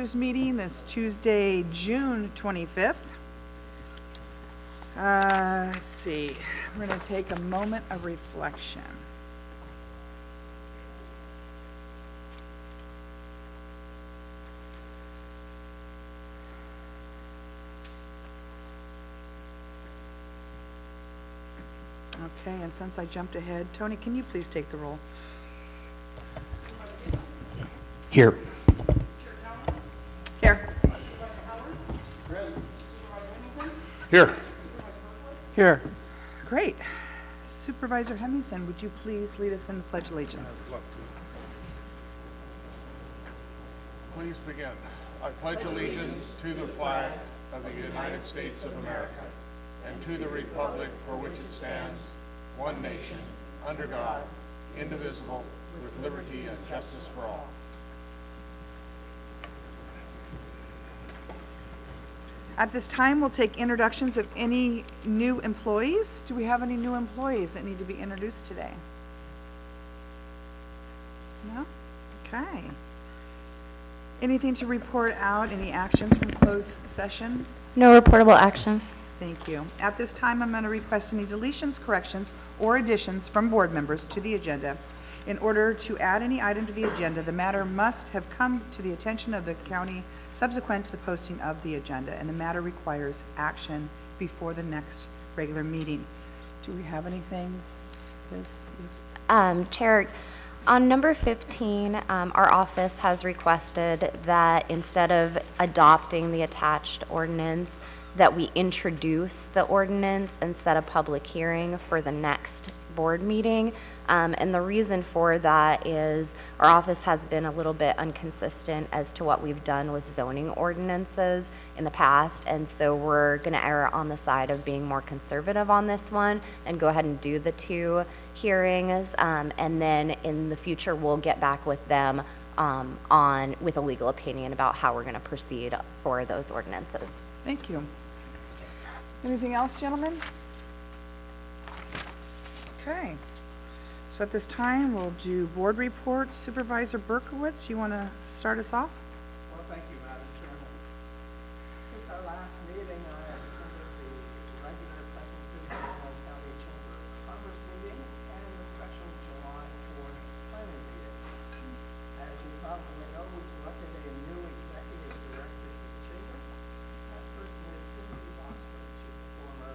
Meeting this Tuesday, June 25th. Let's see, we're going to take a moment of reflection. Okay, and since I jumped ahead, Tony, can you please take the roll? Here. Here. Here. Here. Great. Supervisor Hemmingson, would you please lead us in the Pledge of Allegiance? I would love to. Please begin. I pledge allegiance to the flag of the United States of America and to the republic for which it stands, one nation, under God, indivisible, with liberty and justice for all. At this time, we'll take introductions of any new employees. Do we have any new employees that need to be introduced today? No? Okay. Anything to report out? Any actions from closed session? No reportable action. Thank you. At this time, I'm going to request any deletions, corrections, or additions from board members to the agenda. In order to add any item to the agenda, the matter must have come to the attention of the county subsequent to the posting of the agenda, and the matter requires action before the next regular meeting. Do we have anything, Liz? Chair, on number 15, our office has requested that instead of adopting the attached ordinance, that we introduce the ordinance and set a public hearing for the next board meeting. And the reason for that is our office has been a little bit inconsistent as to what we've done with zoning ordinances in the past. And so we're going to err on the side of being more conservative on this one and go ahead and do the 2 hearings. And then in the future, we'll get back with them with a legal opinion about how we're going to proceed for those ordinances. Thank you. Anything else, gentlemen? Okay. So at this time, we'll do board reports. Supervisor Berkowitz, you want to start us off? Well, thank you, Madam Chairman. Since our last meeting, I have attended the regular Pleasant City Illinois County Chamber of Commerce meeting and the special July 4th planning meeting. As you probably know, we selected a new executive director for the chamber. That person is Cindy Bosford. She's a former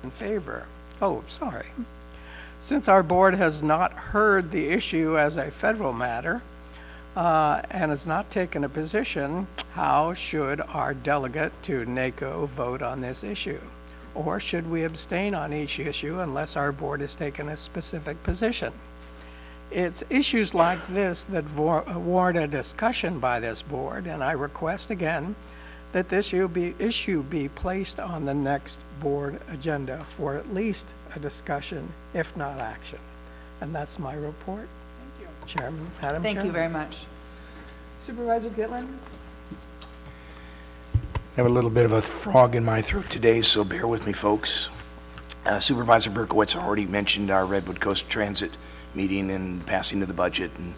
in favor. Oh, sorry. Since our board has not heard the issue as a federal matter and has not taken a position, how should our delegate to NACO vote on this issue? Or should we abstain on each issue unless our board has taken a specific position? It's issues like this that warrant a discussion by this board, and I request again that this issue be placed on the next board agenda for at least a discussion, if not action. And that's my report. Thank you. Chairman, Madam Chairman. Thank you very much. Supervisor Gitlin? I have a little bit of a frog in my throat today, so bear with me, folks. Supervisor Berkowitz already mentioned our Redwood Coast Transit meeting and passing of the budget and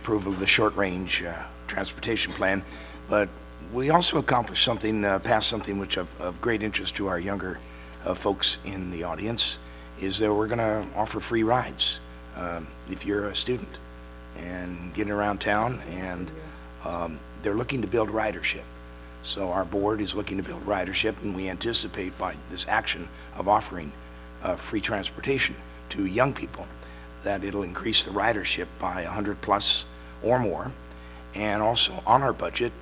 approval of the short-range transportation plan. But we also accomplished something, passed something which of great interest to our younger folks in the audience, is that we're going to offer free rides if you're a student and getting around town, and they're looking to build ridership. So our board is looking to build ridership, and we anticipate by this action of offering free transportation to young people that it'll increase the ridership by 100 plus or more. And also on our budget,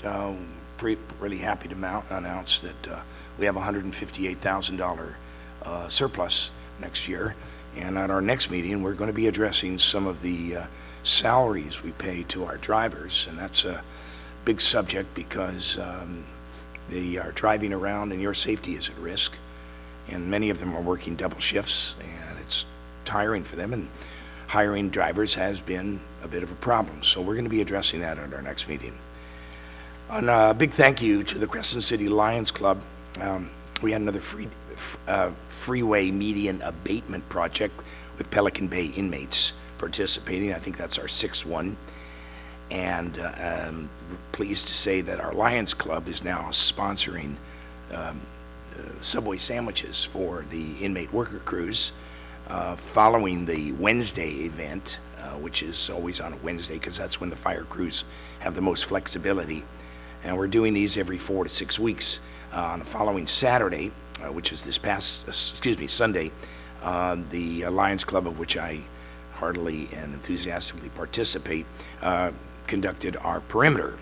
really happy to announce that we have $158,000 surplus next year. And at our next meeting, we're going to be addressing some of the salaries we pay to our drivers, and that's a big subject because they are driving around and your safety is at risk, and many of them are working double shifts, and it's tiring for them, and hiring drivers has been a bit of a problem. So we're going to be addressing that at our next meeting. And a big thank you to the Crescent City Lions Club. We had another freeway median abatement project with Pelican Bay inmates participating. I think that's our sixth one. And I'm pleased to say that our Lions Club is now sponsoring Subway sandwiches for the inmate worker crews following the Wednesday event, which is always on a Wednesday because that's when the fire crews have the most flexibility. And we're doing these every 4 to 6 weeks. On the following Saturday, which is this past, Sunday, the Lions Club, of which I heartily and enthusiastically participate, conducted our perimeter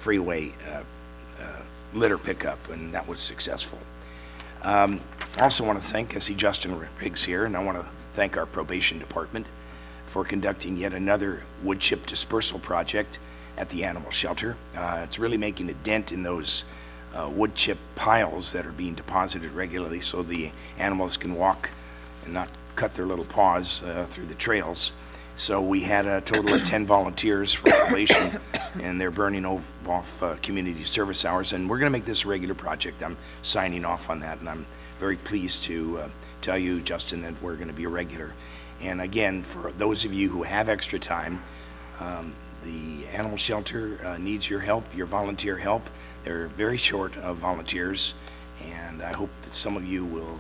freeway litter pickup, and that was successful. I also want to thank, I see Justin Riggs here, and I want to thank our probation department for conducting yet another wood chip dispersal project at the animal shelter. It's really making a dent in those wood chip piles that are being deposited regularly so the animals can walk and not cut their little paws through the trails. So we had a total of 10 volunteers for probation, and they're burning off community service hours, and we're going to make this a regular project. I'm signing off on that, and I'm very pleased to tell you, Justin, that we're going to be a regular. And again, for those of you who have extra time, the animal shelter needs your help, your volunteer help. They're very short of volunteers, and I hope that some of you will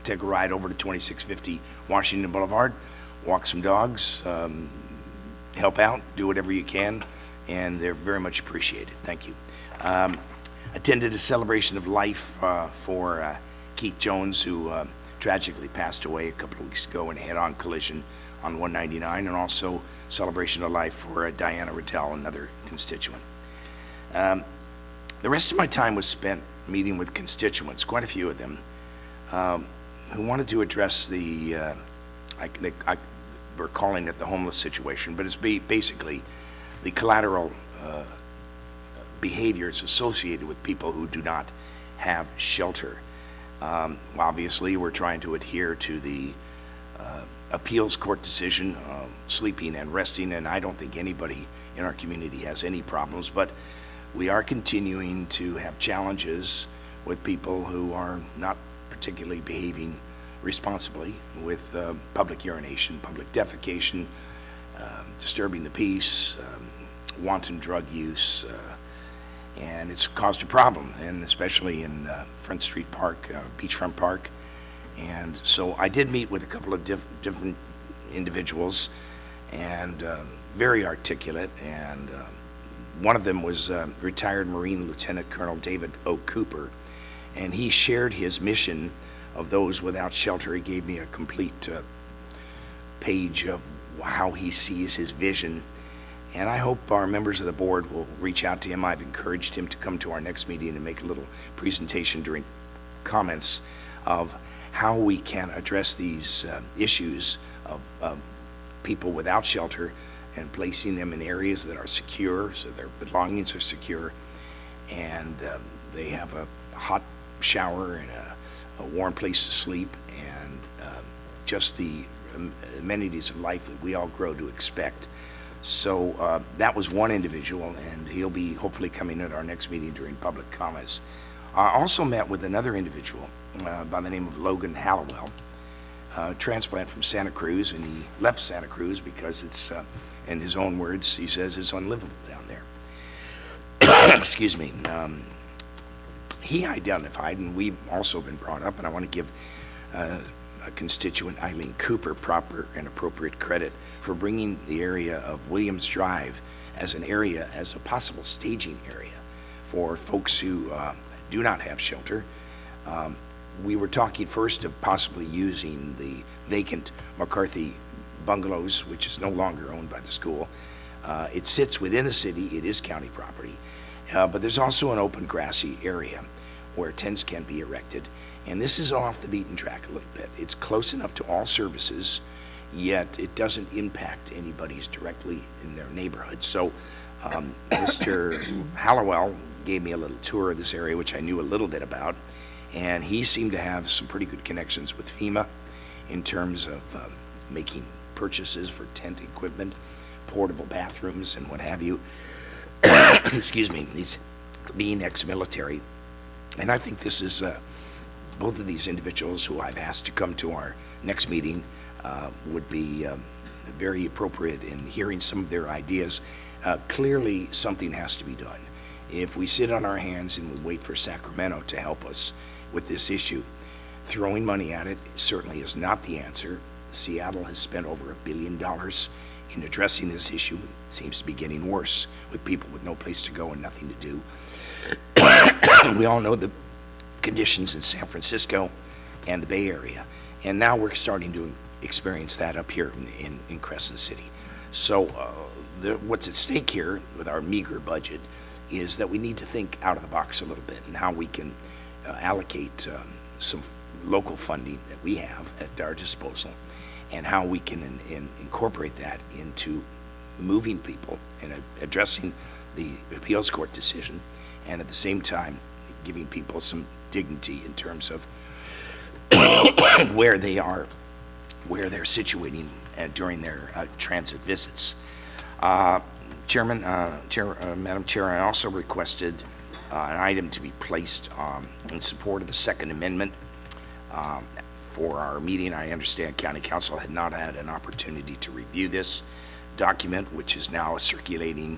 take a ride over to 2650 Washington Boulevard, walk some dogs, help out, do whatever you can, and they're very much appreciated. Thank you. Attended a celebration of life for Keith Jones, who tragically passed away a couple of weeks ago in a head-on collision on 199, and also celebration of life for Diana Riddell, another constituent. The rest of my time was spent meeting with constituents, quite a few of them, who wanted to address the, we're calling it the homeless situation, but it's basically the collateral behaviors associated with people who do not have shelter. Obviously, we're trying to adhere to the appeals court decision, sleeping and resting, and I don't think anybody in our community has any problems, but we are continuing to have challenges with people who are not particularly behaving responsibly with public urination, public defecation, disturbing the peace, wanton drug use, and it's caused a problem, and especially in Front Street Park, Beachfront Park. And so I did meet with a couple of different individuals, and very articulate, and one of them was retired Marine Lieutenant Colonel David O. Cooper, and he shared his mission of those without shelter. He gave me a complete page of how he sees his vision, and I hope our members of the board will reach out to him. I've encouraged him to come to our next meeting and make a little presentation during comments of how we can address these issues of people without shelter and placing them in areas that are secure, so their belongings are secure, and they have a hot shower and a warm place to sleep, and just the amenities of life that we all grow to expect. So that was one individual, and he'll be hopefully coming at our next meeting during public comments. I also met with another individual by the name of Logan Hallowell, transplant from Santa Cruz, and he left Santa Cruz because it's, in his own words, he says it's unlivable down there. Excuse me. He identified, and we've also been brought up, and I want to give a constituent, Eileen Cooper, proper and appropriate credit for bringing the area of Williams Drive as an area, as a possible staging area for folks who do not have shelter. We were talking first of possibly using the vacant McCarthy bungalows, which is no longer owned by the school. It sits within the city, it is county property, but there's also an open grassy area where tents can be erected. And this is off the beaten track a little bit. It's close enough to all services, yet it doesn't impact anybody's directly in their neighborhood. So Mr. Hallowell gave me a little tour of this area, which I knew a little bit about, and he seemed to have some pretty good connections with FEMA in terms of making purchases for tent equipment, portable bathrooms, and what have you. Excuse me, he's being ex-military. And I think this is both of these individuals who I've asked to come to our next meeting would be very appropriate in hearing some of their ideas. Clearly, something has to be done. If we sit on our hands and we wait for Sacramento to help us with this issue, throwing money at it certainly is not the answer. Seattle has spent over $1 billion in addressing this issue. It seems to be getting worse with people with no place to go and nothing to do. We all know the conditions in San Francisco and the Bay Area, and now we're starting to experience that up here in Crescent City. So what's at stake here with our meager budget is that we need to think out of the box a little bit and how we can allocate some local funding that we have at our disposal, and how we can incorporate that into moving people and addressing the appeals court decision, and at the same time giving people some dignity in terms of where they are, where they're situating during their transit visits. Madam Chair, I also requested an item to be placed in support of the Second Amendment for our meeting. I understand County Council had not had an opportunity to review this document, which is now circulating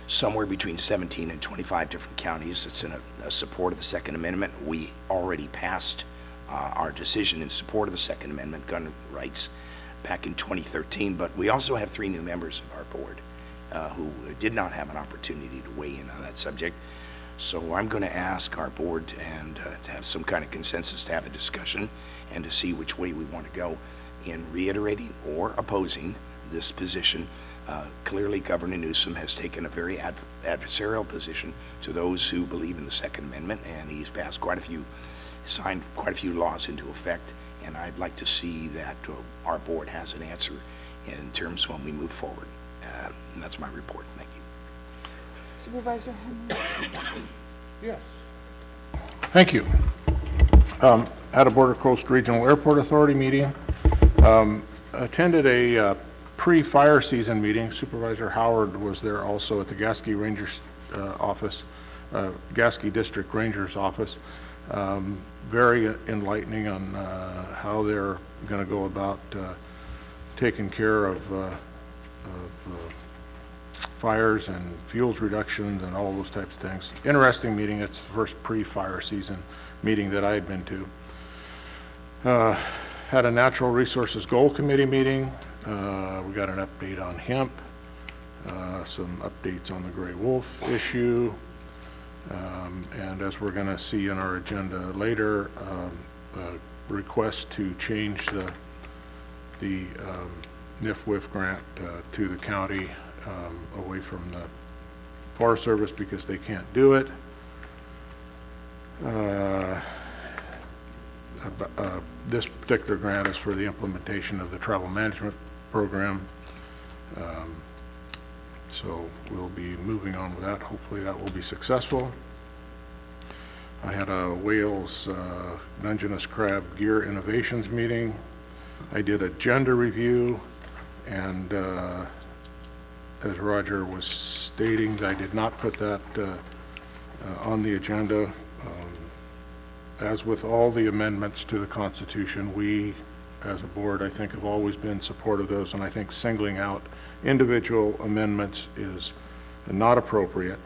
somewhere between 17 and 25 different counties. It's in a support of the Second Amendment. We already passed our decision in support of the Second Amendment, gun rights, back in 2013, but we also have 3 new members of our board who did not have an opportunity to weigh in on that subject. So I'm going to ask our board and to have some kind of consensus, to have a discussion and to see which way we want to go in reiterating or opposing this position. Clearly, Governor Newsom has taken a very adversarial position to those who believe in the Second Amendment, and he's passed signed quite a few laws into effect, and I'd like to see that our board has an answer in terms when we move forward. And that's my report. Thank you. Supervisor Henry? Yes. Thank you. At a Border Coast Regional Airport Authority meeting, attended a pre-fire season meeting. Supervisor Howard was there also at the Gasky Rangers office, Gasky District Rangers office. Very enlightening on how they're going to go about taking care of fires and fuels reductions and all those types of things. Interesting meeting. It's the first pre-fire season meeting that I had been to. Had a Natural Resources Goal Committee meeting. We got an update on hemp, some updates on the gray wolf issue, and as we're going to see in our agenda later, request to change the NIF-WIF grant to the county away from the Forest Service because they can't do it. This particular grant is for the implementation of the travel management program. So we'll be moving on with that. Hopefully that will be successful. I had a Wales Dungeness Crab Gear Innovations meeting. I did a gender review, and as Roger was stating, I did not put that on the agenda. As with all the amendments to the Constitution, we, as a board, I think have always been supportive of those, and I think singling out individual amendments is not appropriate.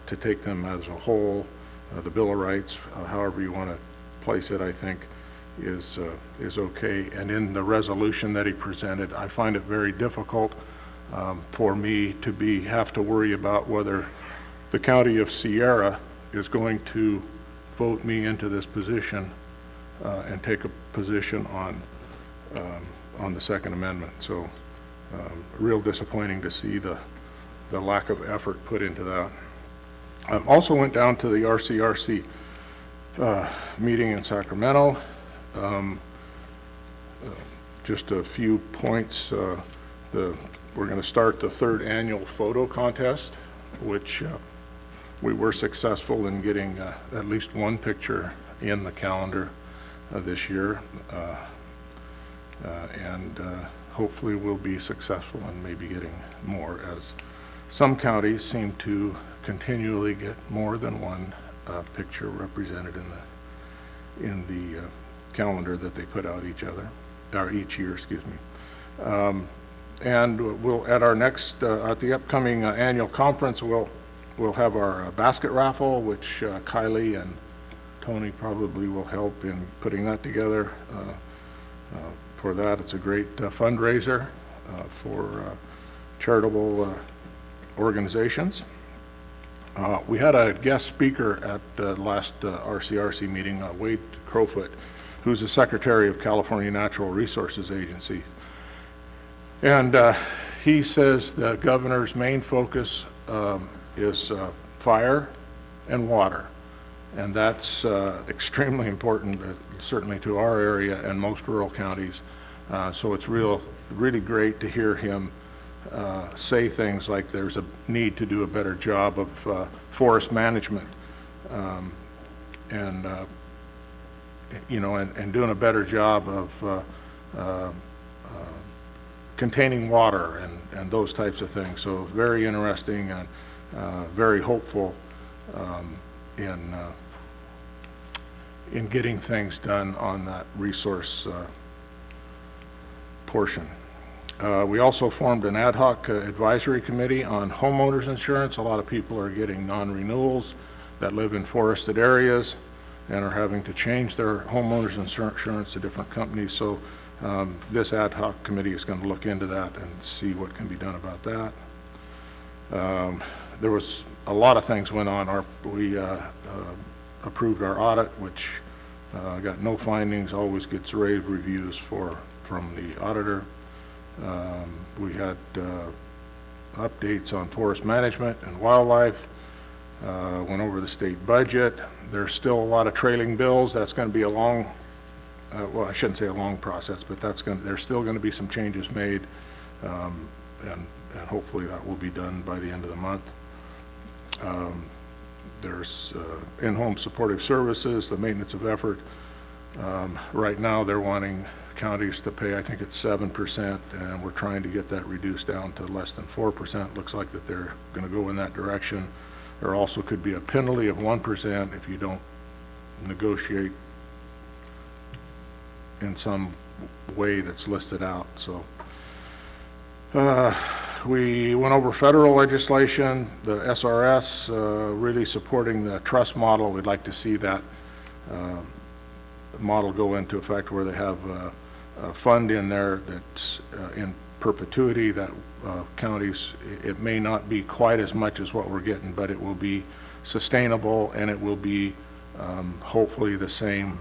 To take them as a whole, the Bill of Rights, however you want to place it, I think is okay. And in the resolution that he presented, I find it very difficult for me to have to worry about whether the County of Sierra is going to vote me into this position and take a position on the Second Amendment. So real disappointing to see the lack of effort put into that. Also went down to the RCRC meeting in Sacramento. Just a few points. We're going to start the 3rd annual photo contest, which we were successful in getting at least one picture in the calendar this year, and hopefully we'll be successful in maybe getting more, as some counties seem to continually get more than one picture represented in the calendar that they put out each year, excuse me. And we'll at our next at the upcoming annual conference, we'll have our basket raffle, which Kylie and Tony probably will help in putting that together. For that, it's a great fundraiser for charitable organizations. We had a guest speaker at the last RCRC meeting, Wade Crowfoot, who's the Secretary of California Natural Resources Agency. And he says the governor's main focus is fire and water. And that's extremely important, certainly to our area and most rural counties. So it's really great to hear him say things like there's a need to do a better job of forest management, and doing a better job of containing water and those types of things. So very interesting and very hopeful in getting things done on that resource portion. We also formed an ad hoc advisory committee on homeowners insurance. A lot of people are getting non-renewals that live in forested areas and are having to change their homeowners insurance to different companies. So this ad hoc committee is going to look into that and see what can be done about that. There was a lot of things went on. We approved our audit, which got no findings, always gets rave reviews from the auditor. We had updates on forest management and wildlife. Went over the state budget. There's still a lot of trailing bills. That's going to be a long, well, I shouldn't say a long process, but there's still going to be some changes made, and hopefully that will be done by the end of the month. There's in-home supportive services, the maintenance of effort. Right now they're wanting counties to pay, I think it's 7%, and we're trying to get that reduced down to less than 4%. Looks like that they're going to go in that direction. There also could be a penalty of 1% if you don't negotiate in some way that's listed out. So we went over federal legislation, the SRS, really supporting the trust model. We'd like to see that model go into effect where they have a fund in there that's in perpetuity, that counties, it may not be quite as much as what we're getting, but it will be sustainable, and it will be hopefully the same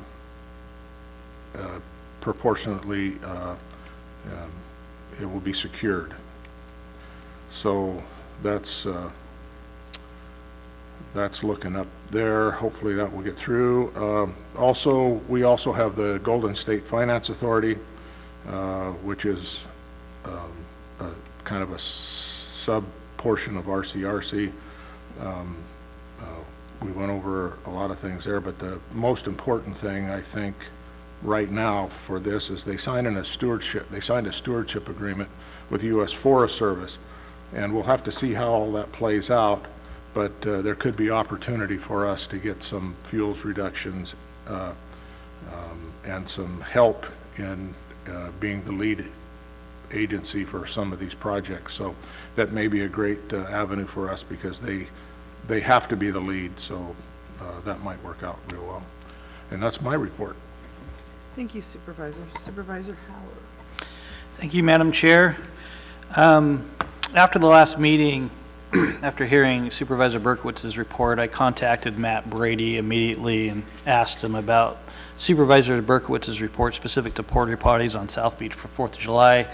proportionately it will be secured. So that's looking up there. Hopefully that will get through. We also have the Golden State Finance Authority, which is kind of a sub-portion of RCRC. We went over a lot of things there, but the most important thing, I think, right now for this is they signed a stewardship agreement with U.S. Forest Service, and we'll have to see how all that plays out, but there could be opportunity for us to get some fuels reductions and some help in being the lead agency for some of these projects. So that may be a great avenue for us, because they have to be the lead, so that might work out real well. And that's my report. Thank you, Supervisor. Supervisor Howard. Thank you, Madam Chair. After the last meeting, after hearing Supervisor Berkowitz's report, I contacted Matt Brady immediately and asked him about Supervisor Berkowitz's report specific to porta potties on South Beach for 4th of July.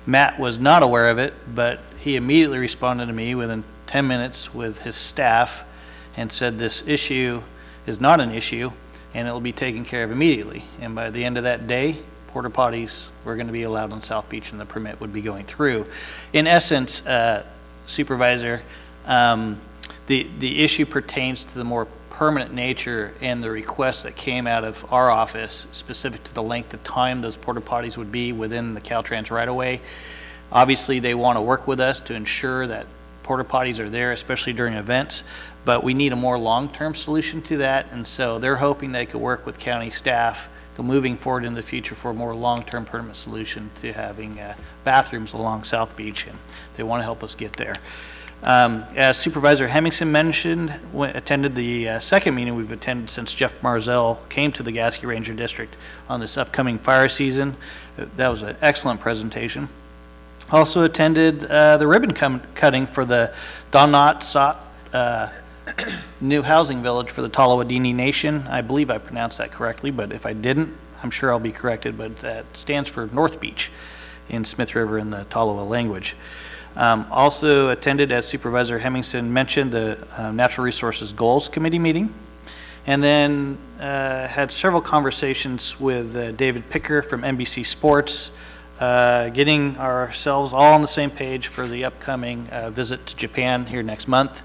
Matt was not aware of it, but he immediately responded to me within 10 minutes with his staff and said this issue is not an issue and it will be taken care of immediately. And by the end of that day, porta potties were going to be allowed on South Beach and the permit would be going through. In essence, Supervisor, the issue pertains to the more permanent nature and the request that came out of our office specific to the length of time those porta potties would be within the Caltrans right-of-way. Obviously, they want to work with us to ensure that porta potties are there, especially during events, but we need a more long-term solution to that, and so they're hoping they could work with county staff moving forward in the future for a more long-term permanent solution to having bathrooms along South Beach, and they want to help us get there. As Supervisor Hemmingson mentioned, attended the second meeting we've attended since Jeff Marzell came to the Gasky Ranger District on this upcoming fire season. That was an excellent presentation. Also attended the ribbon cutting for the Don Knott new housing village for the Talawadini Nation. I believe I pronounced that correctly, but if I didn't, I'm sure I'll be corrected, but that stands for North Beach in Smith River in the Tolowa language. Also attended, as Supervisor Hemmingson mentioned, the Natural Resources Goals Committee meeting, and then had several conversations with David Picker from NBC Sports, getting ourselves all on the same page for the upcoming visit to Japan here next month,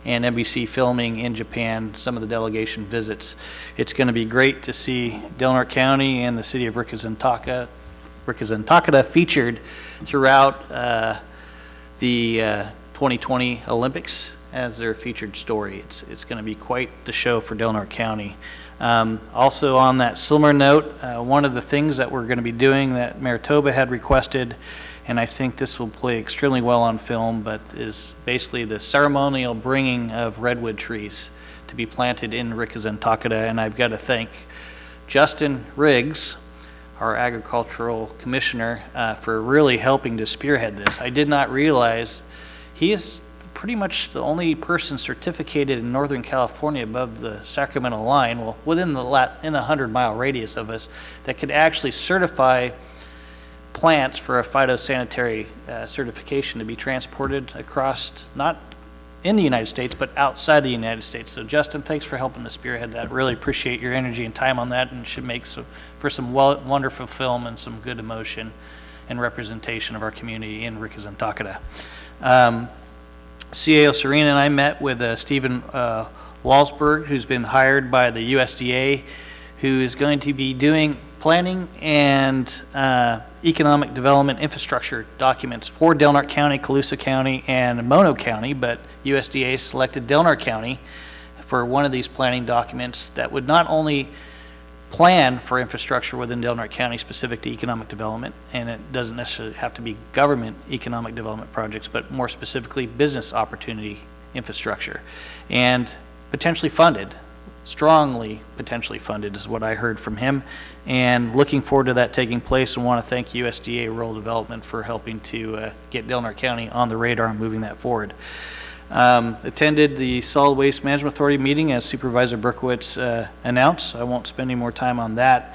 and NBC filming in Japan some of the delegation visits. It's going to be great to see Del Norte County and the city of Rikizantaka featured throughout the 2020 Olympics as their featured story. It's going to be quite the show for Del Norte County. Also on that similar note, one of the things that we're going to be doing that Manitoba had requested, and I think this will play extremely well on film, but is basically the ceremonial bringing of redwood trees to be planted in Rikizantaka. And I've got to thank Justin Riggs, our agricultural commissioner, for really helping to spearhead this. I did not realize he is pretty much the only person certificated in Northern California above the Sacramento line, well, within the 100-mile radius of us, that could actually certify plants for a phytosanitary certification to be transported across, not in the United States, but outside the United States. So Justin, thanks for helping to spearhead that. Really appreciate your energy and time on that, and should make for some wonderful film and some good emotion and representation of our community in Rikizantaka. CAO Serena and I met with Stephen Walsberg, who's been hired by the USDA, who is going to be doing planning and economic development infrastructure documents for Del Norte County, Colusa County, and Mono County, but USDA selected Del Norte County for one of these planning documents that would not only plan for infrastructure within Del Norte County specific to economic development, and it doesn't necessarily have to be government economic development projects, but more specifically business opportunity infrastructure, and potentially funded, strongly potentially funded is what I heard from him, and looking forward to that taking place, and want to thank USDA Rural Development for helping to get Del Norte County on the radar and moving that forward. Attended the Solid Waste Management Authority meeting as Supervisor Berkowitz announced. I won't spend any more time on that.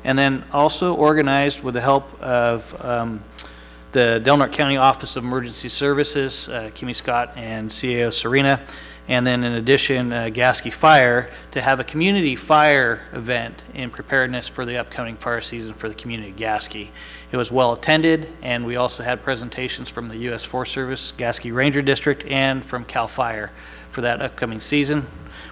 And then also organized with the help of the Del Norte County Office of Emergency Services, Kimmy Scott and CAO Serena, and then in addition, Gasky Fire, to have a community fire event in preparedness for the upcoming fire season for the community of Gasky. It was well attended, and we also had presentations from the U.S. Forest Service, Gasky Ranger District, and from CAL FIRE for that upcoming season.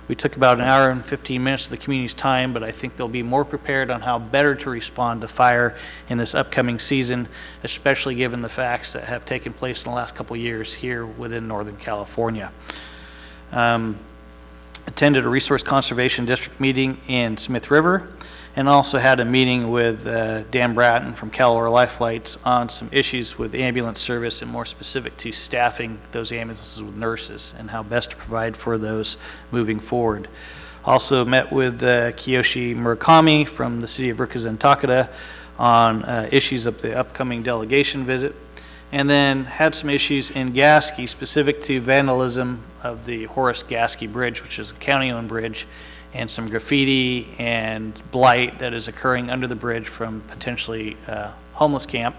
We took about an hour and 15 minutes of the community's time, but I think they'll be more prepared on how better to respond to fire in this upcoming season, especially given the facts that have taken place in the last couple of years here within Northern California. Attended a Resource Conservation District meeting in Smith River, and also had a meeting with Dan Bratton from Cal Life Flights on some issues with ambulance service, and more specific to staffing those ambulances with nurses and how best to provide for those moving forward. Also met with Kiyoshi Murakami from the city of Rikuzen Takeda on issues of the upcoming delegation visit, and then had some issues in Gasky specific to vandalism of the Horace Gasky Bridge, which is a county-owned bridge, and some graffiti and blight that is occurring under the bridge from potentially homeless camp.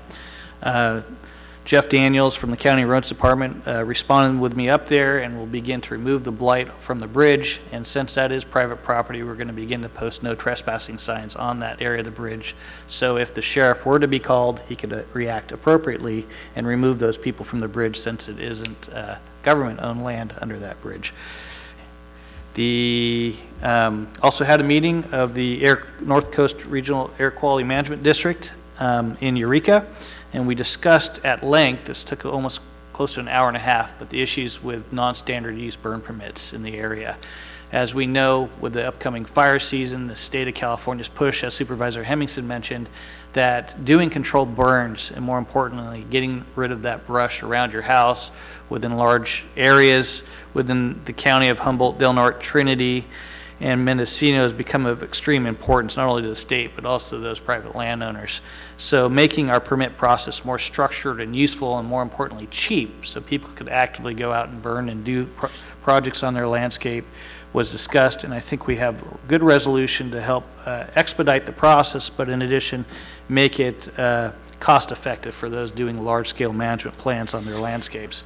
Jeff Daniels from the County Roads Department responded with me up there, and will begin to remove the blight from the bridge. And since that is private property, we're going to begin to post no trespassing signs on that area of the bridge. So if the sheriff were to be called, he could react appropriately and remove those people from the bridge, since it isn't government-owned land under that bridge. Also had a meeting of the North Coast Regional Air Quality Management District in Eureka, and we discussed at length, this took almost close to an hour and a half, but the issues with non-standard use burn permits in the area. As we know, with the upcoming fire season, the state of California's push, as Supervisor Hemmingson mentioned, that doing controlled burns, and more importantly, getting rid of that brush around your house within large areas within the county of Humboldt, Del Norte, Trinity, and Mendocino has become of extreme importance, not only to the state, but also to those private landowners. So making our permit process more structured and useful, and more importantly, cheap, so people could actively go out and burn and do projects on their landscape, was discussed, and I think we have good resolution to help expedite the process, but in addition, make it cost-effective for those doing large-scale management plans on their landscapes.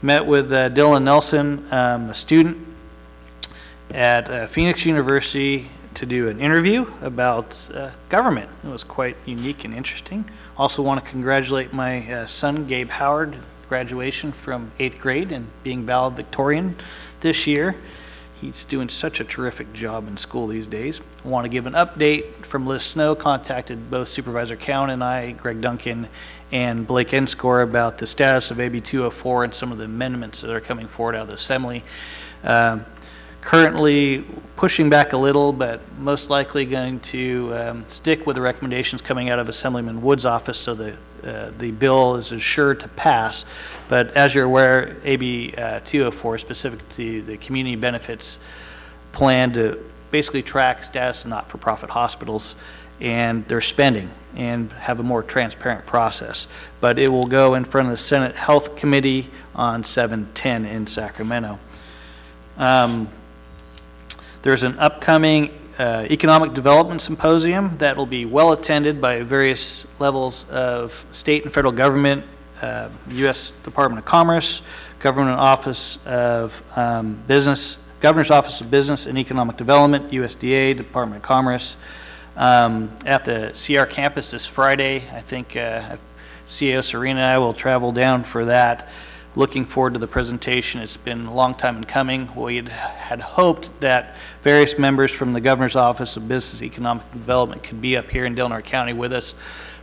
Met with Dylan Nelson, a student at Phoenix University, to do an interview about government. It was quite unique and interesting. Also want to congratulate my son, Gabe Howard, graduation from 8th grade and being valedictorian this year. He's doing such a terrific job in school these days. I want to give an update from Liz Snow, contacted both Supervisor Cowan and I, Greg Duncan, and Blake Enscore about the status of AB 204 and some of the amendments that are coming forward out of the Assembly. Currently pushing back a little, but most likely going to stick with the recommendations coming out of Assemblyman Wood's office, so the bill is assured to pass. But as you're aware, AB 204 is specific to the community benefits plan to basically track status of not-for-profit hospitals and their spending and have a more transparent process. But it will go in front of the Senate Health Committee on 7/10 in Sacramento. There's an upcoming economic development symposium that will be well attended by various levels of state and federal government, U.S. Department of Commerce, Government Office of Business, Governor's Office of Business and Economic Development, USDA, Department of Commerce, at the CR campus this Friday. I think CAO Serena and I will travel down for that. Looking forward to the presentation. It's been a long time in coming. We had hoped that various members from the Governor's Office of Business and Economic Development could be up here in Del Norte County with us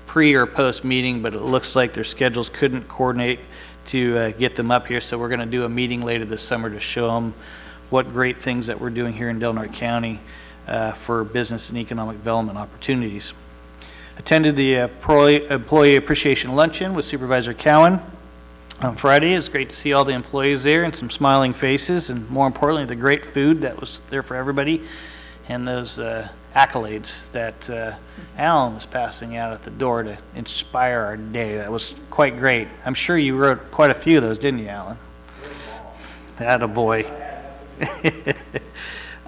pre or post meeting, but it looks like their schedules couldn't coordinate to get them up here. So we're going to do a meeting later this summer to show them what great things that we're doing here in Del Norte County for business and economic development opportunities. Attended the Employee Appreciation Luncheon with Supervisor Cowan on Friday. It was great to see all the employees there and some smiling faces, and more importantly, the great food that was there for everybody, and those accolades that Alan was passing out at the door to inspire our day. That was quite great. I'm sure you wrote quite a few of those, didn't you, Alan? Attaboy.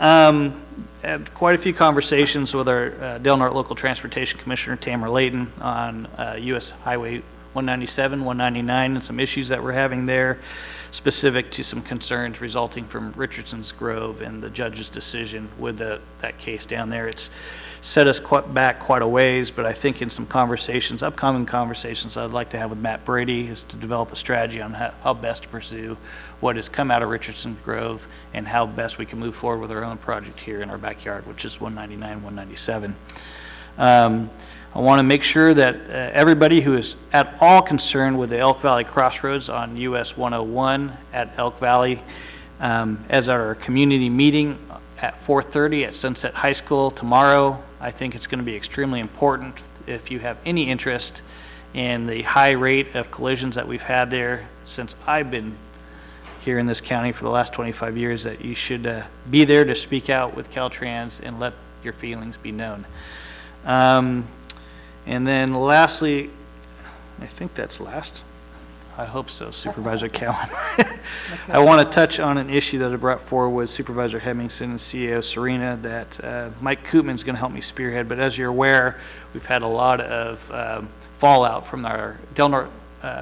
Had quite a few conversations with our Del Norte Local Transportation Commissioner, Tamara Layton, on US Highway 197, 199, and some issues that we're having there, specific to some concerns resulting from Richardson's Grove and the judge's decision with that case down there. It's set us back quite a ways, but I think in some conversations, upcoming conversations I'd like to have with Matt Brady, is to develop a strategy on how best to pursue what has come out of Richardson Grove and how best we can move forward with our own project here in our backyard, which is 199, 197. I want to make sure that everybody who is at all concerned with the Elk Valley Crossroads on US 101 at Elk Valley, as our community meeting at 4:30 at Sunset High School tomorrow. I think it's going to be extremely important if you have any interest in the high rate of collisions that we've had there since I've been here in this county for the last 25 years, that you should be there to speak out with Caltrans and let your feelings be known. And then lastly, I think that's last. I hope so, Supervisor Cowan. I want to touch on an issue that I brought forward with Supervisor Hemmingson and CEO Serena that Mike Koopman is going to help me spearhead. But as you're aware, we've had a lot of fallout from our Del Norte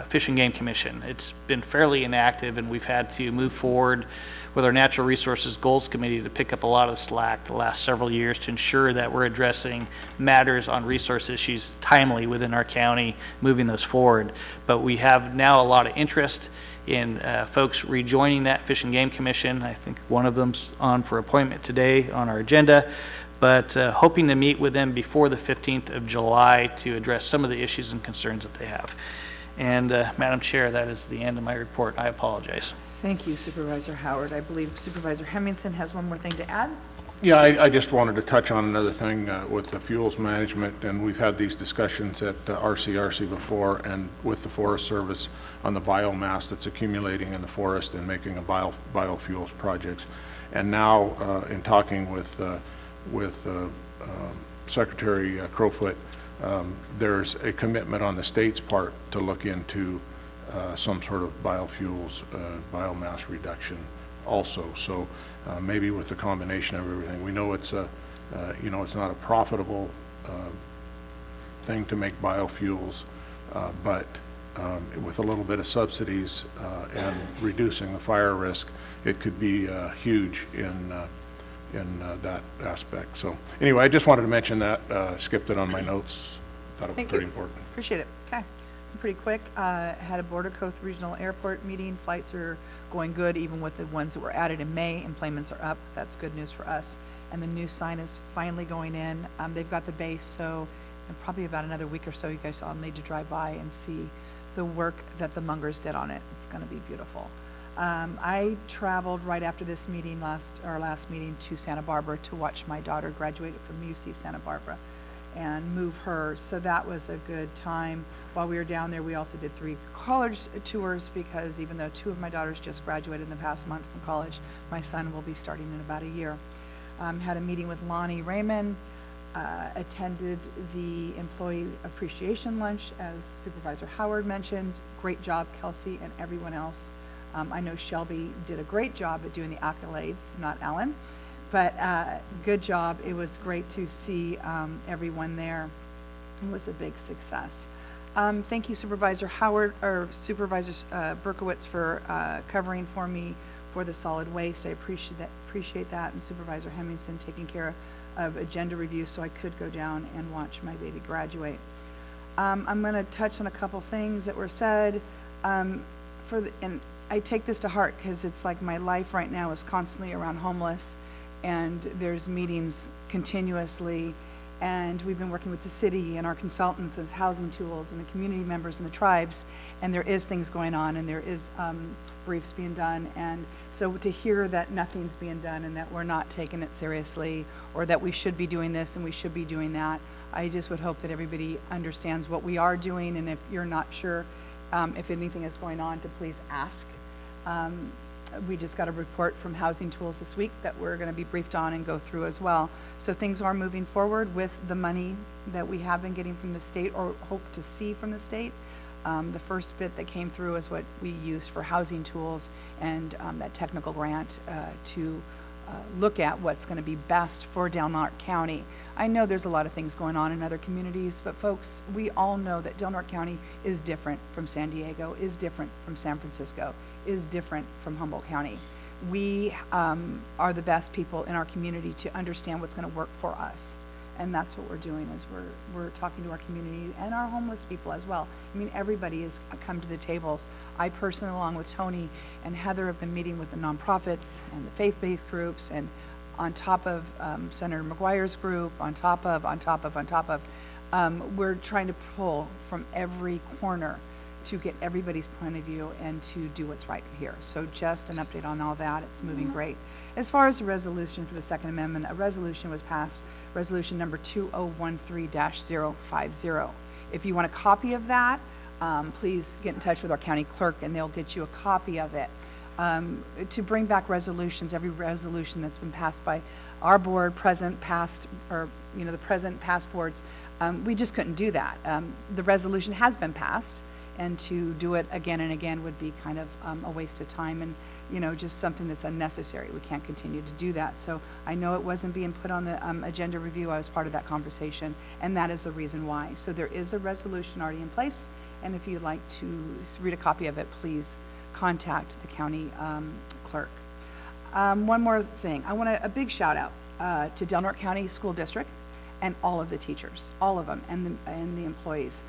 Fish and Game Commission. It's been fairly inactive, and we've had to move forward with our Natural Resources Goals Committee to pick up a lot of the slack the last several years to ensure that we're addressing matters on resource issues timely within our county, moving those forward. But we have now a lot of interest in folks rejoining that Fish and Game Commission. I think one of them's on for appointment today on our agenda, but hoping to meet with them before the 15th of July to address some of the issues and concerns that they have. And Madam Chair, that is the end of my report. I apologize. Thank you, Supervisor Howard. I believe Supervisor Hemmingson has one more thing to add. Yeah, I just wanted to touch on another thing with the fuels management, and we've had these discussions at RCRC before and with the Forest Service on the biomass that's accumulating in the forest and making a biofuels projects. And now in talking with Secretary Crowfoot, there's a commitment on the state's part to look into some sort of biofuels, biomass reduction also. So maybe with the combination of everything, we know it's it's not a profitable thing to make biofuels, but with a little bit of subsidies and reducing the fire risk, it could be huge in that aspect. So anyway, I just wanted to mention that, skipped it on my notes, thought it was pretty important. Appreciate it. Okay. Pretty quick. Had a Border Coast Regional Airport meeting. Flights are going good, even with the ones that were added in May. Employments are up. That's good news for us. And the new sign is finally going in. They've got the base, so in probably about another week or so, you guys all need to drive by and see the work that the Mungers did on it. It's going to be beautiful. I traveled right after this meeting, our last meeting, to Santa Barbara to watch my daughter graduate from UC Santa Barbara and move her. So that was a good time. While we were down there, we also did 3 college tours, because even though 2 of my daughters just graduated in the past month from college, my son will be starting in about a year. Had a meeting with Lonnie Raymond, attended the employee appreciation lunch, as Supervisor Howard mentioned. Great job, Kelsey and everyone else. I know Shelby did a great job at doing the accolades, not Ellen, but good job. It was great to see everyone there. It was a big success. Thank you, Supervisor Howard, or Supervisor Berkowitz, for covering for me for the solid waste. I appreciate that, and Supervisor Hemmingson taking care of agenda review so I could go down and watch my baby graduate. I'm going to touch on a couple things that were said. And I take this to heart, because it's like my life right now is constantly around homeless, and there's meetings continuously, and we've been working with the city and our consultants as housing tools and the community members and the tribes, and there is things going on, and there is briefs being done. And so to hear that nothing's being done and that we're not taking it seriously, or that we should be doing this and we should be doing that, I just would hope that everybody understands what we are doing, and if you're not sure if anything is going on, to please ask. We just got a report from Housing Tools this week that we're going to be briefed on and go through as well. So things are moving forward with the money that we have been getting from the state, or hope to see from the state. The first bit that came through is what we used for Housing Tools, and that technical grant to look at what's going to be best for Del Norte County. I know there's a lot of things going on in other communities, but folks, we all know that Del Norte County is different from San Diego, is different from San Francisco, is different from Humboldt County. We are the best people in our community to understand what's going to work for us. And that's what we're doing, is we're talking to our community and our homeless people as well. I mean, everybody has come to the tables. I personally, along with Tony and Heather, have been meeting with the nonprofits and the faith-based groups, and on top of Senator McGuire's group, on top of, we're trying to pull from every corner to get everybody's point of view and to do what's right here. So just an update on all that. It's moving great. As far as the resolution for the Second Amendment, a resolution was passed, resolution number 2013-050. If you want a copy of that, please get in touch with our county clerk and they'll get you a copy of it. To bring back resolutions, every resolution that's been passed by our board, present, past, or the present, past boards, we just couldn't do that. The resolution has been passed, and to do it again and again would be kind of a waste of time and just something that's unnecessary. We can't continue to do that. So I know it wasn't being put on the agenda review. I was part of that conversation, and that is the reason why. So there is a resolution already in place, and if you'd like to read a copy of it, please contact the county clerk. One more thing. I want a big shout out to Del Norte County School District and all of the teachers, all of them, and the employees.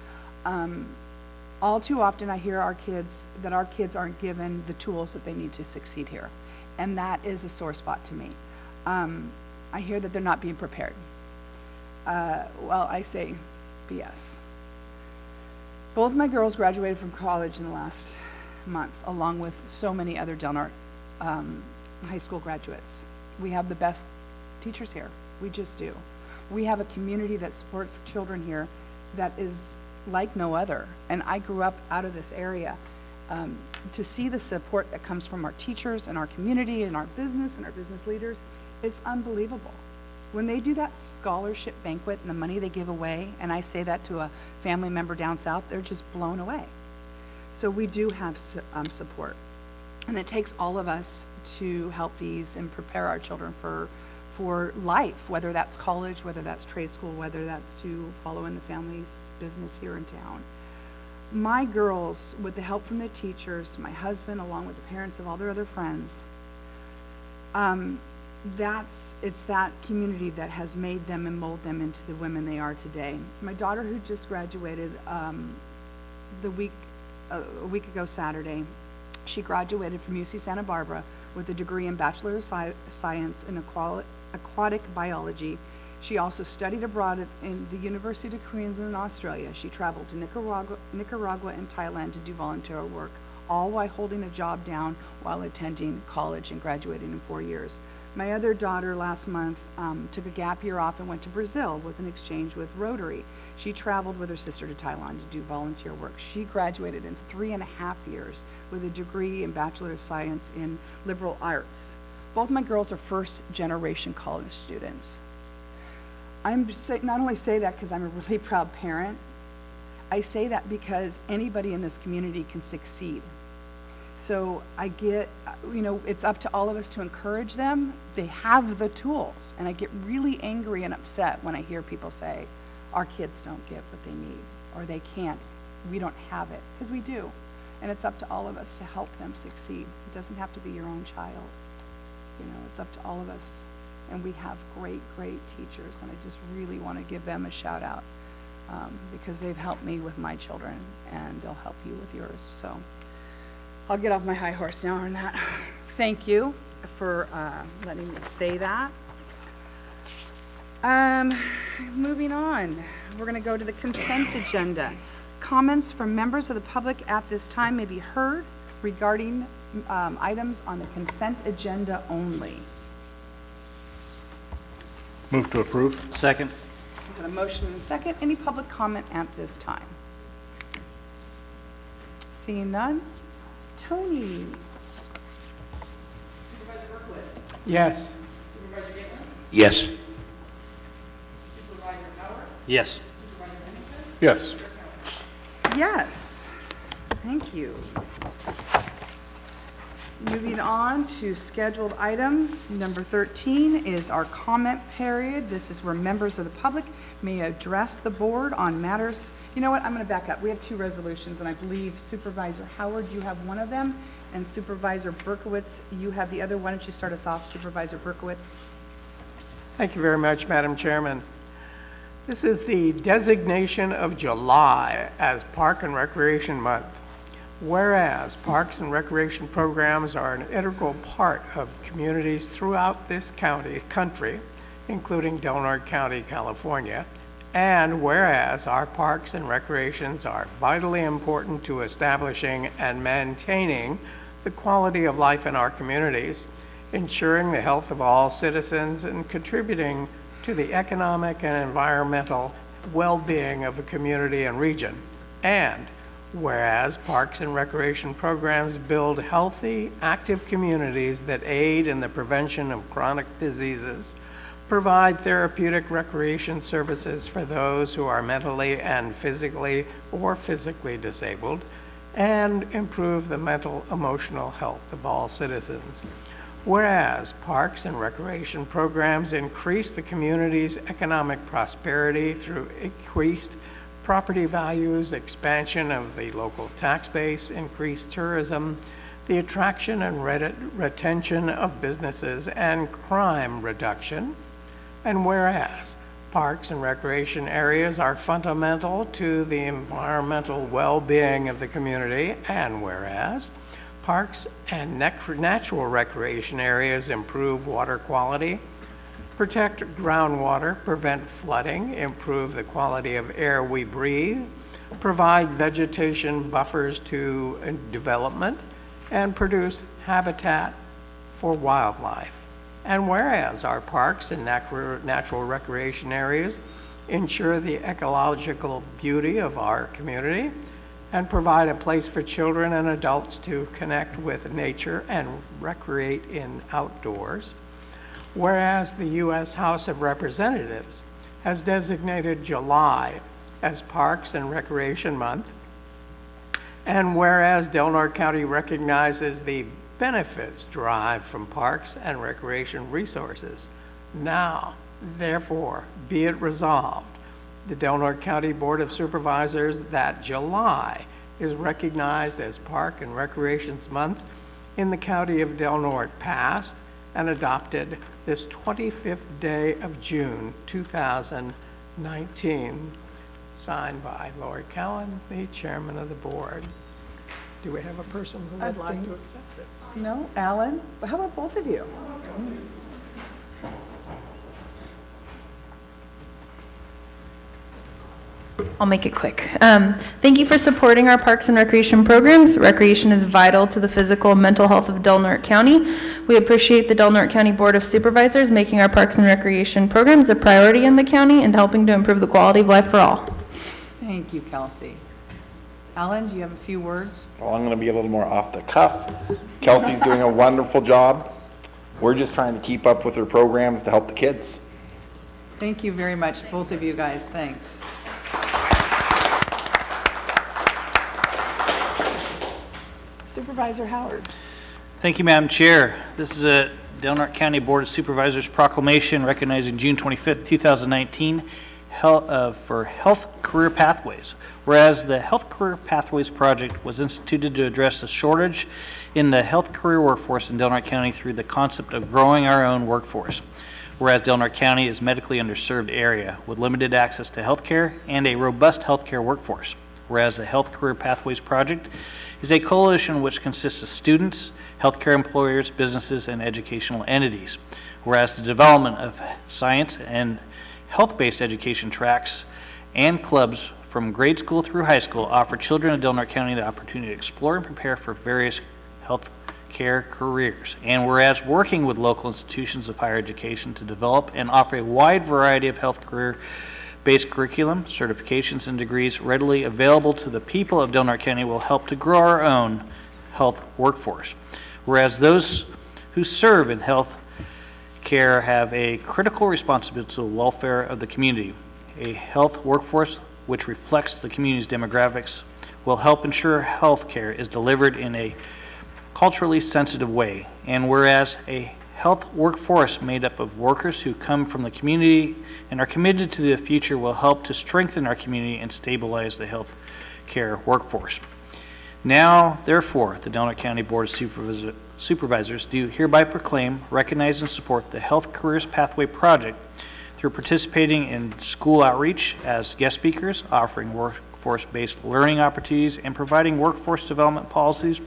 All too often I hear our kids aren't given the tools that they need to succeed here. And that is a sore spot to me. I hear that they're not being prepared. Well, I say BS. Both my girls graduated from college in the last month, along with so many other Del Norte high school graduates. We have the best teachers here. We just do. We have a community that supports children here that is like no other. And I grew up out of this area. To see the support that comes from our teachers and our community and our business leaders, it's unbelievable. When they do that scholarship banquet and the money they give away, and I say that to a family member down south, they're just blown away. So we do have support. And it takes all of us to help these and prepare our children for life, whether that's college, whether that's trade school, whether that's to follow in the family's business here in town. My girls, with the help from the teachers, my husband, along with the parents of all their other friends, it's that community that has made them and molded them into the women they are today. My daughter, who just graduated a week ago Saturday, she graduated from UC Santa Barbara with a degree in Bachelor of Science in Aquatic Biology. She also studied abroad in the University of Queensland in Australia. She traveled to Nicaragua and Thailand to do volunteer work, all while holding a job down while attending college and graduating in 4 years. My other daughter last month took a gap year off and went to Brazil with an exchange with Rotary. She traveled with her sister to Thailand to do volunteer work. She graduated in 3.5 years with a degree in Bachelor of Science in Liberal Arts. Both my girls are first-generation college students. Not only say that because I'm a really proud parent, I say that because anybody in this community can succeed. So I get, it's up to all of us to encourage them. They have the tools. And I get really angry and upset when I hear people say, our kids don't get what they need, or they can't. We don't have it, because we do. And it's up to all of us to help them succeed. It doesn't have to be your own child. It's up to all of us. And we have great, great teachers, and I just really want to give them a shout out because they've helped me with my children, and they'll help you with yours. So I'll get off my high horse now on that. Thank you for letting me say that. Moving on, we're going to go to the consent agenda. Comments from members of the public at this time may be heard regarding items on the consent agenda only. Move to approve. Second. We've got a motion and a second. Any public comment at this time? Seeing none. Tony. Supervisor Berkowitz. Yes. Supervisor Gatlin. Yes. Supervisor Howard. Yes. Supervisor Henningsen. Yes. Yes. Thank you. Moving on to scheduled items, number 13 is our comment period. This is where members of the public may address the board on matters. You know what, I'm going to back up. We have two resolutions, and I believe Supervisor Howard, you have one of them, and Supervisor Berkowitz, you have the other. Why don't you start us off, Supervisor Berkowitz? Thank you very much, Madam Chairman. This is the designation of July as Park and Recreation Month. Whereas parks and recreation programs are an integral part of communities throughout this country, including Delaware County, California, and whereas our parks and recreations are vitally important to establishing and maintaining the quality of life in our communities, ensuring the health of all citizens, and contributing to the economic and environmental well-being of the community and region. And whereas parks and recreation programs build healthy, active communities that aid in the prevention of chronic diseases, provide therapeutic recreation services for those who are mentally and physically disabled, and improve the mental, emotional health of all citizens. Whereas parks and recreation programs increase the community's economic prosperity through increased property values, expansion of the local tax base, increased tourism, the attraction and retention of businesses, and crime reduction. And whereas parks and recreation areas are fundamental to the environmental well-being of the community, and whereas parks and natural recreation areas improve water quality, protect groundwater, prevent flooding, improve the quality of air we breathe, provide vegetation buffers to development, and produce habitat for wildlife. And whereas our parks and natural recreation areas ensure the ecological beauty of our community and provide a place for children and adults to connect with nature and recreate in outdoors. Whereas the U.S. House of Representatives has designated July as Parks and Recreation Month, and whereas Delaware County recognizes the benefits derived from parks and recreation resources, now, therefore, be it resolved, the Delaware County Board of Supervisors, that July is recognized as Park and Recreation Month in the County of Delaware, passed and adopted this 25th day of June 2019, signed by Lori Cowan, the chairman of the board. Do we have a person who would like to accept this? No? Alan? How about both of you? I'll make it quick. Thank you for supporting our parks and recreation programs. Recreation is vital to the physical and mental health of Del Norte County. We appreciate the Del Norte County Board of Supervisors making our parks and recreation programs a priority in the county and helping to improve the quality of life for all. Thank you, Kelsey. Alan, do you have a few words? Well, I'm going to be a little more off the cuff. Kelsey's doing a wonderful job. We're just trying to keep up with her programs to help the kids. Thank you very much, both of you guys. Thanks. Supervisor Howard. Thank you, Madam Chair. This is a Del Norte County Board of Supervisors proclamation recognizing June 25th, 2019 for Health Career Pathways. Whereas the Health Career Pathways Project was instituted to address the shortage in the health career workforce in Del Norte County through the concept of growing our own workforce. Whereas Del Norte County is a medically underserved area with limited access to health care and a robust health care workforce. Whereas the Health Career Pathways Project is a coalition which consists of students, healthcare employers, businesses, and educational entities. Whereas the development of science and health-based education tracks and clubs from grade school through high school offer children of Del Norte County the opportunity to explore and prepare for various health care careers. And whereas working with local institutions of higher education to develop and offer a wide variety of health career-based curriculum, certifications, and degrees readily available to the people of Del Norte County will help to grow our own health workforce. Whereas those who serve in health care have a critical responsibility to the welfare of the community. A health workforce which reflects the community's demographics will help ensure health care is delivered in a culturally sensitive way. And whereas a health workforce made up of workers who come from the community and are committed to the future will help to strengthen our community and stabilize the health care workforce. Now, therefore, the Delaware County Board of Supervisors do hereby proclaim, recognize, and support the Health Careers Pathway Project through participating in school outreach as guest speakers, offering workforce-based learning opportunities, and providing workforce development policies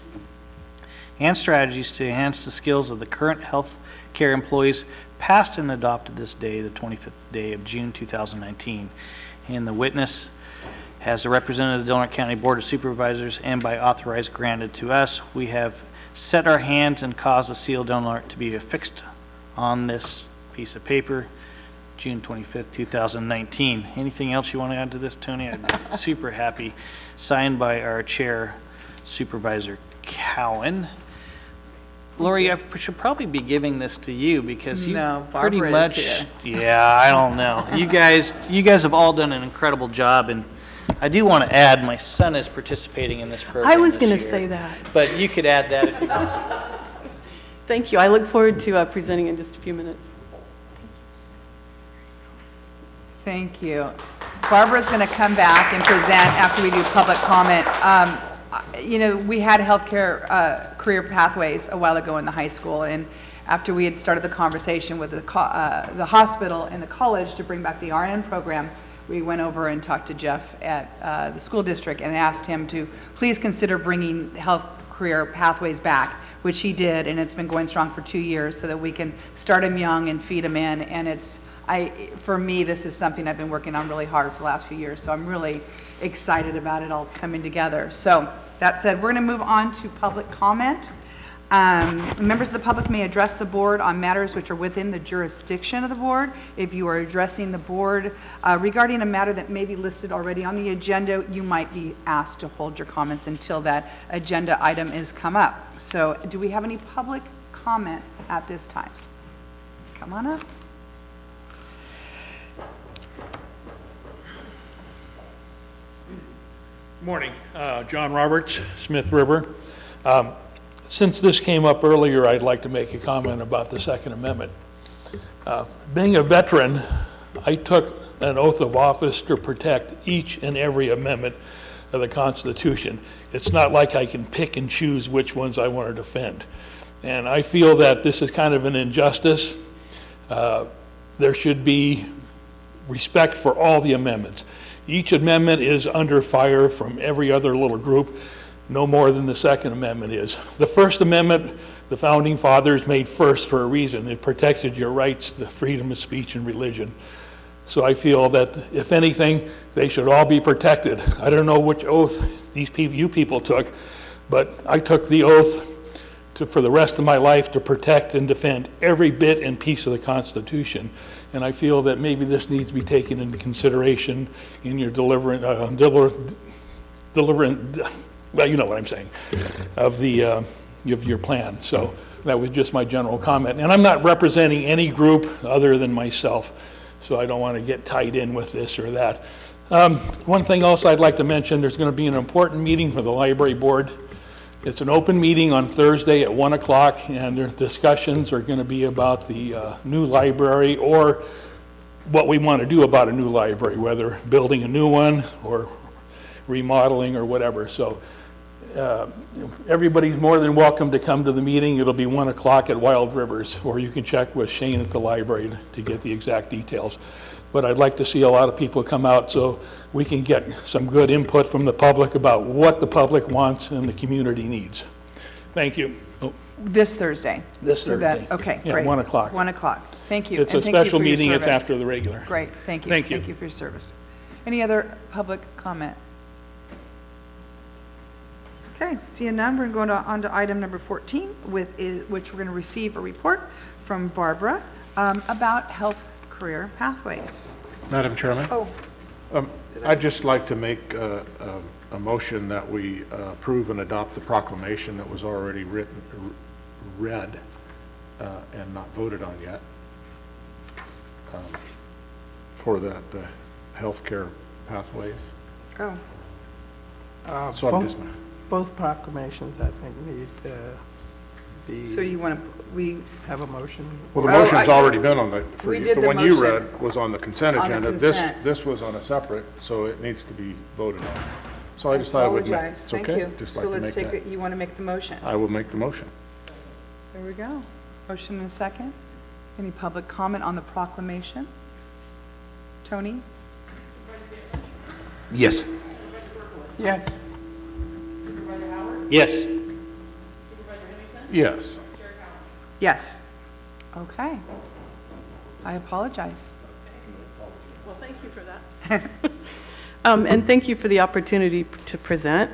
and strategies to enhance the skills of the current health care employees passed and adopted this day, the 25th day of June 2019. And the witness, as a representative of the Delaware County Board of Supervisors and by authorized granted to us, we have set our hands and caused the seal of Delaware to be affixed on this piece of paper, June 25th, 2019. Anything else you want to add to this, Tony? I'm super happy. Signed by our chair, Supervisor Cowan. Lori, I should probably be giving this to you because you No, pretty Barbara is much, here. yeah, I don't know. You guys have all done an incredible job, and I do want to add, my son is participating in this program I was this going to year. say that. But you could add that if you want. Thank you. I look forward to presenting in just a few minutes. Thank you. Barbara's going to come back and present after we do public comment. You know, we had healthcare career pathways a while ago in the high school, and after we had started the conversation with the hospital and the college to bring back the RN program, we went over and talked to Jeff at the school district and asked him to please consider bringing health career pathways back, which he did, and it's been going strong for 2 years so that we can start them young and feed them in. And for me, this is something I've been working on really hard for the last few years, so I'm really excited about it all coming together. So that said, we're going to move on to public comment. Members of the public may address the board on matters which are within the jurisdiction of the board. If you are addressing the board regarding a matter that may be listed already on the agenda, you might be asked to hold your comments until that agenda item is come up. So do we have any public comment at this time? Come on up. Morning, John Roberts, Smith River. Since this came up earlier, I'd like to make a comment about the Second Amendment. Being a veteran, I took an oath of office to protect each and every amendment of the Constitution. It's not like I can pick and choose which ones I want to defend. And I feel that this is kind of an injustice. There should be respect for all the amendments. Each amendment is under fire from every other little group, no more than the Second Amendment is. The First Amendment, the Founding Fathers made first for a reason. It protected your rights, the freedom of speech and religion. So I feel that, if anything, they should all be protected. I don't know which oath you people took, but I took the oath for the rest of my life to protect and defend every bit and piece of the Constitution. And I feel that maybe this needs to be taken into consideration in your well, you know what I'm saying, of your plan. So that was just my general comment. And I'm not representing any group other than myself, so I don't want to get tied in with this or that. One thing else I'd like to mention, there's going to be an important meeting for the library board. It's an open meeting on Thursday at 1 o'clock, and their discussions are going to be about the new library, or what we want to do about a new library, whether building a new one or remodeling or whatever. So everybody's more than welcome to come to the meeting. It'll be 1 o'clock at Wild Rivers, or you can check with Shane at the library to get the exact details. But I'd like to see a lot of people come out so we can get some good input from the public about what the public wants and the community needs. Thank you. Oh, This Thursday? This So that- Thursday. Okay, Yeah, great. 1 o'clock. 1 o'clock. Thank you. It's a And thank you special for your meeting. It's service. after the regular. Great, thank you. Thank you. Thank you for your service. Any other public comment? Okay, seeing none, we're going on to item number 14, which we're going to receive a report from Barbara about health career pathways. Madam Chairman? Oh, I'd just like to make a motion that we approve and adopt the proclamation that was already read and not voted on yet for the healthcare pathways. oh, So I'm just, Both proclamations, I think, need to be, So you want to, have a motion. Well, the Oh, motion's already been on the, We did the the one you motion. read was on the consent On the agenda. consent. This was on a separate, so it needs to be voted on. So I just thought I would make, apologize. it's Thank okay? you. Just So like to let's make take that. it, you want to make the motion? I will make the motion. There we go. Motion and a second. Any public comment on the proclamation? Tony? Yes. Yes. Yes. Yes. Yes. Okay. I apologize. Well, thank you for that. And thank you for the opportunity to present.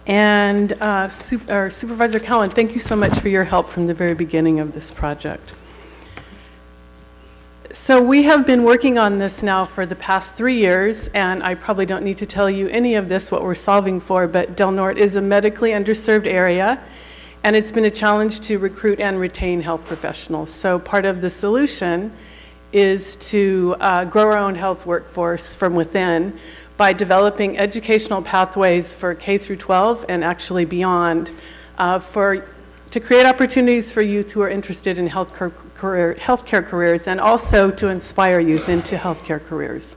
And our Supervisor Cowan, thank you so much for your help from the very beginning of this project. So we have been working on this now for the past 3 years, and I probably don't need to tell you any of this, what we're solving for, but Del Norte is a medically underserved area, and it's been a challenge to recruit and retain health professionals. So part of the solution is to grow our own health workforce from within by developing educational pathways for K through 12 and actually beyond to create opportunities for youth who are interested in healthcare careers and also to inspire youth into healthcare careers.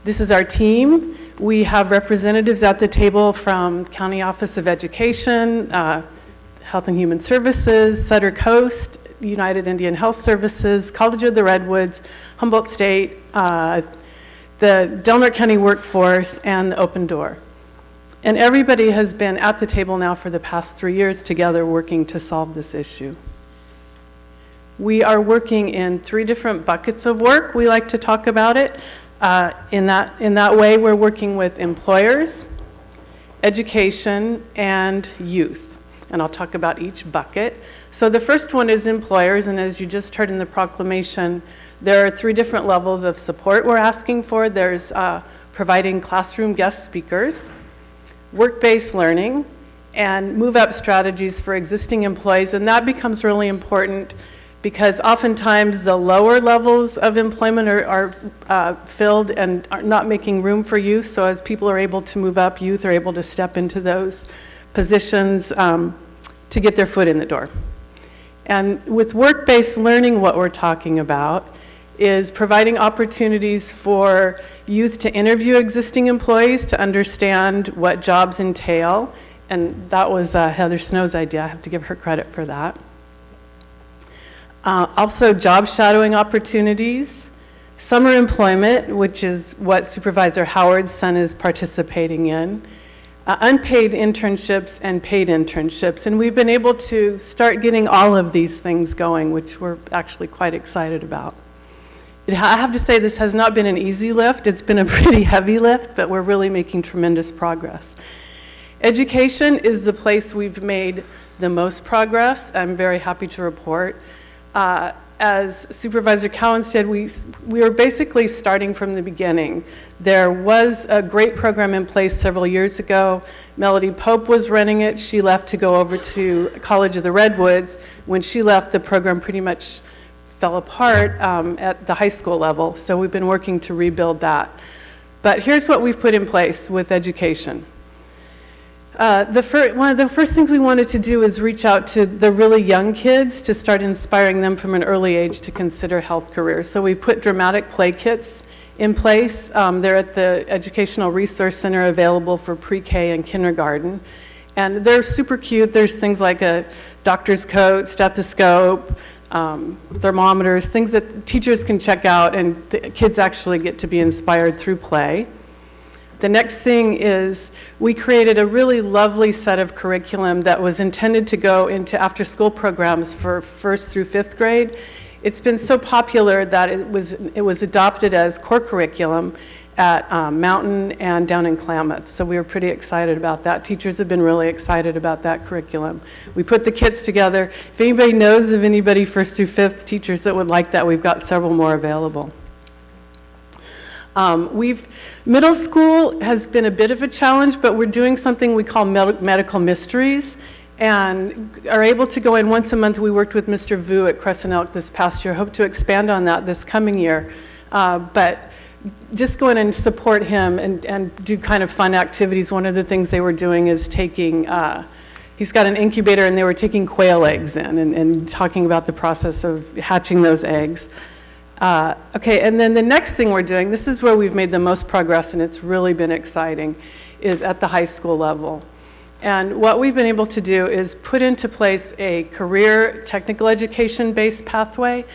This is our team. We have representatives at the table from County Office of Education, Health and Human Services, Sutter Coast, United Indian Health Services, College of the Redwoods, Humboldt State, the Del Norte County Workforce, and the Open Door. And everybody has been at the table now for the past 3 years together working to solve this issue. We are working in 3 different buckets of work. We like to talk about it. In that way, we're working with employers, education, and youth. And I'll talk about each bucket. So the first one is employers, and as you just heard in the proclamation, there are 3 different levels of support we're asking for. There's providing classroom guest speakers, work-based learning, and move-up strategies for existing employees. And that becomes really important because oftentimes the lower levels of employment are filled and are not making room for youth. So as people are able to move up, youth are able to step into those positions to get their foot in the door. And with work-based learning, what we're talking about is providing opportunities for youth to interview existing employees to understand what jobs entail. And that was Heather Snow's idea. I have to give her credit for that. Also, job shadowing opportunities, summer employment, which is what Supervisor Howard's son is participating in, unpaid internships and paid internships. And we've been able to start getting all of these things going, which we're actually quite excited about. I have to say this has not been an easy lift. It's been a pretty heavy lift, but we're really making tremendous progress. Education is the place we've made the most progress. I'm very happy to report. As Supervisor Cowan said, we were basically starting from the beginning. There was a great program in place several years ago. Melody Pope was running it. She left to go over to College of the Redwoods. When she left, the program pretty much fell apart at the high school level. So we've been working to rebuild that. But here's what we've put in place with education. One of the first things we wanted to do is reach out to the really young kids to start inspiring them from an early age to consider health careers. So we put dramatic play kits in place. They're at the Educational Resource Center, available for pre-K and kindergarten. And they're super cute. There's things like a doctor's coat, stethoscope, thermometers, things that teachers can check out, and the kids actually get to be inspired through play. The next thing is we created a really lovely set of curriculum that was intended to go into after-school programs for 1st through 5th grade. It's been so popular that it was adopted as core curriculum at Mountain and down in Klamath. So we were pretty excited about that. Teachers have been really excited about that curriculum. We put the kits together. If anybody knows of anybody 1st through 5th teachers that would like that, we've got several more available. Middle school has been a bit of a challenge, but we're doing something we call medical mysteries and are able to go in once a month. We worked with Mr. Vu at Crescent Elk this past year. Hope to expand on that this coming year. But just go in and support him and do kind of fun activities. One of the things they were doing is taking, he's got an incubator, and they were taking quail eggs in and talking about the process of hatching those eggs. Okay, and then the next thing we're doing, this is where we've made the most progress, and it's really been exciting, is at the high school level. And what we've been able to do is put into place a career technical education-based pathway.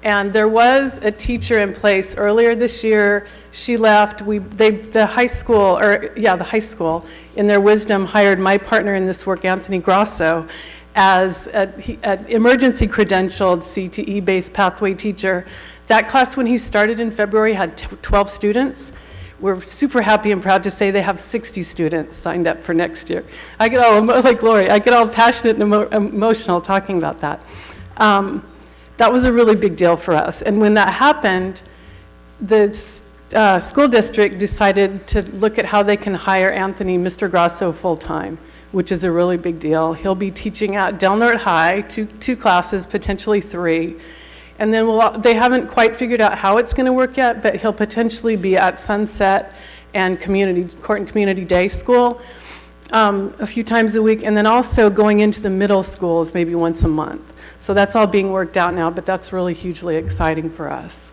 And there was a teacher in place earlier this year. She left. The high school, in their wisdom, hired my partner in this work, Anthony Grosso, as an emergency credentialed CTE-based pathway teacher. That class, when he started in February, had 12 students. We're super happy and proud to say they have 60 students signed up for next year. I get all, like Lori, I get all passionate and emotional talking about that. That was a really big deal for us. And when that happened, the school district decided to look at how they can hire Anthony, Mr. Grosso, full-time, which is a really big deal. He'll be teaching at Del Norte High, two classes, potentially 3. And then they haven't quite figured out how it's going to work yet, but he'll potentially be at Sunset and Court and Community Day School a few times a week, and then also going into the middle schools maybe once a month. So that's all being worked out now, but that's really hugely exciting for us.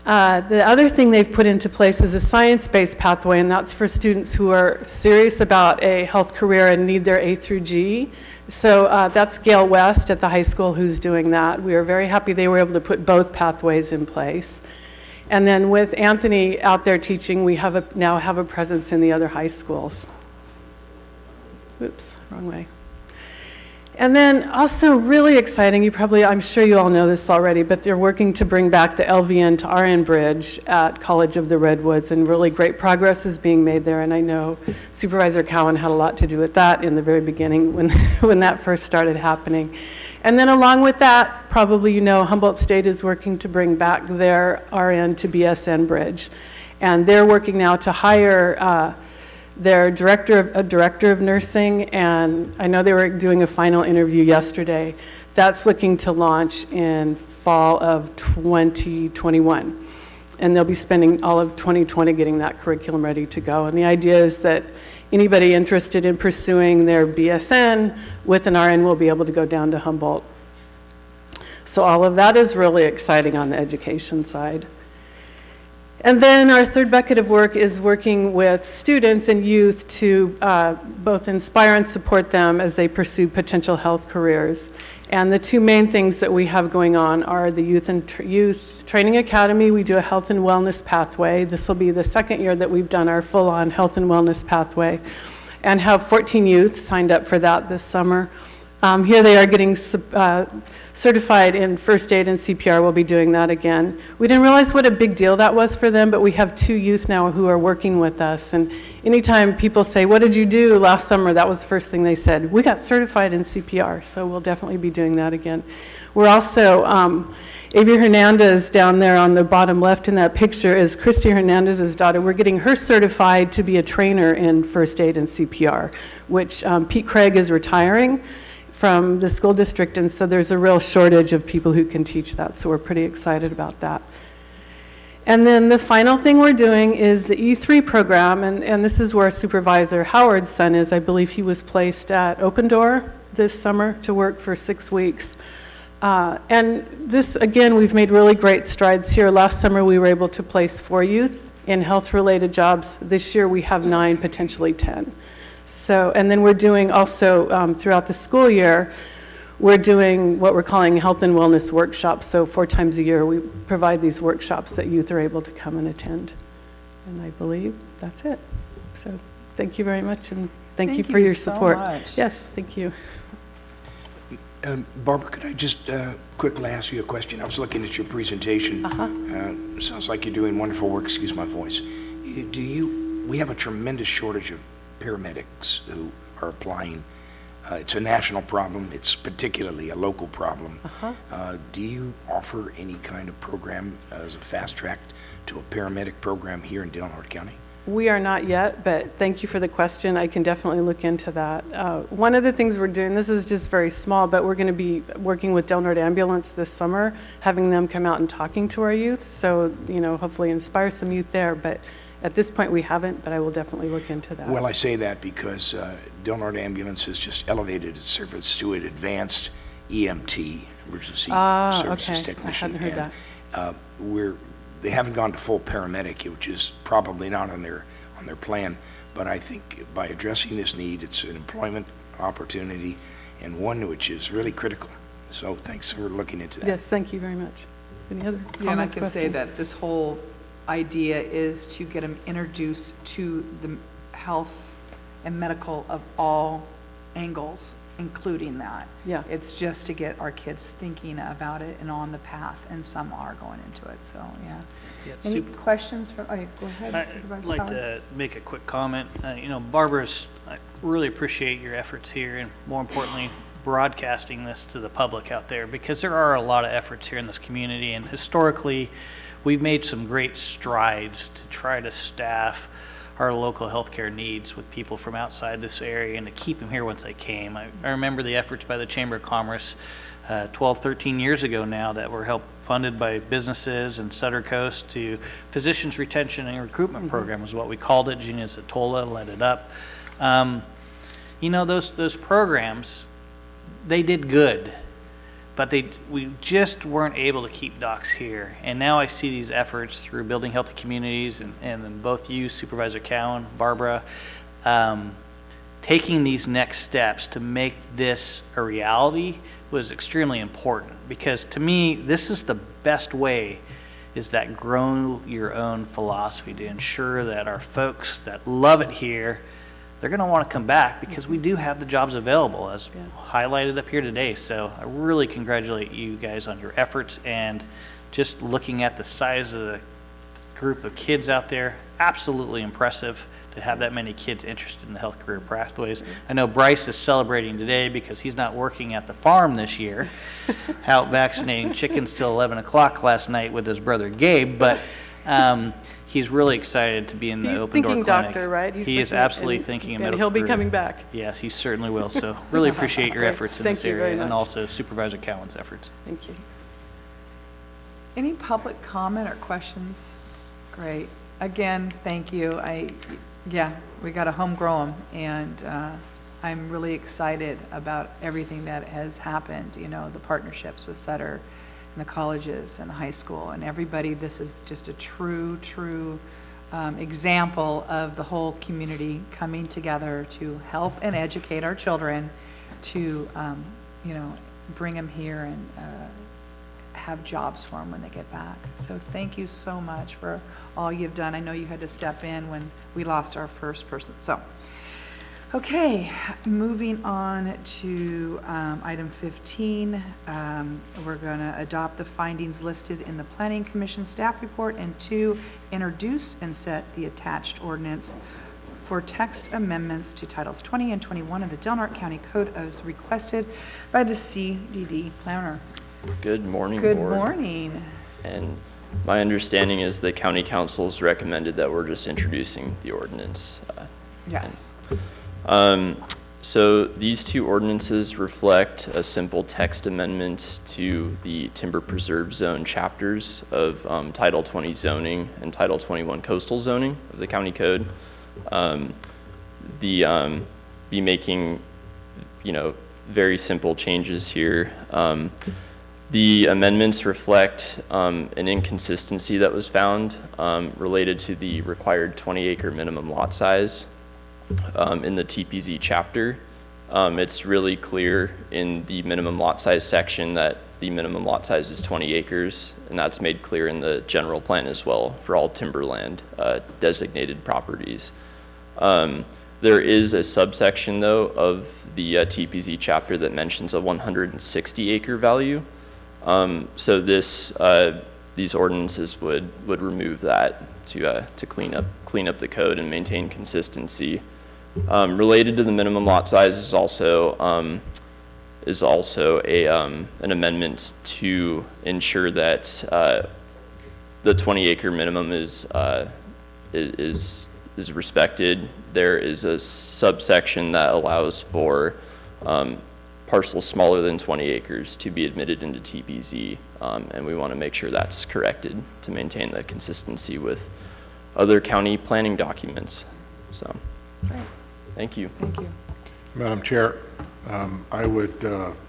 The other thing they've put into place is a science-based pathway, and that's for students who are serious about a health career and need their A through G. So that's Gail West at the high school who's doing that. We are very happy they were able to put both pathways in place. And then with Anthony out there teaching, we now have a presence in the other high schools. Oops, wrong way. And then also really exciting, I'm sure you all know this already, but they're working to bring back the LVN to RN Bridge at College of the Redwoods, and really great progress is being made there. And I know Supervisor Cowan had a lot to do with that in the very beginning when that first started happening. And then along with that, probably you know, Humboldt State is working to bring back their RN to BSN Bridge. And they're working now to hire their director of nursing, and I know they were doing a final interview yesterday. That's looking to launch in fall of 2021. And they'll be spending all of 2020 getting that curriculum ready to go. And the idea is that anybody interested in pursuing their BSN with an RN will be able to go down to Humboldt. So all of that is really exciting on the education side. And then our third bucket of work is working with students and youth to both inspire and support them as they pursue potential health careers. And the two main things that we have going on are the Youth Training Academy. We do a health and wellness pathway. This will be the second year that we've done our full-on health and wellness pathway, and have 14 youth signed up for that this summer. Here they are getting certified in first aid and CPR. We'll be doing that again. We didn't realize what a big deal that was for them, but we have 2 youth now who are working with us. And anytime people say, what did you do last summer? That was the first thing they said. We got certified in CPR, so we'll definitely be doing that again. We're also, Avi Hernandez down there on the bottom left in that picture is Christy Hernandez's daughter. We're getting her certified to be a trainer in first aid and CPR, which Pete Craig is retiring from the school district, and so there's a real shortage of people who can teach that, so we're pretty excited about that. And then the final thing we're doing is the E3 program, and this is where Supervisor Howard's son is. I believe he was placed at Open Door this summer to work for 6 weeks. And this, again, we've made really great strides here. Last summer we were able to place 4 youth in health-related jobs. This year we have 9, potentially 10. So, and then we're doing also throughout the school year, we're doing what we're calling health and wellness workshops. So 4 times a year we provide these workshops that youth are able to come and attend. And I believe that's it. So thank you very much, and thank you for your support. Much. Yes, thank you. Barbara, could I just quickly ask you a question? I was looking at your presentation. Sounds like you're doing wonderful work. Excuse my voice. We have a tremendous shortage of paramedics who are applying. It's a national problem. It's particularly a local problem. Do you offer any kind of program as a fast track to a paramedic program here in Del Norte County? We are not yet, but thank you for the question. I can definitely look into that. One of the things we're doing, this is just very small, but we're going to be working with Del Norte Ambulance this summer, having them come out and talking to our youth. So, hopefully inspire some youth there. But at this point, we haven't, but I will definitely look into that. Well, I say that because Del Norte Ambulance has just elevated its service to an advanced EMT, emergency services okay. technician. I hadn't heard that. They haven't gone to full paramedic, which is probably not on their plan. But I think by addressing this need, it's an employment opportunity and one which is really critical. So thanks for looking into that. Yes, thank you very much. Any other comments, Yeah, and I can say questions? that this whole idea is to get them introduced to the health and medical of all angles, including that. Yeah. It's just to get our kids thinking about it and on the path, and some are going into it, so, yeah. Yeah, Any questions from, oh, yeah, go ahead, I'd Supervisor like Powell. to make a quick comment. Barbara's, I really appreciate your efforts here, and more importantly, broadcasting this to the public out there, because there are a lot of efforts here in this community, and historically, we've made some great strides to try to staff our local healthcare needs with people from outside this area and to keep them here once they came. I remember the efforts by the Chamber of Commerce 12, 13 years ago now that were funded by businesses in Sutter Coast to Physicians Retention and Recruitment Program is what we called it. Gina Zatola led it up. Those programs, they did good, but we just weren't able to keep docs here. And now I see these efforts through Building Healthy Communities and then both you, Supervisor Cowan, Barbara, taking these next steps to make this a reality was extremely important, because to me, this is the best way, is that grow your own philosophy to ensure that our folks that love it here, they're going to want to come back, because we do have the jobs available as highlighted up here today. So I really congratulate you guys on your efforts, and just looking at the size of the group of kids out there, absolutely impressive to have that many kids interested in the health career pathways. I know Bryce is celebrating today because he's not working at the farm this year, out vaccinating chickens till 11 o'clock last night with his brother Gabe, but he's really excited to be in the open door clinic. He's thinking doctor, right? He is absolutely thinking of medical he'll be career. coming back. Yes, he certainly will. So really appreciate your efforts in Thank this you very area, and much. also Supervisor Cowan's efforts. Thank you. Any public comment or questions? Great. Again, thank you. We got to home grow 'em, and I'm really excited about everything that has happened, the partnerships with Sutter and the colleges and the high school and everybody. This is just a true example of the whole community coming together to help and educate our children, to, bring them here and have jobs for them when they get back. So thank you so much for all you've done. I know you had to step in when we lost our first person. So, okay, moving on to item 15. We're going to adopt the findings listed in the Planning Commission staff report, and 2, introduce and set the attached ordinance for text amendments to Titles 20 and 21 of the Del Norte County Code as requested by the CDD planner. Good morning, Good Board. morning. And my understanding is the county council's recommended that we're just introducing the ordinance. Yes. So these 2 ordinances reflect a simple text amendment to the timber preserve zone chapters of Title 20 zoning and Title 21 coastal zoning of the county code. Be making, very simple changes here. The amendments reflect an inconsistency that was found related to the required 20-acre minimum lot size in the TPZ chapter. It's really clear in the minimum lot size section that the minimum lot size is 20 acres, and that's made clear in the general plan as well for all timberland designated properties. There is a subsection, though, of the TPZ chapter that mentions a 160-acre value. So these ordinances would remove that to clean up the code and maintain consistency. Related to the minimum lot size is also an amendment to ensure that the 20-acre minimum is is respected, there is a subsection that allows for parcels smaller than 20 acres to be admitted into TPZ, and we want to make sure that's corrected to maintain the consistency with other county planning documents. So, Great. thank you. Thank you. Madam Chair, I would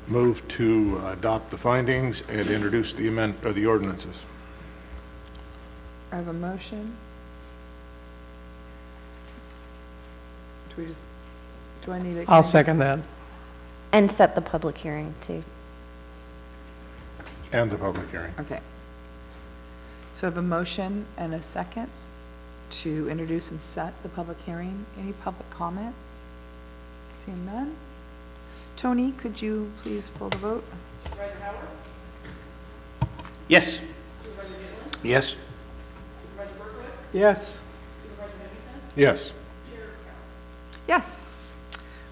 move to adopt the findings and introduce the the ordinances. I have a motion. Do I need a? I'll second that. And set the public hearing too. And the public hearing. Okay. So I have a motion and a second to introduce and set the public hearing. Any public comment? Seeing none. Tony, could you please pull the vote? Yes. Yes? Yes. Yes. Yes.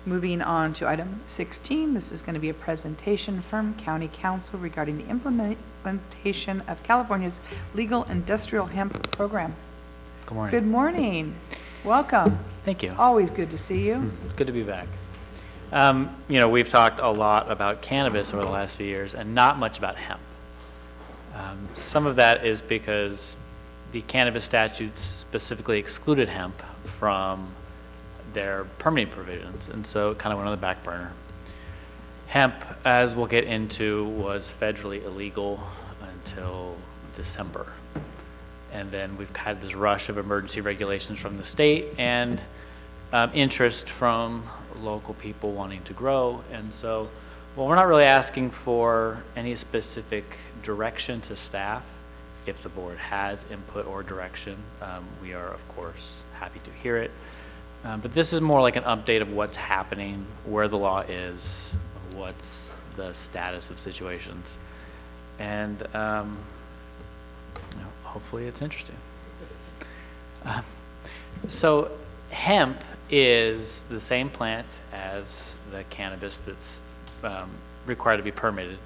Moving on to item 16, this is going to be a presentation from County Council regarding the implementation of California's legal industrial hemp program. Good morning. Good morning. Welcome. Thank you. Always good to see you. It's good to be back. We've talked a lot about cannabis over the last few years and not much about hemp. Some of that is because the cannabis statutes specifically excluded hemp from their permitting provisions, and so it kind of went on the back burner. Hemp, as we'll get into, was federally illegal until December. And then we've had this rush of emergency regulations from the state and interest from local people wanting to grow. And so, well, we're not really asking for any specific direction to staff. If the board has input or direction, we are, of course, happy to hear it. But this is more like an update of what's happening, where the law is, what's the status of situations. And hopefully it's interesting. So hemp is the same plant as the cannabis that's required to be permitted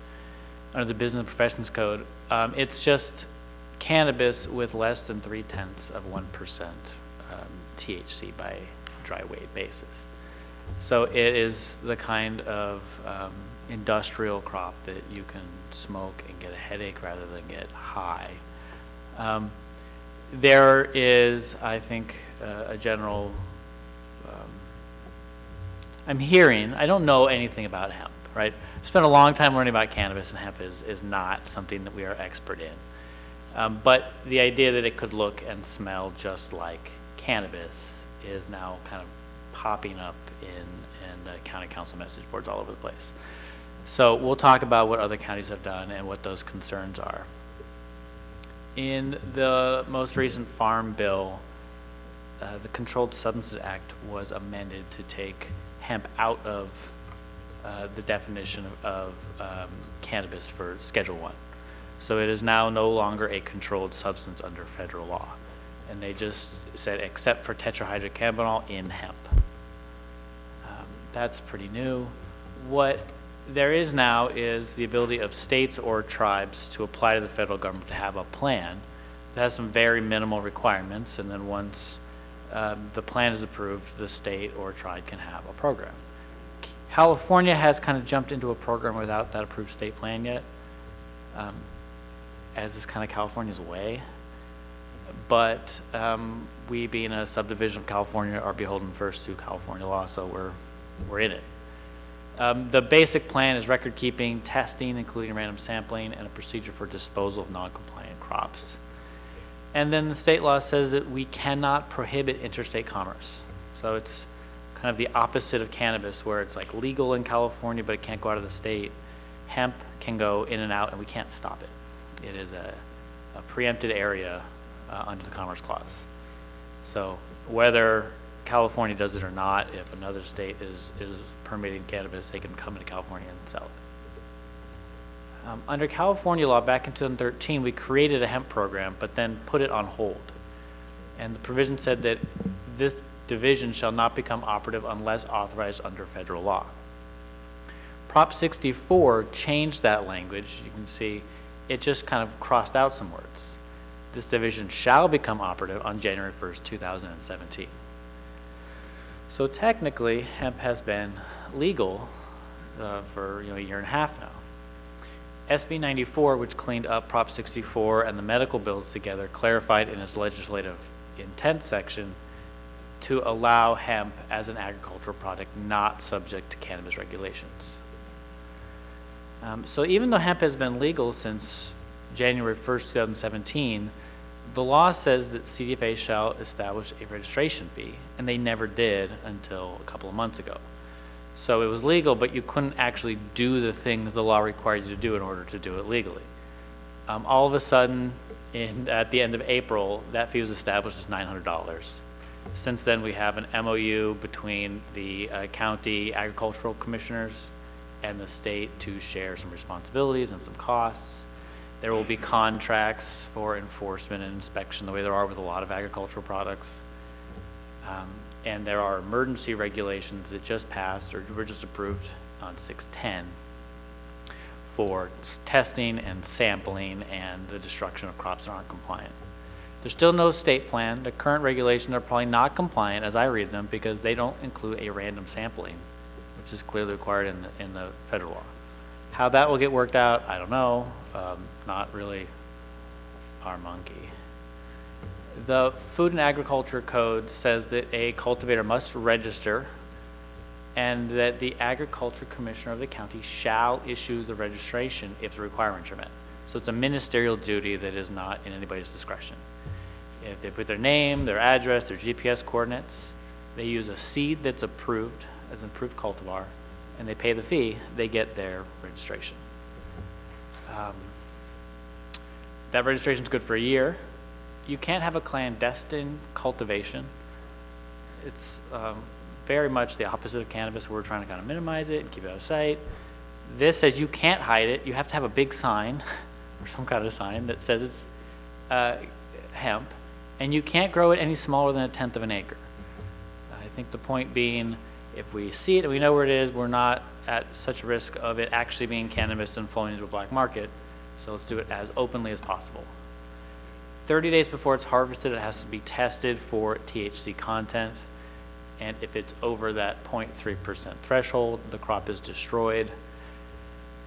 under the Business and Professions Code. It's just cannabis with less than 0.3% THC by dry weight basis. So it is the kind of industrial crop that you can smoke and get a headache rather than get high. There is, I think, a general, I'm hearing, I don't know anything about hemp, right? I've spent a long time learning about cannabis, and hemp is not something that we are expert in. But the idea that it could look and smell just like cannabis is now kind of popping up in county council message boards all over the place. So we'll talk about what other counties have done and what those concerns are. In the most recent Farm Bill, the Controlled Substances Act was amended to take hemp out of the definition of cannabis for Schedule 1. So it is now no longer a controlled substance under federal law. And they just said, except for tetrahydrocannabinol in hemp. That's pretty new. What there is now is the ability of states or tribes to apply to the federal government to have a plan that has some very minimal requirements, and then once the plan is approved, the state or tribe can have a program. California has kind of jumped into a program without that approved state plan yet, as is kind of California's way. But we, being a subdivision of California, are beholden first to California law, so we're in it. The basic plan is record keeping, testing, including random sampling, and a procedure for disposal of non-compliant crops. And then the state law says that we cannot prohibit interstate commerce. So it's kind of the opposite of cannabis, where it's like legal in California, but it can't go out of the state. Hemp can go in and out, and we can't stop it. It is a preempted area under the Commerce Clause. So whether California does it or not, if another state is permitting cannabis, they can come into California and sell it. Under California law, back in 2013, we created a hemp program, but then put it on hold. And the provision said that this division shall not become operative unless authorized under federal law. Prop 64 changed that language. You can see it just kind of crossed out some words. This division shall become operative on January 1st, 2017. So technically, hemp has been legal for a year and a half now. SB 94, which cleaned up Prop 64 and the medical bills together, clarified in its legislative intent section to allow hemp as an agricultural product not subject to cannabis regulations. So even though hemp has been legal since January 1st, 2017, the law says that CDFA shall establish a registration fee, and they never did until a couple of months ago. So it was legal, but you couldn't actually do the things the law required you to do in order to do it legally. All of a sudden, at the end of April, that fee was established as $900. Since then, we have an MOU between the county agricultural commissioners and the state to share some responsibilities and some costs. There will be contracts for enforcement and inspection the way there are with a lot of agricultural products. And there are emergency regulations that just passed or were just approved on 6/10 for testing and sampling and the destruction of crops that aren't compliant. There's still no state plan. The current regulations are probably not compliant as I read them because they don't include a random sampling, which is clearly required in the federal law. How that will get worked out, I don't know. Not really our monkey. The Food and Agriculture Code says that a cultivator must register and that the Agriculture Commissioner of the county shall issue the registration if the requirements are met. So it's a ministerial duty that is not in anybody's discretion. If they put their name, their address, their GPS coordinates, they use a seed that's approved as an approved cultivar, and they pay the fee, they get their registration. That registration is good for a year. You can't have a clandestine cultivation. It's very much the opposite of cannabis. We're trying to kind of minimize it and keep it out of sight. This says you can't hide it. You have to have a big sign or some kind of sign that says it's hemp, and you can't grow it any smaller than 1/10 of an acre. I think the point being, if we see it and we know where it is, we're not at such a risk of it actually being cannabis and flowing into a black market. So let's do it as openly as possible. 30 days before it's harvested, it has to be tested for THC content. And if it's over that 0.3% threshold, the crop is destroyed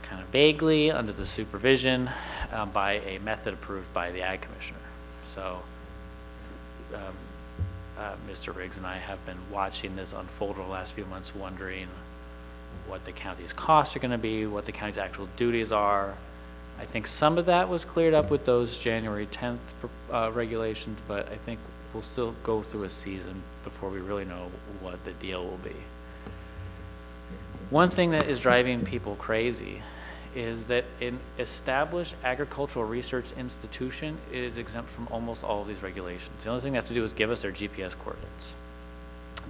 kind of vaguely under the supervision by a method approved by the Ag Commissioner. So Mr. Riggs and I have been watching this unfold over the last few months, wondering what the county's costs are going to be, what the county's actual duties are. I think some of that was cleared up with those January 10th regulations, but I think we'll still go through a season before we really know what the deal will be. One thing that is driving people crazy is that an established agricultural research institution is exempt from almost all of these regulations. The only thing they have to do is give us their GPS coordinates.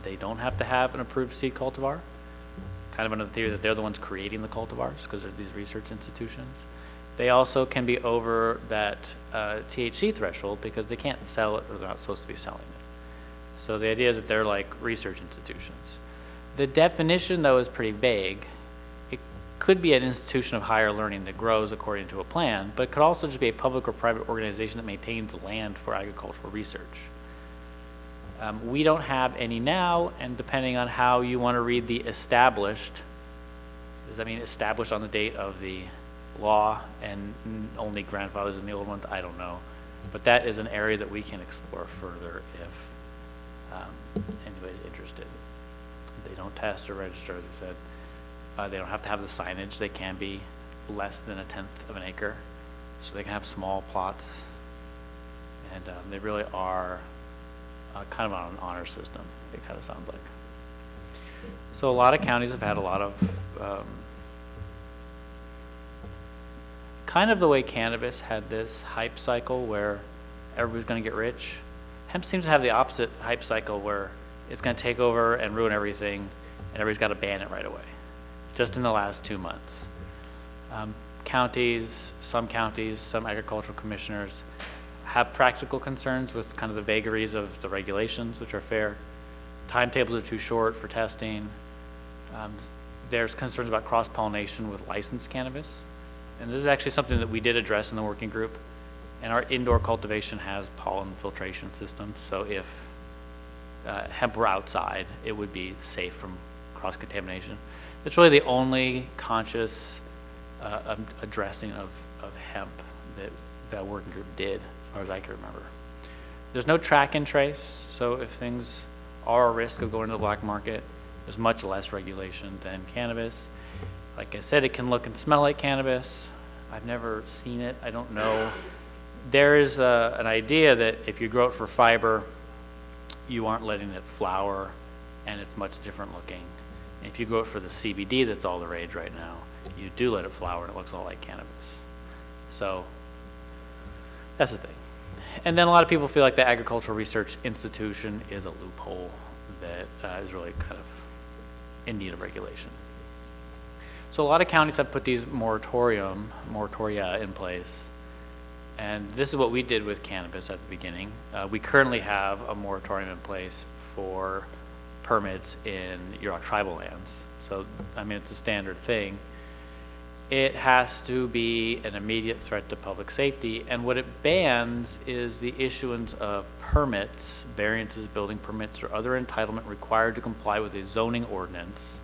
They don't have to have an approved seed cultivar, kind of under the theory that they're the ones creating the cultivars because they're these research institutions. They also can be over that THC threshold because they can't sell it or they're not supposed to be selling it. So the idea is that they're like research institutions. The definition, though, is pretty vague. It could be an institution of higher learning that grows according to a plan, but it could also just be a public or private organization that maintains land for agricultural research. We don't have any now, and depending on how you want to read the established, does that mean established on the date of the law and only grandfathers in the old ones? I don't know. But that is an area that we can explore further if anybody's interested. They don't test or register, as I said. They don't have to have the signage. They can be less than 1/10 of an acre. So they can have small plots. And they really are kind of on an honor system, it kind of sounds like. So a lot of counties have had a lot of kind of the way cannabis had this hype cycle where everybody's going to get rich. Hemp seems to have the opposite hype cycle where it's going to take over and ruin everything, and everybody's got to ban it right away, just in the last 2 months. Some counties, some agricultural commissioners have practical concerns with kind of the vagaries of the regulations, which are fair. Timetables are too short for testing. There's concerns about cross-pollination with licensed cannabis. And this is actually something that we did address in the working group. And our indoor cultivation has pollen filtration systems, so if hemp were outside, it would be safe from cross-contamination. It's really the only conscious addressing of hemp that working group did, as far as I can remember. There's no track and trace, so if things are a risk of going to the black market, there's much less regulation than cannabis. Like I said, it can look and smell like cannabis. I've never seen it, I don't know. There is an idea that if you grow it for fiber, you aren't letting it flower, and it's much different looking. If you grow it for the CBD that's all the rage right now, you do let it flower and it looks all like cannabis. So that's the thing. And then a lot of people feel like the Agricultural Research Institution is a loophole that is really kind of in need of regulation. So a lot of counties have put these moratoria in place. And this is what we did with cannabis at the beginning. We currently have a moratorium in place for permits in Yurok tribal lands. So, I mean, it's a standard thing. It has to be an immediate threat to public safety, and what it bans is the issuance of permits, variances, building permits, or other entitlement required to comply with a zoning ordinance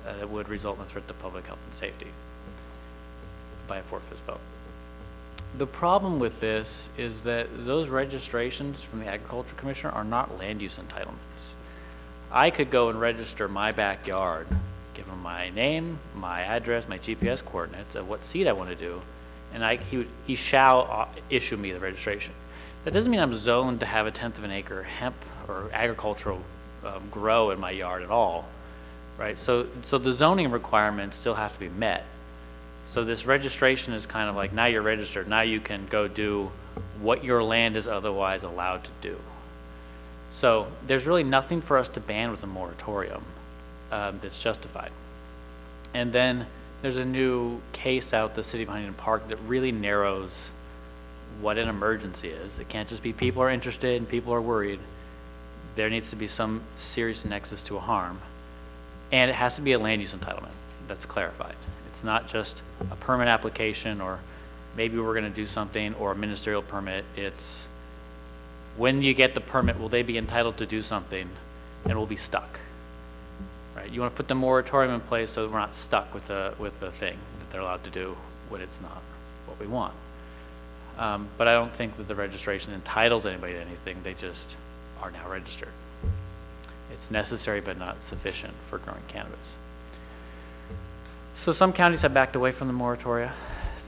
that would result in a threat to public health and safety by a 4/5 vote. The problem with this is that those registrations from the Agriculture Commissioner are not land use entitlements. I could go and register my backyard, give him my name, my address, my GPS coordinates of what seed I want to do, and he shall issue me the registration. That doesn't mean I'm zoned to have a 1/10 of an acre hemp or agricultural grow in my yard at all, right? So the zoning requirements still have to be met. So this registration is kind of like, now you're registered, now you can go do what your land is otherwise allowed to do. So there's really nothing for us to ban with a moratorium that's justified. And then there's a new case out the city of Huntington Park that really narrows what an emergency is. It can't just be people are interested and people are worried. There needs to be some serious nexus to a harm. And it has to be a land use entitlement that's clarified. It's not just a permit application or maybe we're going to do something or a ministerial permit. It's when you get the permit, will they be entitled to do something and we'll be stuck, right? You want to put the moratorium in place so that we're not stuck with the thing that they're allowed to do when it's not what we want. But I don't think that the registration entitles anybody to anything. They just are now registered. It's necessary but not sufficient for growing cannabis. So some counties have backed away from the moratoria,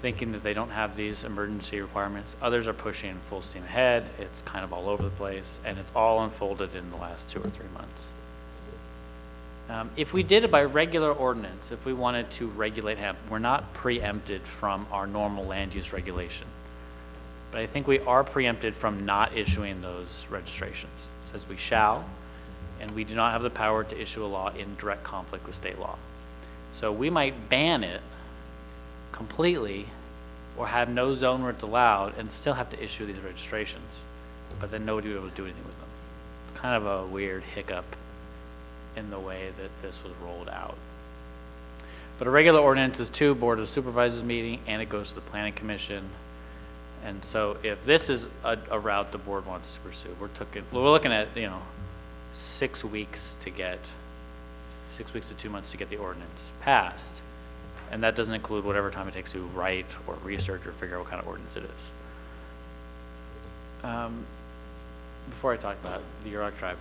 thinking that they don't have these emergency requirements. Others are pushing full steam ahead. It's kind of all over the place, and it's all unfolded in the last 2 or 3 months. If we did it by regular ordinance, if we wanted to regulate hemp, we're not preempted from our normal land use regulation. But I think we are preempted from not issuing those registrations. It says we shall, and we do not have the power to issue a law in direct conflict with state law. So we might ban it completely or have no zone where it's allowed and still have to issue these registrations, but then nobody will be able to do anything with them. Kind of a weird hiccup in the way that this was rolled out. But a regular ordinance is to Board of Supervisors meeting and it goes to the Planning Commission. And so if this is a route the board wants to pursue, we're looking at 6 weeks to 2 months to get the ordinance passed. And that doesn't include whatever time it takes to write or research or figure out what kind of ordinance it is. Before I talk about the Yurok tribe,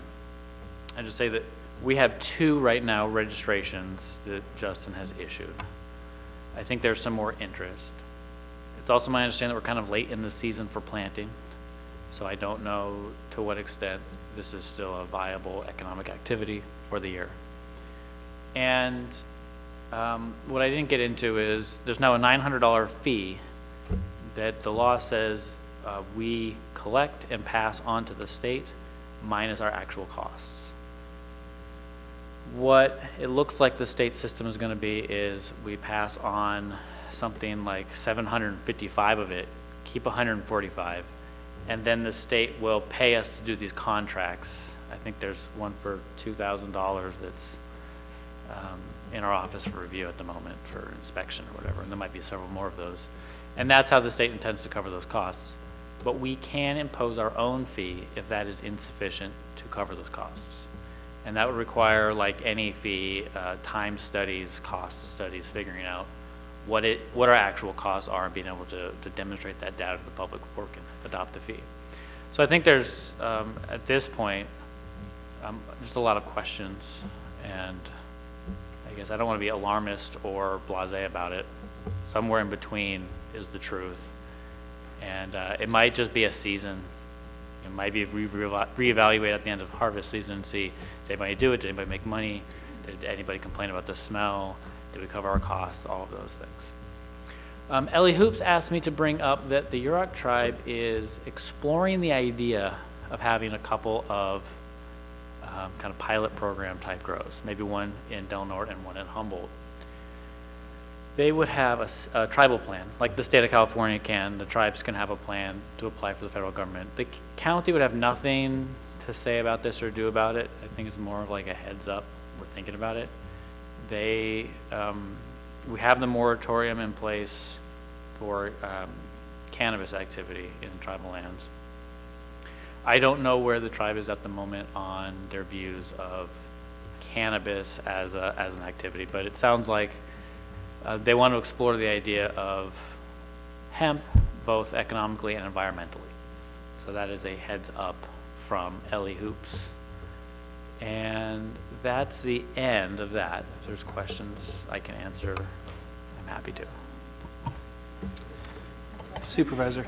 I just say that we have 2 right now registrations that Justin has issued. I think there's some more interest. It's also my understanding that we're kind of late in the season for planting, so I don't know to what extent this is still a viable economic activity for the year. And what I didn't get into is there's now a $900 fee that the law says we collect and pass on to the state minus our actual costs. What it looks like the state system is going to be is we pass on something like 755 of it, keep 145, and then the state will pay us to do these contracts. I think there's one for $2,000 that's in our office for review at the moment for inspection or whatever, and there might be several more of those. And that's how the state intends to cover those costs. but we can impose our own fee if that is insufficient to cover those costs. And that would require, like any fee, time studies, cost studies, figuring out what our actual costs are and being able to demonstrate that data to the public before we can adopt a fee. So I think there's, at this point, just a lot of questions, and I guess I don't want to be alarmist or blasé about it. Somewhere in between is the truth. And it might just be a season. It might be reevaluate at the end of harvest season and see, did anybody do it? Did anybody make money? Did anybody complain about the smell? Did we cover our costs? All of those things. Ellie Hoops asked me to bring up that the Yurok tribe is exploring the idea of having a couple of kind of pilot program type grows, maybe one in Del Norte and one in Humboldt. They would have a tribal plan, like the state of California can. The tribes can have a plan to apply for the federal government. The county would have nothing to say about this or do about it. I think it's more of like a heads up. We're thinking about it. We have the moratorium in place for cannabis activity in tribal lands. I don't know where the tribe is at the moment on their views of cannabis as an activity, but it sounds like they want to explore the idea of hemp, both economically and environmentally. So that is a heads up from Ellie Hoops. And that's the end of that. If there's questions I can answer, I'm happy to. Supervisor,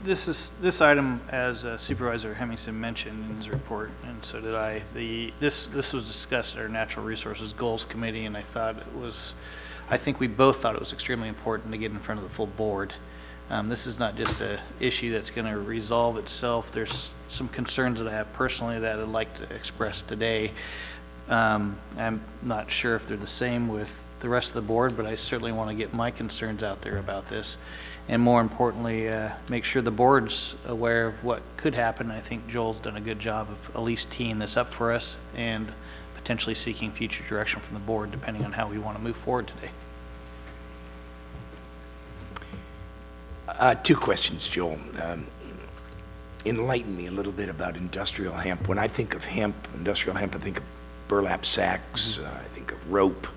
this item, as Supervisor Hemmingson mentioned in his report, and so did I, this was discussed at our Natural Resources Goals Committee, and I think we both thought it was extremely important to get in front of the full board. This is not just an issue that's going to resolve itself. There's some concerns that I have personally that I'd like to express today. I'm not sure if they're the same with the rest of the board, but I certainly want to get my concerns out there about this. And more importantly, make sure the board's aware of what could happen. I think Joel's done a good job of at least teeing this up for us and potentially seeking future direction from the board depending on how we want to move forward today. Two questions, Joel. Enlighten me a little bit about industrial hemp. When I think of hemp, industrial hemp, I think of burlap sacks, I think of rope,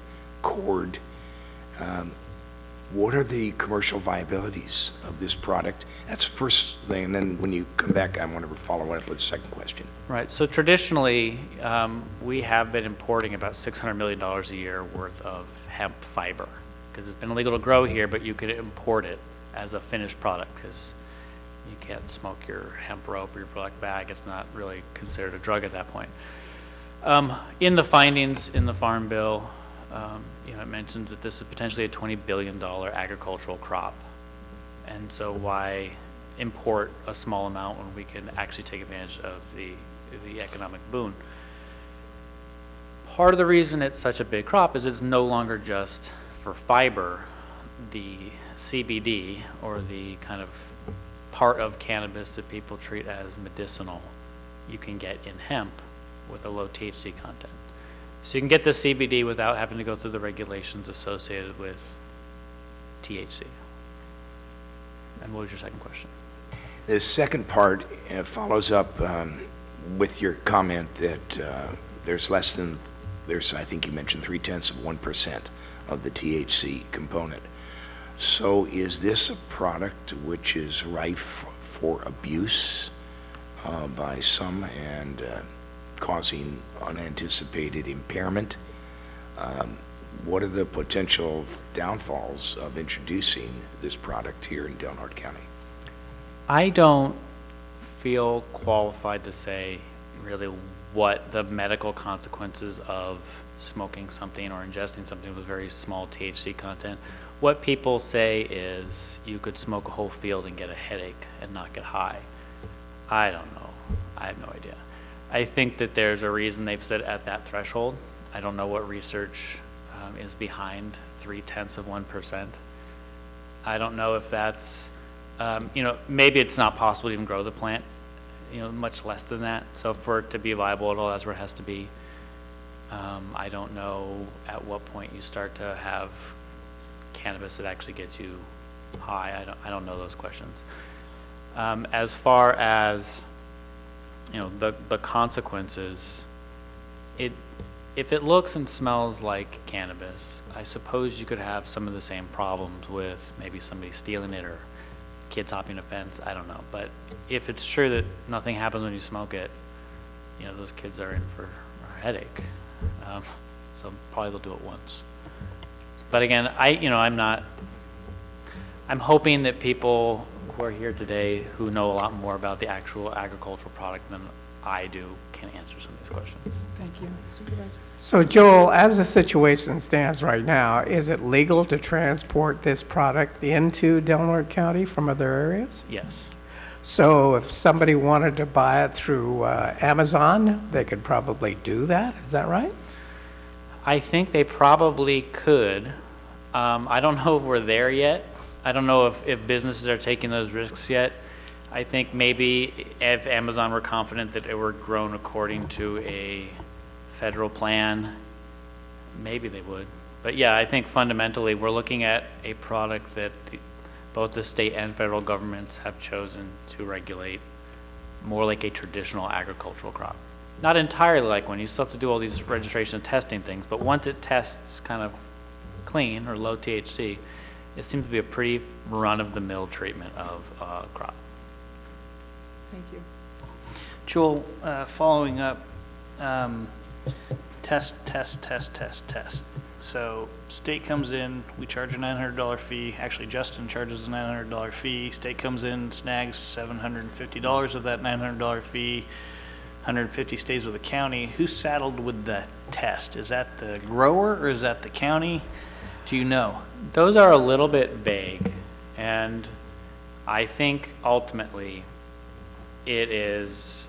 cord. What are the commercial viabilities of this product? That's the first thing, and then when you come back, I want to follow up with the second question. Right, so traditionally, we have been importing about $600 million a year worth of hemp fiber, because it's been illegal to grow here, but you could import it as a finished product, because you can't smoke your hemp rope or your burlap bag. It's not really considered a drug at that point. In the findings in the Farm Bill, it mentions that this is potentially a $20 billion agricultural crop. And so why import a small amount when we can actually take advantage of the economic boon? Part of the reason it's such a big crop is it's no longer just for fiber. The CBD, or the kind of part of cannabis that people treat as medicinal, you can get in hemp with a low THC content. So you can get the CBD without having to go through the regulations associated with THC. And what was your second question? The second part follows up with your comment that there's I think you mentioned 0.3% of the THC component. So is this a product which is rife for abuse by some and causing unanticipated impairment? What are the potential downfalls of introducing this product here in Del Norte County? I don't feel qualified to say really what the medical consequences of smoking something or ingesting something with very small THC content. What people say is you could smoke a whole field and get a headache and not get high. I don't know. I have no idea. I think that there's a reason they've set at that threshold. I don't know what research is behind 0.3%. I don't know if that's, maybe it's not possible to even grow the plant, much less than that. So for it to be viable at all, that's where it has to be. I don't know at what point you start to have cannabis that actually gets you high. I don't know those questions. As far as, you know, the consequences, if it looks and smells like cannabis, I suppose you could have some of the same problems with maybe somebody stealing it or kids hopping a fence. I don't know. But if it's true that nothing happens when you smoke it, you know, those kids are in for a headache. So probably they'll do it once. But again, I'm hoping that people who are here today who know a lot more about the actual agricultural product than I do can answer some of these questions. Thank you. Supervisor? So Joel, as the situation stands right now, is it legal to transport this product into Del Norte County from other areas? Yes. So if somebody wanted to buy it through Amazon, they could probably do that, is that right? I think they probably could. I don't know if we're there yet. I don't know if businesses are taking those risks yet. I think maybe if Amazon were confident that it were grown according to a federal plan, maybe they would. But yeah, I think fundamentally we're looking at a product that both the state and federal governments have chosen to regulate more like a traditional agricultural crop. Not entirely like one. You still have to do all these registration and testing things, but once it tests kind of clean or low THC, it seems to be a pretty run-of-the-mill treatment of crop. Thank you. Joel, following up, test. So state comes in, we charge a $900 fee. Actually, Justin charges a $900 fee. State comes in, snags $750 of that $900 fee. 150 stays with the county. Who's saddled with the test? Is that the grower or is that the county? Do you know? Those are a little bit vague, and I think ultimately it is,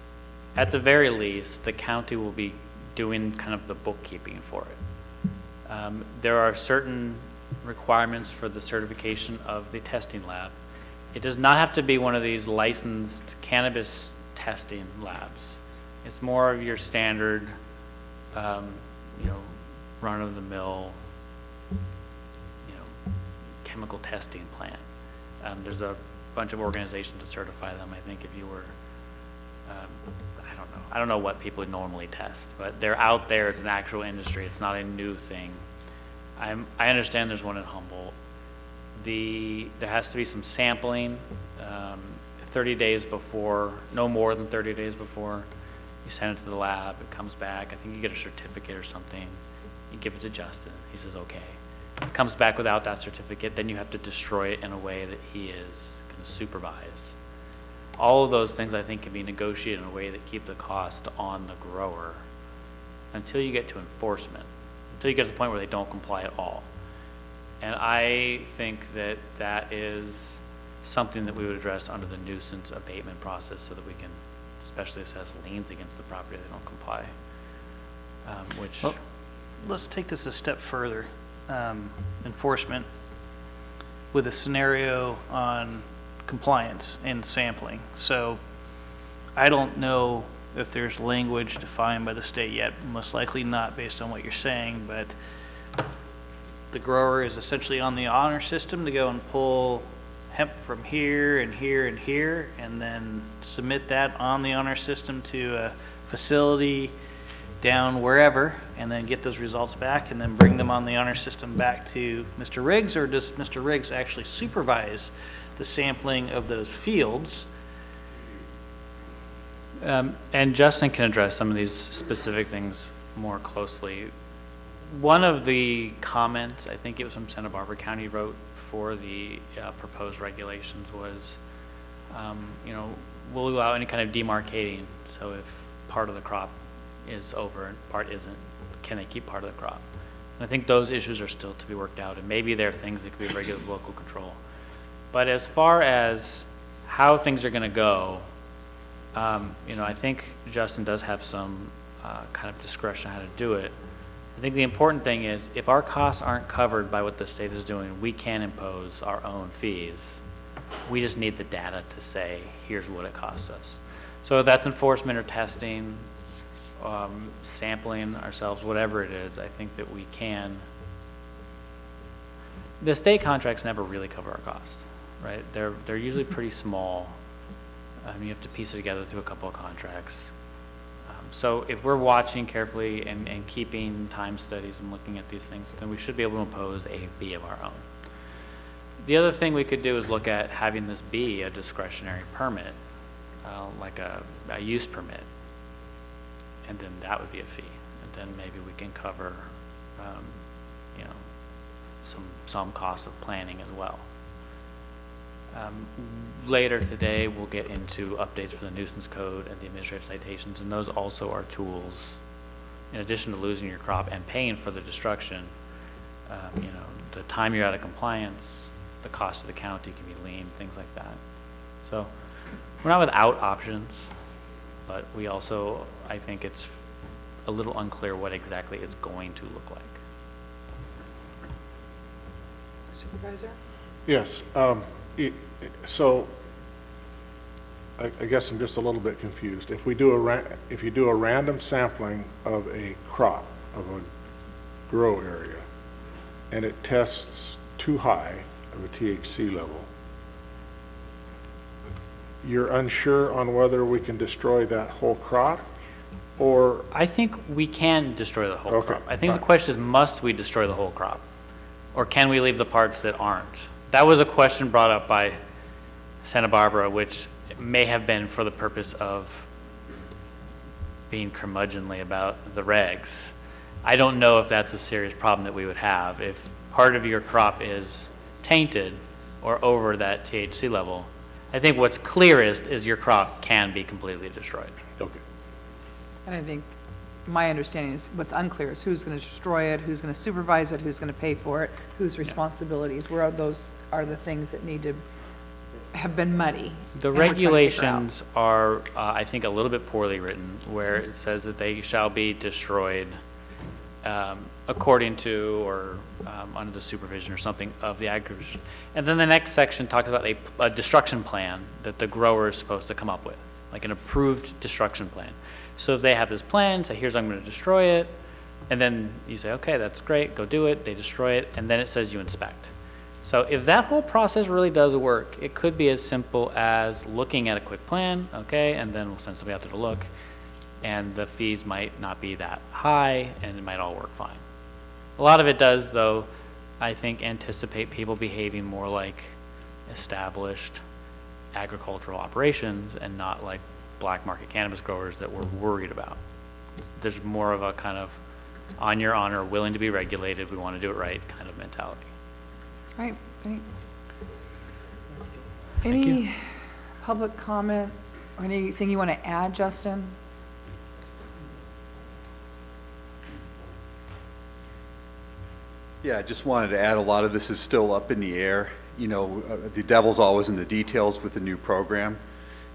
at the very least, the county will be doing kind of the bookkeeping for it. There are certain requirements for the certification of the testing lab. It does not have to be one of these licensed cannabis testing labs. It's more of your standard, run-of-the-mill, chemical testing plant. There's a bunch of organizations to certify them. I think if you were, I don't know what people normally test, but they're out there. It's an actual industry. It's not a new thing. I understand there's one in Humboldt. There has to be some sampling 30 days before, no more than 30 days before. You send it to the lab, it comes back. I think you get a certificate or something. You give it to Justin. He says, okay. It comes back without that certificate, then you have to destroy it in a way that he is going to supervise. All of those things I think can be negotiated in a way that keep the cost on the grower until you get to enforcement, until you get to the point where they don't comply at all. And I think that that is something that we would address under the nuisance abatement process so that we can especially assess liens against the property that don't comply, Well, let's take this a step further. Enforcement with a scenario on compliance and sampling. So I don't know if there's language defined by the state yet, most likely not based on what you're saying, but the grower is essentially on the honor system to go and pull hemp from here and here and here and then submit that on the honor system to a facility down wherever and then get those results back and then bring them on the honor system back to Mr. Riggs, or does Mr. Riggs actually supervise the sampling of those fields? And Justin can address some of these specific things more closely. One of the comments, I think it was from Santa Barbara County, wrote for the proposed regulations was, we'll allow any kind of demarcating. So if part of the crop is over and part isn't, can they keep part of the crop? And I think those issues are still to be worked out, and maybe there are things that could be regulated with local control. But as far as how things are going to go, I think Justin does have some kind of discretion on how to do it. I think the important thing is if our costs aren't covered by what the state is doing, we can impose our own fees. We just need the data to say, here's what it costs us. So if that's enforcement or testing, sampling ourselves, whatever it is, I think that we can. The state contracts never really cover our cost. right? They're usually pretty small. You have to piece it together through a couple of contracts. So if we're watching carefully and keeping time studies and looking at these things, then we should be able to impose a fee of our own. The other thing we could do is look at having this be a discretionary permit, like a use permit. And then that would be a fee. And then maybe we can cover, you know, some costs of planning as well. Later today, we'll get into updates for the nuisance code and the administrative citations, and those also are tools. In addition to losing your crop and paying for the destruction, you know, the time you're out of compliance, the cost of the county can be lien, things like that. So we're not without options, but we also, I think it's a little unclear what exactly it's going to look like. Supervisor? Yes, so I guess I'm just a little bit confused. If we do if you do a random sampling of a crop, of a grow area, and it tests too high of a THC level, you're unsure on whether we can destroy that whole crop, or? I think we can destroy the whole Okay. crop. I think the question is, must we destroy the whole crop? Or can we leave the parts that aren't? That was a question brought up by Santa Barbara, which may have been for the purpose of being curmudgeonly about the regs. I don't know if that's a serious problem that we would have. If part of your crop is tainted or over that THC level, I think what's clearest is your crop can be completely destroyed. Okay. And I think my understanding is what's unclear is who's going to destroy it, who's going to supervise it, who's going to pay for it, whose responsibilities, where those are the things that need to have been muddy. The and we're trying to figure out. regulations are, I think, a little bit poorly written, where it says that they shall be destroyed according to or under the supervision or something of the agriculture. And then the next section talks about a destruction plan that the grower is supposed to come up with, like an approved destruction plan. So if they have this plan, say, here's how I'm going to destroy it, and then you say, okay, that's great, go do it, they destroy it, and then it says you inspect. So if that whole process really does work, it could be as simple as looking at a quick plan, okay, and then we'll send somebody out there to look, and the fees might not be that high, and it might all work fine. A lot of it does, though, I think, anticipate people behaving more like established agricultural operations and not like black market cannabis growers that we're worried about. There's more of a kind of on your honor, willing to be regulated, we want to do it right kind of mentality. Right, thanks. Any public comment or anything you want to add, Justin? Yeah, I just wanted to add, a lot of this is still up in the air. You know, the devil's always in the details with the new program.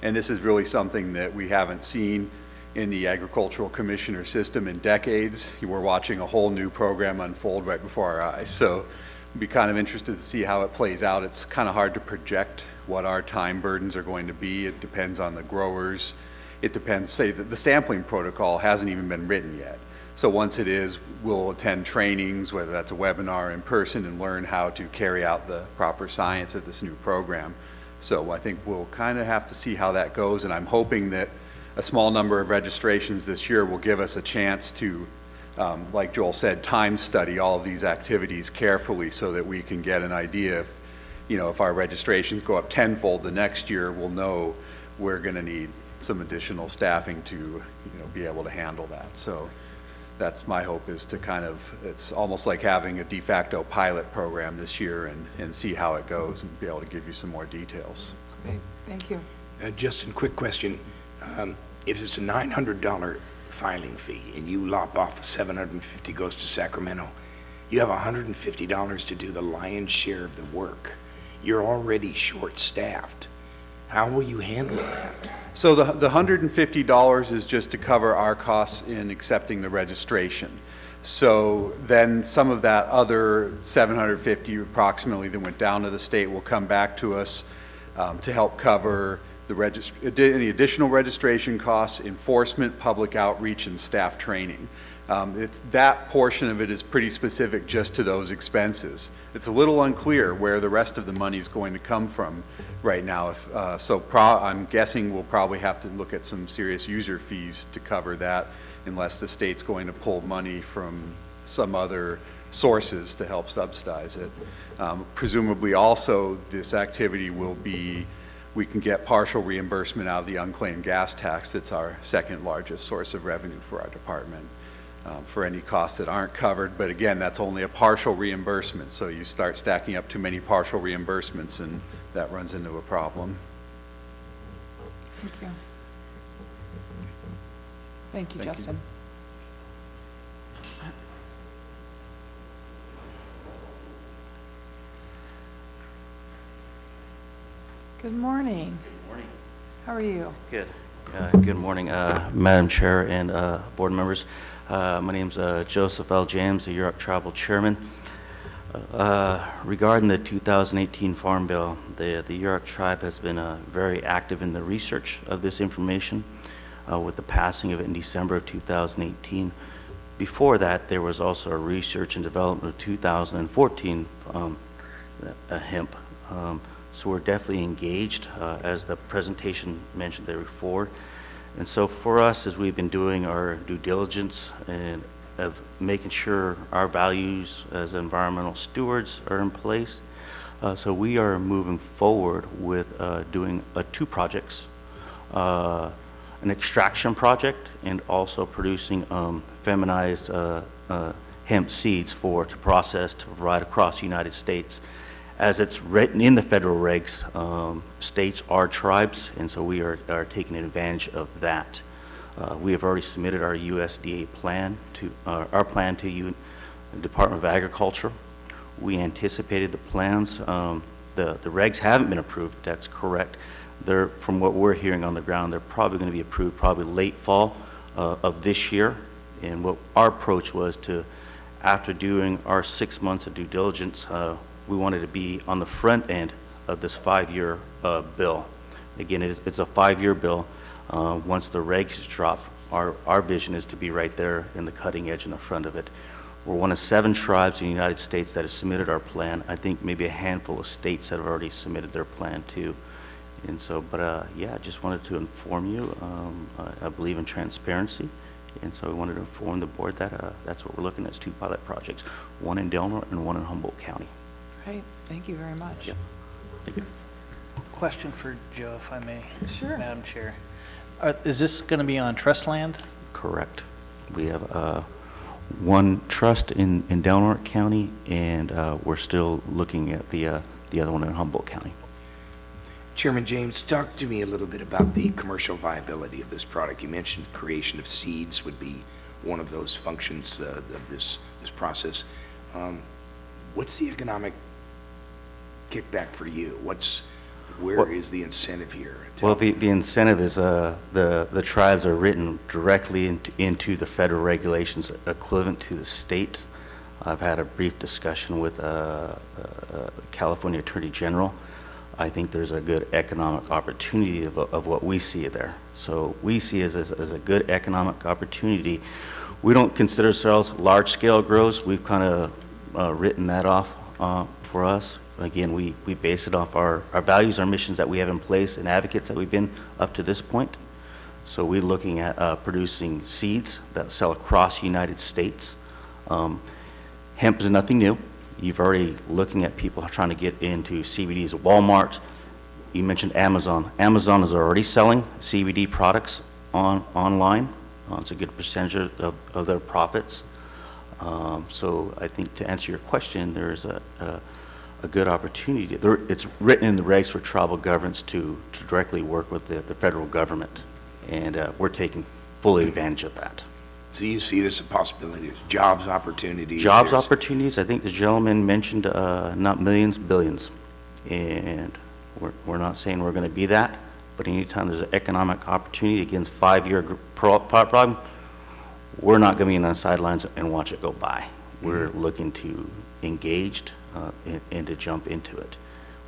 And this is really something that we haven't seen in the agricultural commissioner system in decades. We're watching a whole new program unfold right before our eyes. So it'd be kind of interested to see how it plays out. It's kind of hard to project what our time burdens are going to be. It depends on the growers. It depends, say, the sampling protocol hasn't even been written yet. So once it is, we'll attend trainings, whether that's a webinar in person, and learn how to carry out the proper science of this new program. So I think we'll kind of have to see how that goes, and I'm hoping that a small number of registrations this year will give us a chance to, like Joel said, time study all of these activities carefully so that we can get an idea if, you know, if our registrations go up tenfold the next year, we'll know we're going to need some additional staffing to, you know, be able to handle that. So that's my hope, is to kind of, it's almost like having a de facto pilot program this year and see how it goes and be able to give you some more details. Great, thank you. Justin, quick question. If it's a $900 filing fee and you lop off $750 goes to Sacramento, you have $150 to do the lion's share of the work. You're already short-staffed. How will you handle that? So the $150 is just to cover our costs in accepting the registration. So then some of that other $750 approximately that went down to the state will come back to us to help cover the any additional registration costs, enforcement, public outreach, and staff training. That portion of it is pretty specific just to those expenses. It's a little unclear where the rest of the money is going to come from right now. I'm guessing we'll probably have to look at some serious user fees to cover that, unless the state's going to pull money from some other sources to help subsidize it. Presumably also, this activity will be, we can get partial reimbursement out of the unclaimed gas tax. That's our second largest source of revenue for our department, for any costs that aren't covered. But again, that's only a partial reimbursement, so you start stacking up too many partial reimbursements and that runs into a problem. Thank you. Thank you, Justin. Good morning. Good morning. How are you? Good. Good morning, Madam Chair and board members. My name's Joseph L. James, the Europe Travel Chairman. Regarding the 2018 Farm Bill, the Yurok Tribe has been very active in the research of this information with the passing of it in December of 2018. Before that, there was also a research and development of 2014 hemp. So we're definitely engaged, as the presentation mentioned there before. And so for us, as we've been doing our due diligence and of making sure our values as environmental stewards are in place, so we are moving forward with doing two projects, an extraction project and also producing feminized hemp seeds to process to provide across the United States. As it's written in the federal regs, states are tribes, and so we are taking advantage of that. We have already submitted our USDA plan to the Department of Agriculture. We anticipated the plans. The regs haven't been approved. That's correct. From what we're hearing on the ground, they're probably going to be approved probably late fall of this year. And what our approach was to, after doing our 6 months of due diligence, we wanted to be on the front end of this 5-year bill. Again, it's a 5-year bill. Once the regs drop, our vision is to be right there in the cutting edge in the front of it. We're one of 7 tribes in the United States that have submitted our plan. I think maybe a handful of states that have already submitted their plan too. And so, yeah, I just wanted to inform you. I believe in transparency. And so we wanted to inform the board that that's what we're looking at, is 2 pilot projects, one in Delaware and one in Humboldt County. Great, thank you very much. Yep. Thank you. Question for Joe, if I may. Sure. Madam Chair. Is this going to be on trust land? Correct. We have one trust in Delaware County, and we're still looking at the other one in Humboldt County. Chairman James, talk to me a little bit about the commercial viability of this product. You mentioned creation of seeds would be one of those functions of this process. What's the economic kickback for you? Where is the incentive here? Well, the incentive is the tribes are written directly into the federal regulations equivalent to the state. I've had a brief discussion with California Attorney General. I think there's a good economic opportunity of what we see there. So we see as a good economic opportunity. We don't consider ourselves large-scale growers. We've kind of written that off for us. Again, we base it off our values, our missions that we have in place, and advocates that we've been up to this point. So we're looking at producing seeds that sell across the United States. Hemp is nothing new. You've already looking at people trying to get into CBDs at Walmart. You mentioned Amazon. Amazon is already selling CBD products online. It's a good percentage of their profits. So I think to answer your question, there's a good opportunity. It's written in the regs for tribal governments to directly work with the federal government, and we're taking full advantage of that. So you see this as a possibility, jobs opportunities? Jobs opportunities. I think the gentleman mentioned not millions, billions, and we're not saying we're going to be that, but anytime there's an economic opportunity against 5-year problem, we're not going to be on the sidelines and watch it go by. We're looking to engaged and to jump into it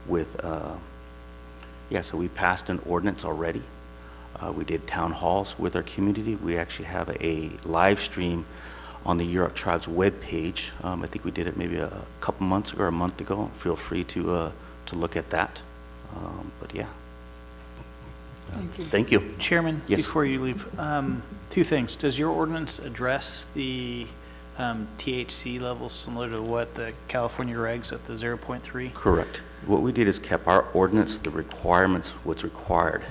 with, so we passed an ordinance already. We did town halls with our community. We actually have a live stream on the Yurok Tribe's webpage. I think we did it maybe a couple months ago or a month ago. Feel free to look at that. But yeah. Thank you. Thank you. Chairman, Yes. before you leave, two things. Does your ordinance address the THC levels similar to what the California regs at the 0.3? Correct. What we did is kept our ordinance, the requirements, what's required.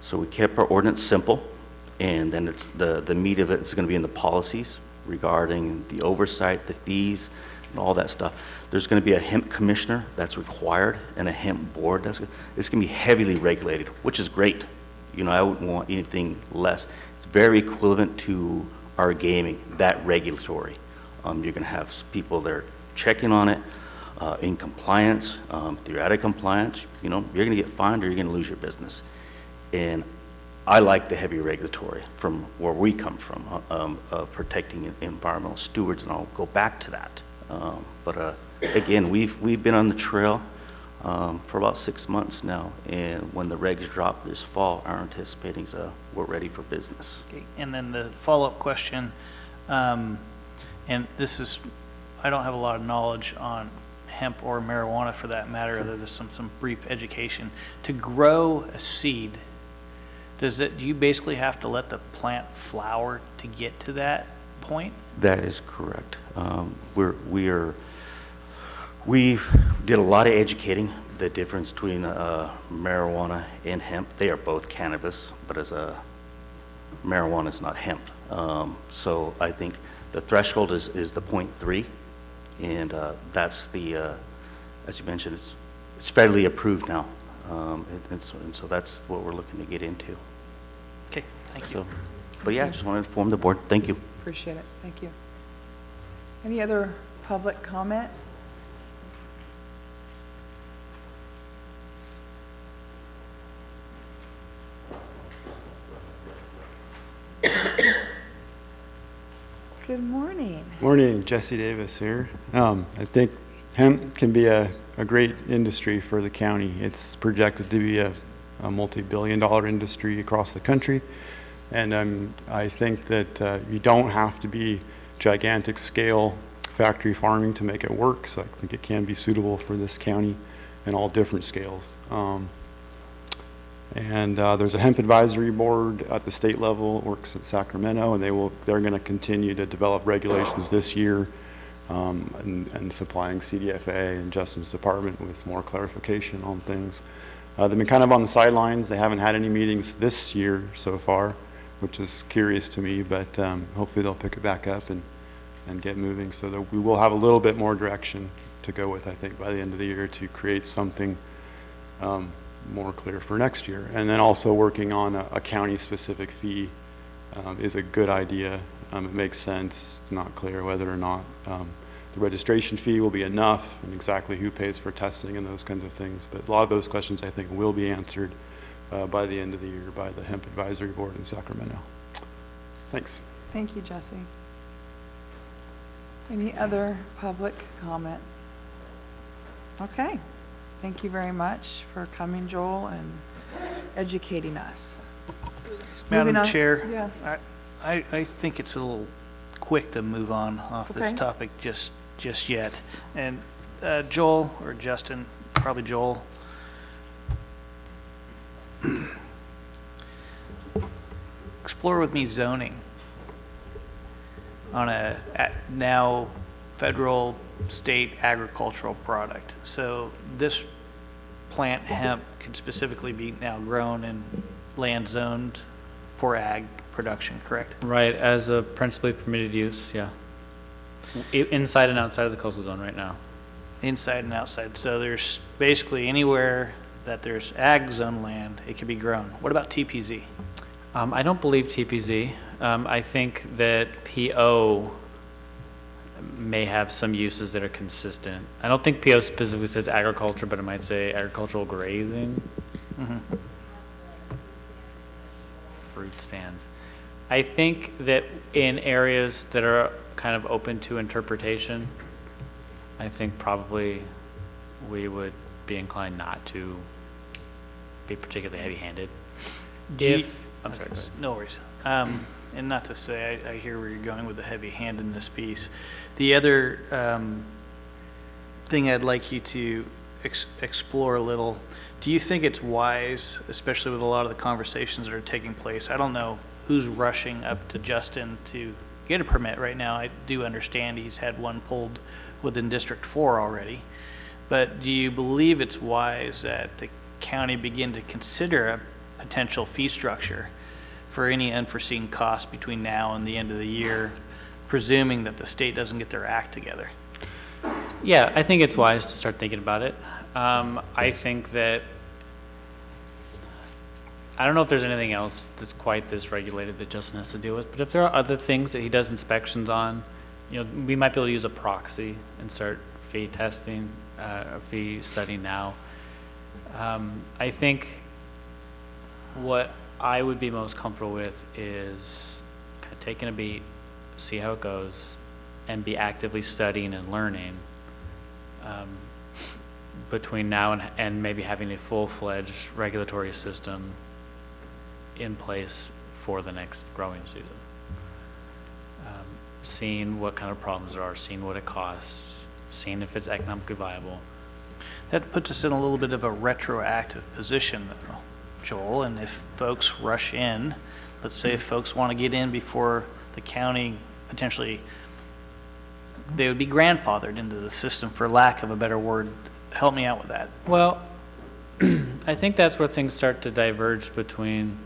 So we kept our ordinance simple, and then it's the meat of it is going to be in the policies regarding the oversight, the fees, and all that stuff. There's going to be a hemp commissioner that's required and a hemp board. It's going to be heavily regulated, which is great. You know, I wouldn't want anything less. It's very equivalent to our gaming, that regulatory. You're going to have people there checking on it, in compliance. If you're out of compliance, you know, you're going to get fined or you're going to lose your business. And I like the heavy regulatory from where we come from, of protecting environmental stewards, and I'll go back to that. But again, we've been on the trail for about 6 months now, and when the regs drop this fall, our anticipating is we're ready for business. Okay. And then the follow-up question, and this is, I don't have a lot of knowledge on hemp or marijuana for that matter, other than some brief education. To grow a seed, do you basically have to let the plant flower to get to that point? That is correct. We did a lot of educating the difference between marijuana and hemp. They are both cannabis, but marijuana is not hemp. So I think the threshold is the 0.3, and that's the, as you mentioned, it's federally approved now, and so that's what we're looking to get into. Okay, thank you. So, but yeah, I just want to inform the board. Thank you. Appreciate it. Thank you. Any other public comment? Good morning. Morning, Jesse Davis here. I think hemp can be a great industry for the county. It's projected to be a multi-billion-dollar industry across the country. And I think that you don't have to be gigantic scale factory farming to make it work. So I think it can be suitable for this county in all different scales. There's a hemp advisory board at the state level, works at Sacramento, and they're going to continue to develop regulations this year, and supplying CDFA and Justin's department with more clarification on things. They've been kind of on the sidelines. They haven't had any meetings this year so far, which is curious to me, but hopefully they'll pick it back up and get moving, so that we will have a little bit more direction to go with, I think, by the end of the year, to create something more clear for next year. And then also working on a county-specific fee is a good idea. It makes sense. It's not clear whether or not the registration fee will be enough, and exactly who pays for testing and those kinds of things. But a lot of those questions, I think, will be answered by the end of the year by the Hemp Advisory Board in Sacramento. Thanks. Thank you, Jesse. Any other public comment? Okay. Thank you very much for coming, Joel, and educating us. Madam Moving on. Chair, Yes. I think it's a little quick to move on off this Okay. topic just yet. And Joel, or Justin, probably Joel. Explore with me zoning on a now federal state agricultural product. So this plant hemp could specifically be now grown in land zoned for ag production, correct? Right, as a principally permitted use, yeah. Inside and outside of the coastal zone right now. Inside and outside. So there's basically anywhere that there's ag zone land, it can be grown. What about TPZ? I don't believe TPZ. I think that PO may have some uses that are consistent. I don't think PO specifically says agriculture, but it might say agricultural grazing. Fruit stands. I think that in areas that are kind of open to interpretation, I think probably we would be inclined not to be particularly heavy-handed. I'm sorry, go ahead. No worries. and not to say I hear where you're going with the heavy hand in this piece. The other thing I'd like you to explore a little, do you think it's wise, especially with a lot of the conversations that are taking place? I don't know who's rushing up to Justin to get a permit right now. I do understand he's had one pulled within District 4 already. But do you believe it's wise that the county begin to consider a potential fee structure for any unforeseen costs between now and the end of the year, presuming that the state doesn't get their act together? Yeah, I think it's wise to start thinking about it. I think that, I don't know if there's anything else that's quite this regulated that Justin has to deal with, but if there are other things that he does inspections on, we might be able to use a proxy and start fee testing, fee study now. I think what I would be most comfortable with is kind of taking a beat, see how it goes, and be actively studying and learning between now and maybe having a full-fledged regulatory system in place for the next growing season. Seeing what kind of problems there are, seeing what it costs, seeing if it's economically viable. That puts us in a little bit of a retroactive position, though, Joel, and if folks rush in, let's say if folks want to get in before the county potentially, they would be grandfathered into the system, for lack of a better word. Help me out with that. Well, I think that's where things start to diverge between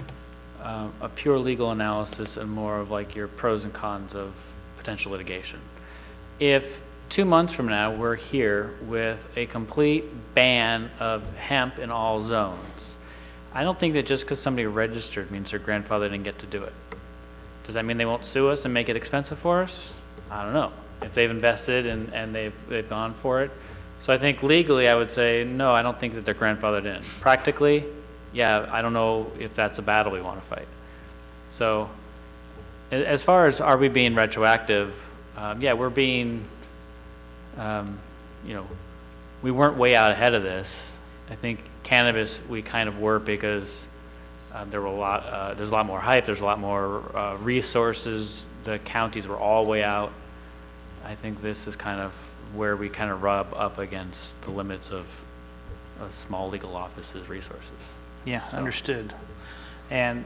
a pure legal analysis and more of like your pros and cons of potential litigation. If 2 months from now we're here with a complete ban of hemp in all zones, I don't think that just because somebody registered means they're grandfathered and get to do it. Does that mean they won't sue us and make it expensive for us? I don't know. If they've invested and they've gone for it. So I think legally I would say, no, I don't think that they're grandfathered in. Practically, yeah, I don't know if that's a battle we want to fight. So as far as are we being retroactive, yeah, we're being, we weren't way out ahead of this. I think cannabis we kind of were because there's a lot more hype, there's a lot more resources, the counties were all way out. I think this is kind of where we kind of rub up against the limits of a small legal office's resources. Yeah, understood. And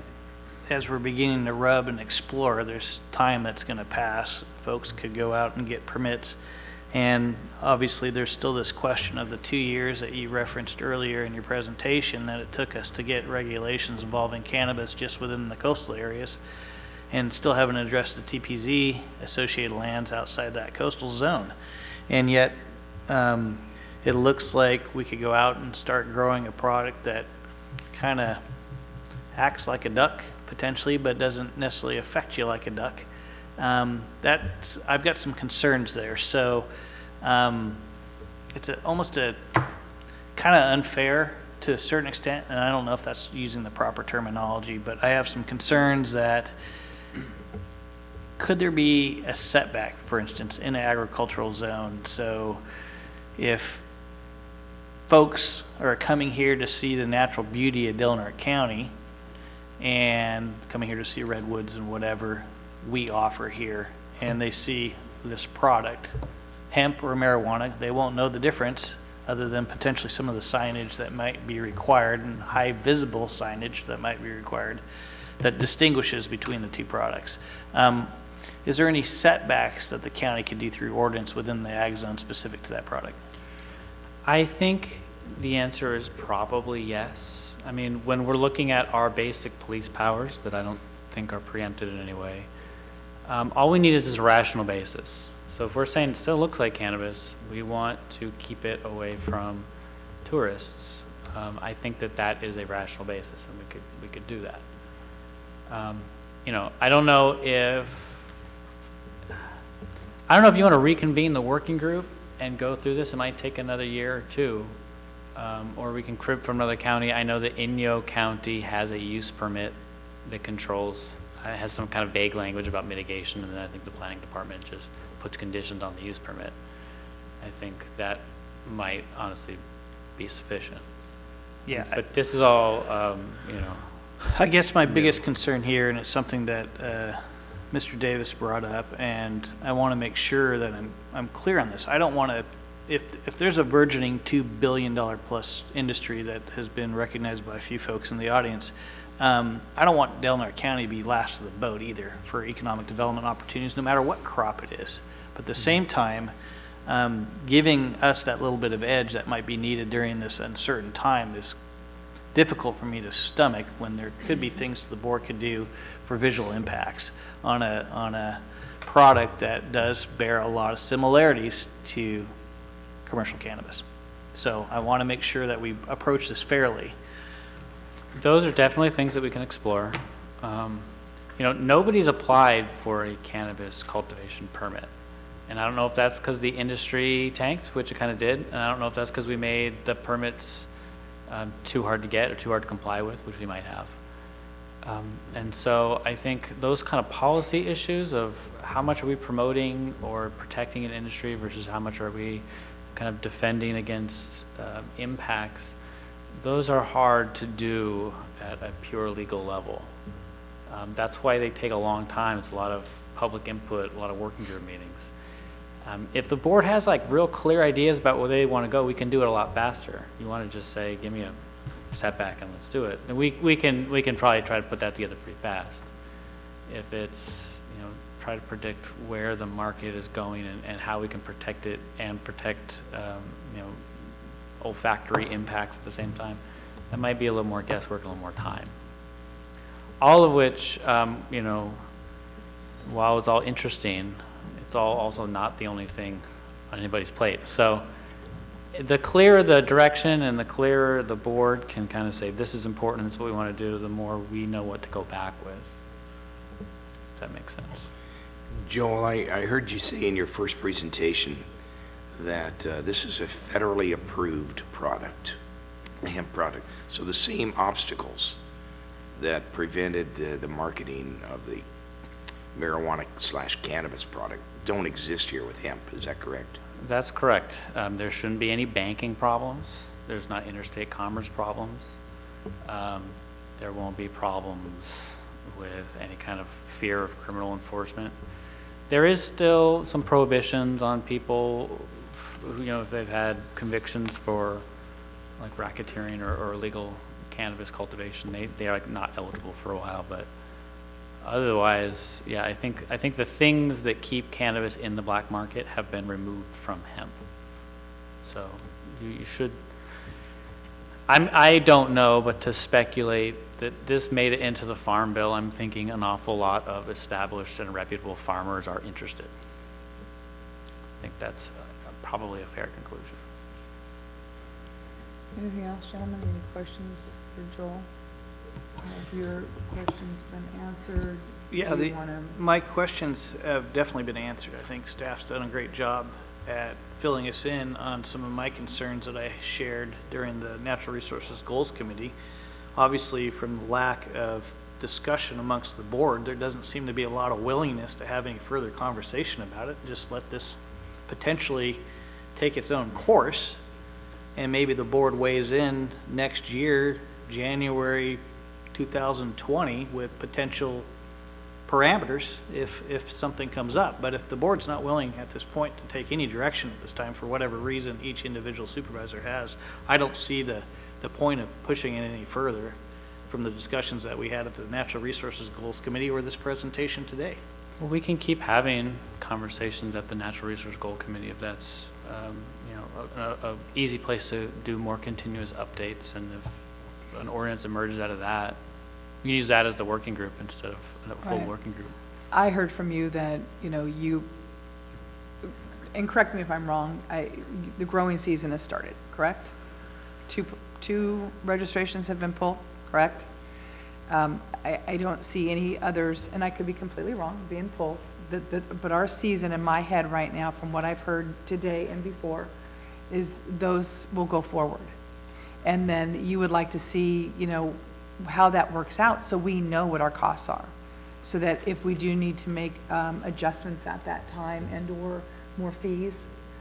as we're beginning to rub and explore, there's time that's going to pass. Folks could go out and get permits. And obviously, there's still this question of the 2 years that you referenced earlier in your presentation that it took us to get regulations involving cannabis just within the coastal areas, and still haven't addressed the TPZ associated lands outside that coastal zone. And yet, it looks like we could go out and start growing a product that kind of acts like a duck, potentially, but doesn't necessarily affect you like a duck. I've got some concerns there. So it's almost a kind of unfair to a certain extent, and I don't know if that's using the proper terminology, but I have some concerns that could there be a setback, for instance, in an agricultural zone? So if folks are coming here to see the natural beauty of Delaware County and coming here to see redwoods and whatever we offer here, and they see this product, hemp or marijuana, they won't know the difference other than potentially some of the signage that might be required and high visible signage that might be required that distinguishes between the two products. Is there any setbacks that the county could do through ordinance within the ag zone specific to that product? I think the answer is probably yes. I mean, when we're looking at our basic police powers that I don't think are preempted in any way, all we need is this rational basis. So if we're saying it still looks like cannabis, we want to keep it away from tourists. I think that that is a rational basis, and we could do that. I don't know if you want to reconvene the working group and go through this. It might take another year or two, or we can crib from another county. I know that Inyo County has a use permit that controls, has some kind of vague language about mitigation, and then I think the planning department just puts conditions on the use permit. I think that might honestly be sufficient. Yeah. But this is all, I guess my biggest concern here, and it's something that Mr. Davis brought up, and I want to make sure that I'm clear on this. I don't want to, if there's a burgeoning $2 billion plus industry that has been recognized by a few folks in the audience, I don't want Del Norte County to be last to the boat either for economic development opportunities, no matter what crop it is. But at the same time, giving us that little bit of edge that might be needed during this uncertain time is difficult for me to stomach when there could be things the board could do for visual impacts on a product that does bear a lot of similarities to commercial cannabis. So I want to make sure that we approach this fairly. Those are definitely things that we can explore. Nobody's applied for a cannabis cultivation permit. And I don't know if that's because the industry tanked, which it kind of did. And I don't know if that's because we made the permits too hard to get or too hard to comply with, which we might have. And so I think those kind of policy issues of how much are we promoting or protecting an industry versus how much are we kind of defending against impacts, those are hard to do at a pure legal level. That's why they take a long time. It's a lot of public input, a lot of working group meetings. If the board has like real clear ideas about where they want to go, we can do it a lot faster. You want to just say, give me a setback and let's do it. And we can probably try to put that together pretty fast. If it's, try to predict where the market is going and how we can protect it and protect, olfactory impacts at the same time. That might be a little more guesswork, a little more time. All of which, while it's all interesting, it's all also not the only thing on anybody's plate. So the clearer the direction and the clearer the board can kind of say, this is important, this is what we want to do, the more we know what to go back with. If that makes sense. Joel, I heard you say in your first presentation that this is a federally approved product, a hemp product. So the same obstacles that prevented the marketing of the marijuana/cannabis product don't exist here with hemp. Is that correct? That's correct. There shouldn't be any banking problems. There's not interstate commerce problems. There won't be problems with any kind of fear of criminal enforcement. There is still some prohibitions on people who, if they've had convictions for like racketeering or illegal cannabis cultivation, they are like not eligible for a while. But otherwise, yeah, I think the things that keep cannabis in the black market have been removed from hemp. So you should. I don't know, but to speculate that this made it into the Farm Bill, I'm thinking an awful lot of established and reputable farmers are interested. I think that's probably a fair conclusion. Anything else, gentlemen? Any questions for Joel? Have your questions been answered? Yeah, Do you wanna- my questions have definitely been answered. I think staff's done a great job at filling us in on some of my concerns that I shared during the Natural Resources Goals Committee. Obviously, from the lack of discussion amongst the board, there doesn't seem to be a lot of willingness to have any further conversation about it. Just let this potentially take its own course, and maybe the board weighs in next year, January 2020, with potential parameters if something comes up. But if the board's not willing at this point to take any direction at this time for whatever reason each individual supervisor has, I don't see the point of pushing it any further from the discussions that we had at the Natural Resources Goals Committee or this presentation today. Well, we can keep having conversations at the Natural Resource Goal Committee if that's a easy place to do more continuous updates, and if an ordinance emerges out of that, we can use that as the working group instead of a full Right. working group. I heard from you that, you, and correct me if I'm wrong, the growing season has started, correct? Two registrations have been pulled, correct? I don't see any others, and I could be completely wrong, being pulled, but our season in my head right now, from what I've heard today and before, is those will go forward. And then you would like to see, how that works out so we know what our costs are. So that if we do need to make adjustments at that time and or more fees,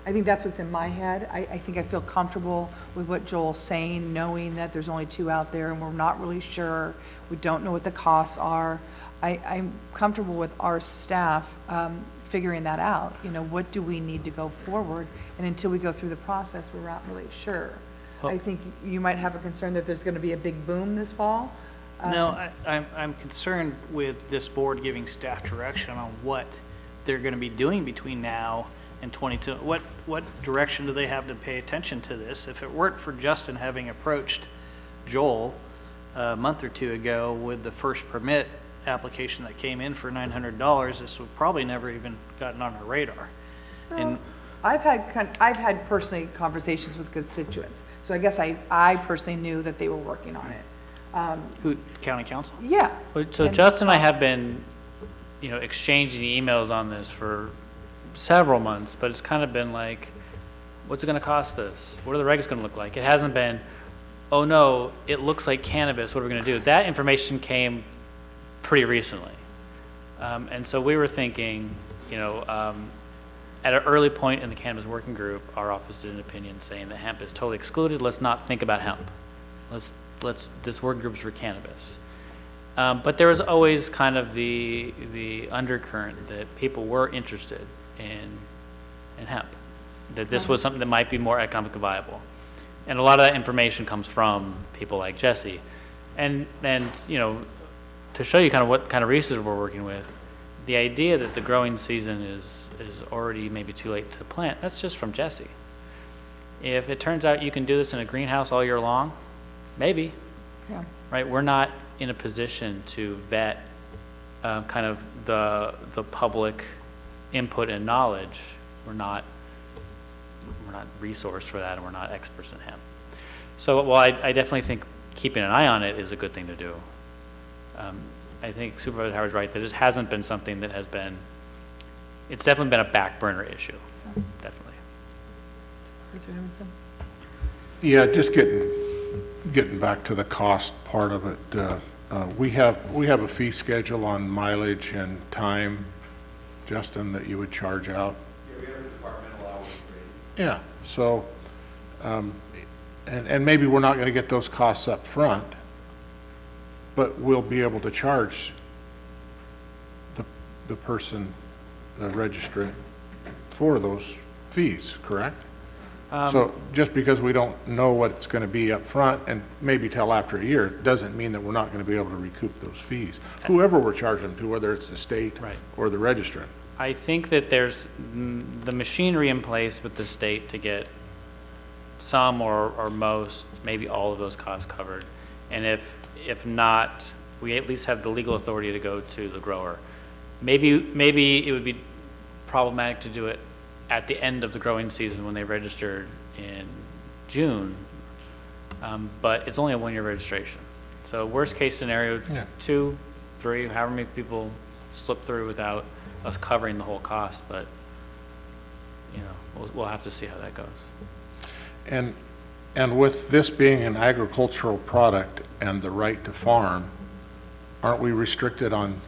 I think that's what's in my head. I think I feel comfortable with what Joel's saying, knowing that there's only two out there and we're not really sure. We don't know what the costs are. I'm comfortable with our staff figuring that out. You know, what do we need to go forward? And until we go through the process, we're not really sure. I think you might have a concern that there's going to be a big boom this fall. No, I'm concerned with this board giving staff direction on what they're going to be doing between now and 22. What direction do they have to pay attention to this? If it weren't for Justin having approached Joel a month or two ago with the first permit application that came in for $900, this would probably never even gotten on our radar. And I've had personally conversations with constituents, so I guess I personally knew that they were working on it. who, county council? Yeah. So Justin and I have been, exchanging emails on this for several months, but it's kind of been like, what's it going to cost us? What are the regs going to look like? It hasn't been, oh no, it looks like cannabis, what are we going to do? That information came pretty recently. And so we were thinking, at an early point in the cannabis working group, our office did an opinion saying that hemp is totally excluded. Let's not think about hemp. This working group's for cannabis. But there was always kind of the undercurrent that people were interested in hemp, that this was something that might be more economically viable. And a lot of that information comes from people like Jesse. And to show you kind of what kind of research we're working with, the idea that the growing season is already maybe too late to plant, that's just from Jesse. If it turns out you can do this in a greenhouse all year long, maybe. Yeah. Right? We're not in a position to vet kind of the public input and knowledge. We're not resourced for that, and we're not experts in hemp. So while I definitely think keeping an eye on it is a good thing to do, I think Supervisor Howard's right that this hasn't been something that has been, it's definitely been a back burner issue, definitely. Yeah, just getting back to the cost part of it. We have a fee schedule on mileage and time, Justin, that you would charge out. Yeah, we have a departmental hours rate. Yeah, so, and maybe we're not going to get those costs up front, but we'll be able to charge the person, the registrant, for those fees, correct? So just because we don't know what it's going to be up front and maybe till after a year, doesn't mean that we're not going to be able to recoup those fees. Whoever we're charging them to, whether it's the state or the registrant. I think that there's the machinery in place with the state to get some or most, maybe all of those costs covered. And if not, we at least have the legal authority to go to the grower. Maybe it would be problematic to do it at the end of the growing season when they registered in June, but it's only a one-year registration. So worst case scenario, 2, 3, however many people slip through without us covering the whole cost, but we'll have to see how that goes. And with this being an agricultural product and the right to farm, aren't we restricted on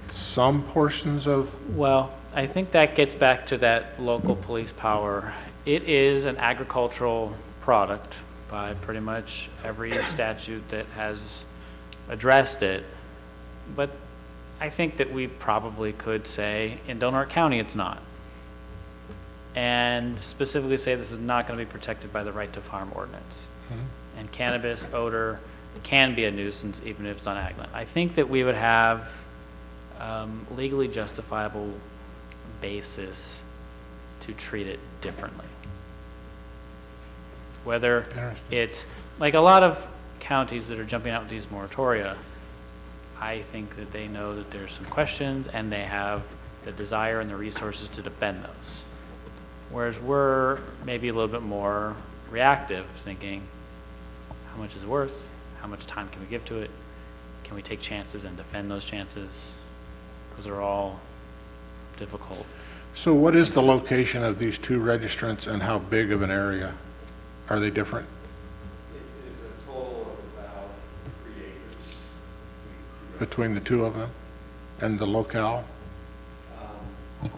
some portions of? Well, I think that gets back to that local police power. It is an agricultural product by pretty much every statute that has addressed it. But I think that we probably could say in Del Norte County it's not. And specifically say this is not going to be protected by the right to farm ordinance. And cannabis odor can be a nuisance even if it's on ag land. I think that we would have legally justifiable basis to treat it differently. Whether it's like a lot of counties that are jumping out with these moratoria, I think that they know that there's some questions and they have the desire and the resources to defend those. Whereas we're maybe a little bit more reactive, thinking how much is it worth, how much time can we give to it, can we take chances and defend those chances? Those are all difficult. So what is the location of these two registrants and how big of an area? Are they different? It is a total of about 3 acres. Between the two of them and the locale? Is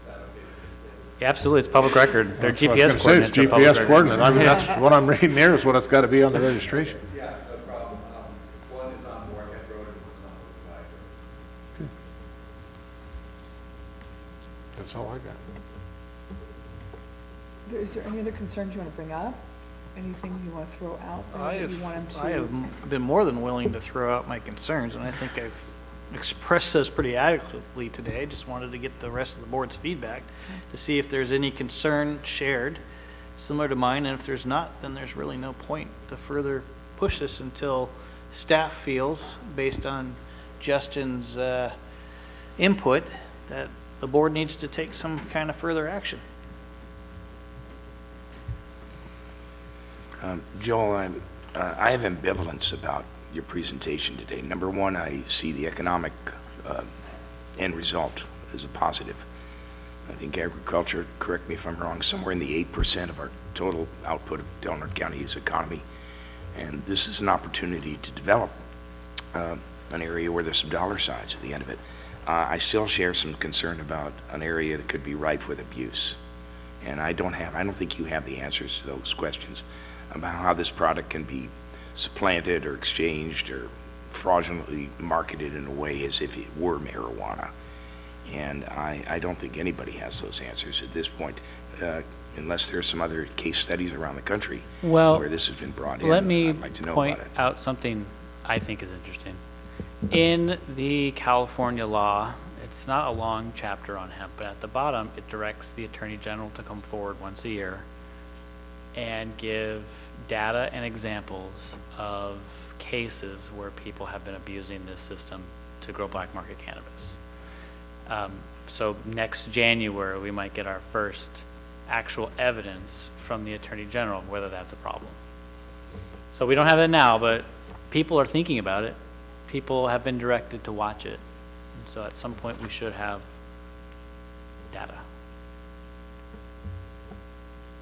that okay? Yeah, absolutely, it's public record. They're That's what I GPS was gonna say, coordinates. it's GPS coordinate. I mean, that's what I'm reading here is what it's got to be on the registration. Yeah, no problem. One is on Moorhead Road and one's on Oak Road. That's all I got. Is there any other concerns you want to bring up? Anything you want to throw out there that you want him to? I have been more than willing to throw out my concerns, and I think I've expressed those pretty adequately today. I just wanted to get the rest of the board's feedback to see if there's any concern shared similar to mine, and if there's not, then there's really no point to further push this until staff feels, based on Justin's input, that the board needs to take some kind of further action. Joel, I have ambivalence about your presentation today. Number one, I see the economic end result as a positive. I think agriculture, correct me if I'm wrong, somewhere in the 8% of our total output of Delaware County's economy. And this is an opportunity to develop an area where there's some dollar signs at the end of it. I still share some concern about an area that could be rife with abuse. And I don't think you have the answers to those questions about how this product can be supplanted or exchanged or fraudulently marketed in a way as if it were marijuana. And I don't think anybody has those answers at this point, unless there's some other case studies around the country where this has been brought in. Let me I'd like to know point about it. out something I think is interesting. In the California law, it's not a long chapter on hemp, but at the bottom, it directs the Attorney General to come forward once a year and give data and examples of cases where people have been abusing this system to grow black market cannabis. So next January, we might get our first actual evidence from the Attorney General of whether that's a problem. So we don't have that now, but people are thinking about it. People have been directed to watch it. And so at some point, we should have data.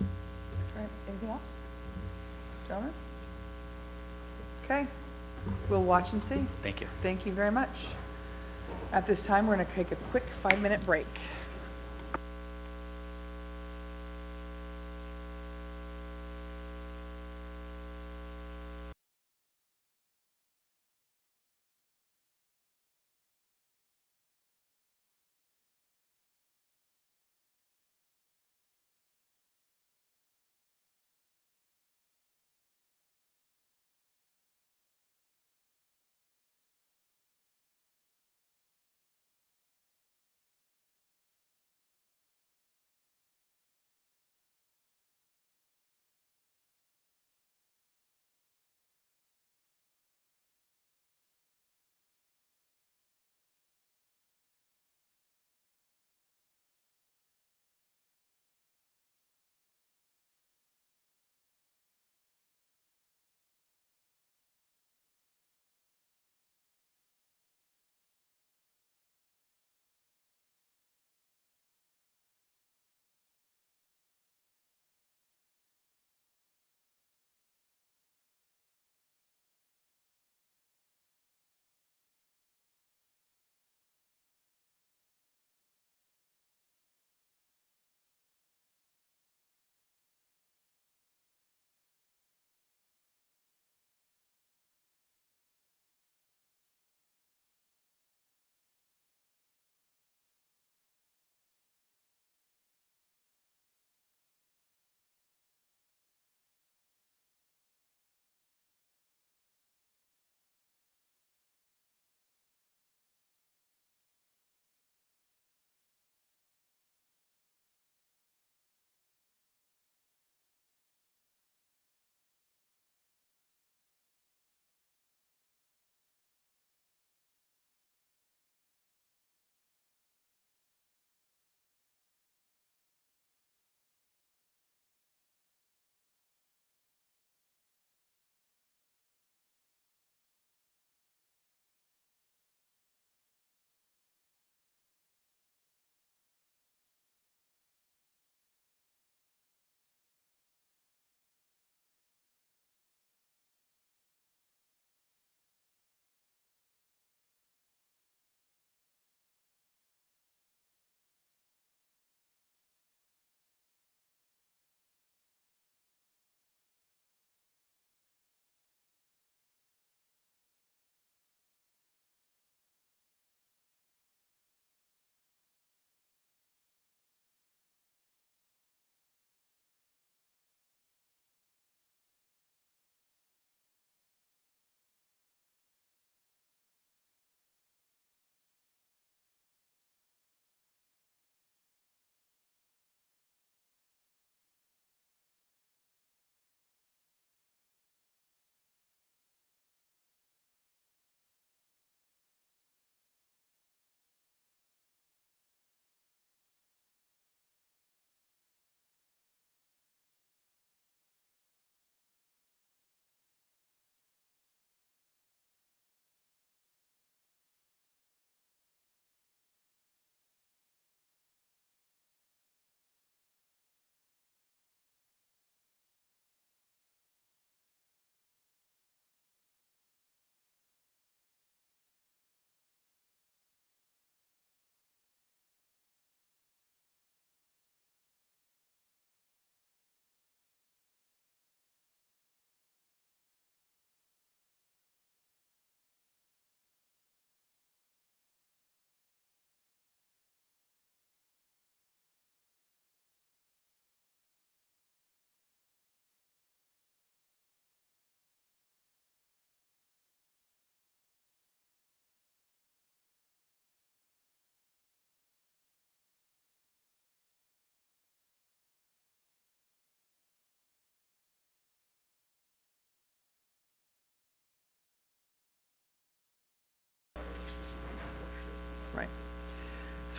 All right, anything else? Gentlemen? Okay, we'll watch and see. Thank you. Thank you very much. At this time, we're going to take a quick 5-minute break.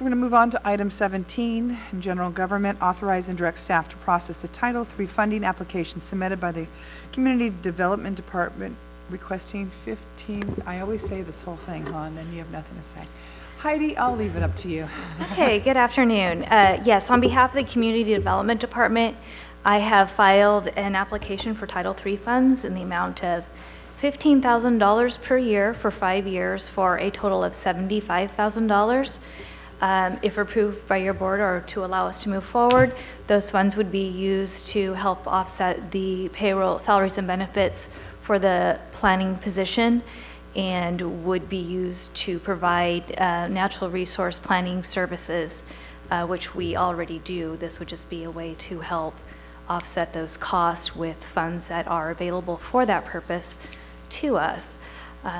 we're going to move on to item 17, in general government, authorize and direct staff to process the Title III funding application submitted by the Community Development Department requesting 15, I always say this whole thing, huh, and then you have nothing to say. Heidi, I'll leave it up to you. Okay, good afternoon. Yes, on behalf of the Community Development Department, I have filed an application for Title III funds in the amount of $15,000 per year for 5 years for a total of $75,000. If approved by your board or to allow us to move forward, those funds would be used to help offset the payroll, salaries and benefits for the planning position, and would be used to provide natural resource planning services, which we already do. This would just be a way to help offset those costs with funds that are available for that purpose to us.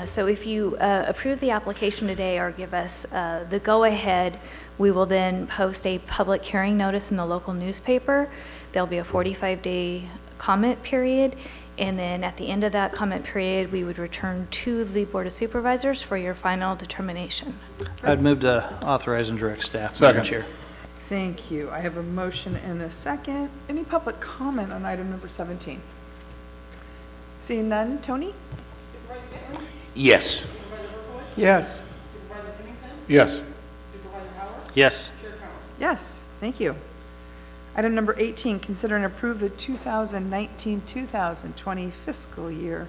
So if you approve the application today or give us the go-ahead, we will then post a public hearing notice in the local newspaper. There'll be a 45-day comment period, and then at the end of that comment period, we would return to the Board of Supervisors for your final determination. I'd move to authorize and direct staff, Madam Chair. Thank you. I have a motion and a second. Any public comment on item number 17? Seeing none, Tony? Yes. Yes. Yes. Yes. Yes, thank you. Item number 18, consider and approve the 2019-2020 fiscal year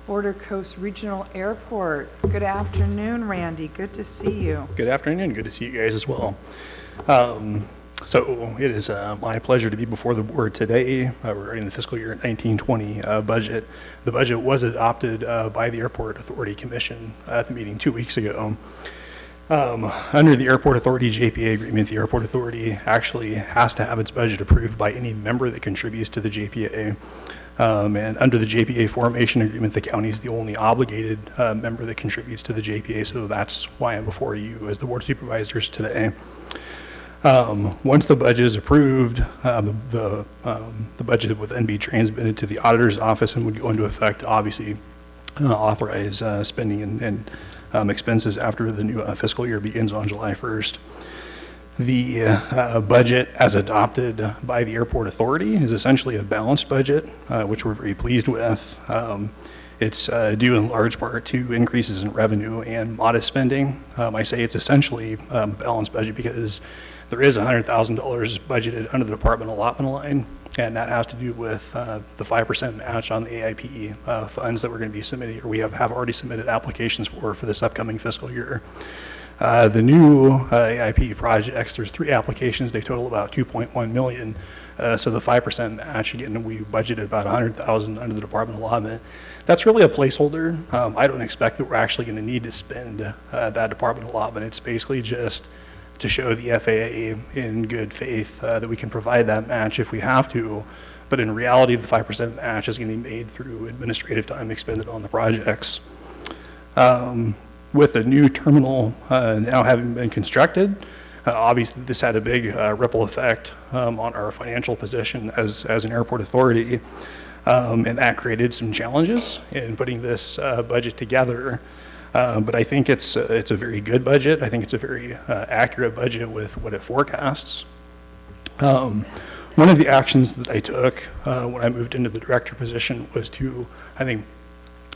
Border Coast Regional Airport. Good afternoon, Randy. Good to see you. Good afternoon. Good to see you guys as well. So it is my pleasure to be before the board today regarding the fiscal year 1920 budget. The budget was adopted by the Airport Authority Commission at the meeting 2 weeks ago. Under the Airport Authority JPA agreement, the Airport Authority actually has to have its budget approved by any member that contributes to the JPA. And under the JPA formation agreement, the county is the only obligated member that contributes to the JPA, so that's why I'm before you as the Board of Supervisors today. Once the budget is approved, the budget would then be transmitted to the auditor's office and would go into effect, obviously, authorize spending and expenses after the new fiscal year begins on July 1st. The budget as adopted by the Airport Authority is essentially a balanced budget, which we're very pleased with. It's due in large part to increases in revenue and modest spending. I say it's essentially a balanced budget because there is $100,000 budgeted under the department allotment line, and that has to do with the 5% match on the AIP funds that we're going to be submitting, or we have already submitted applications for this upcoming fiscal year. The new AIP projects, there's 3 applications. They total about $2.1 million. So the 5% match, again, we budgeted about $100,000 under the department allotment. That's really a placeholder. I don't expect that we're actually going to need to spend that department allotment. It's basically just to show the FAA in good faith that we can provide that match if we have to. But in reality, the 5% match is going to be made through administrative time expended on the projects. With the new terminal now having been constructed, obviously this had a big ripple effect on our financial position as an airport authority, and that created some challenges in putting this budget together. But I think it's a very good budget. I think it's a very accurate budget with what it forecasts. One of the actions that I took when I moved into the director position was to, I think,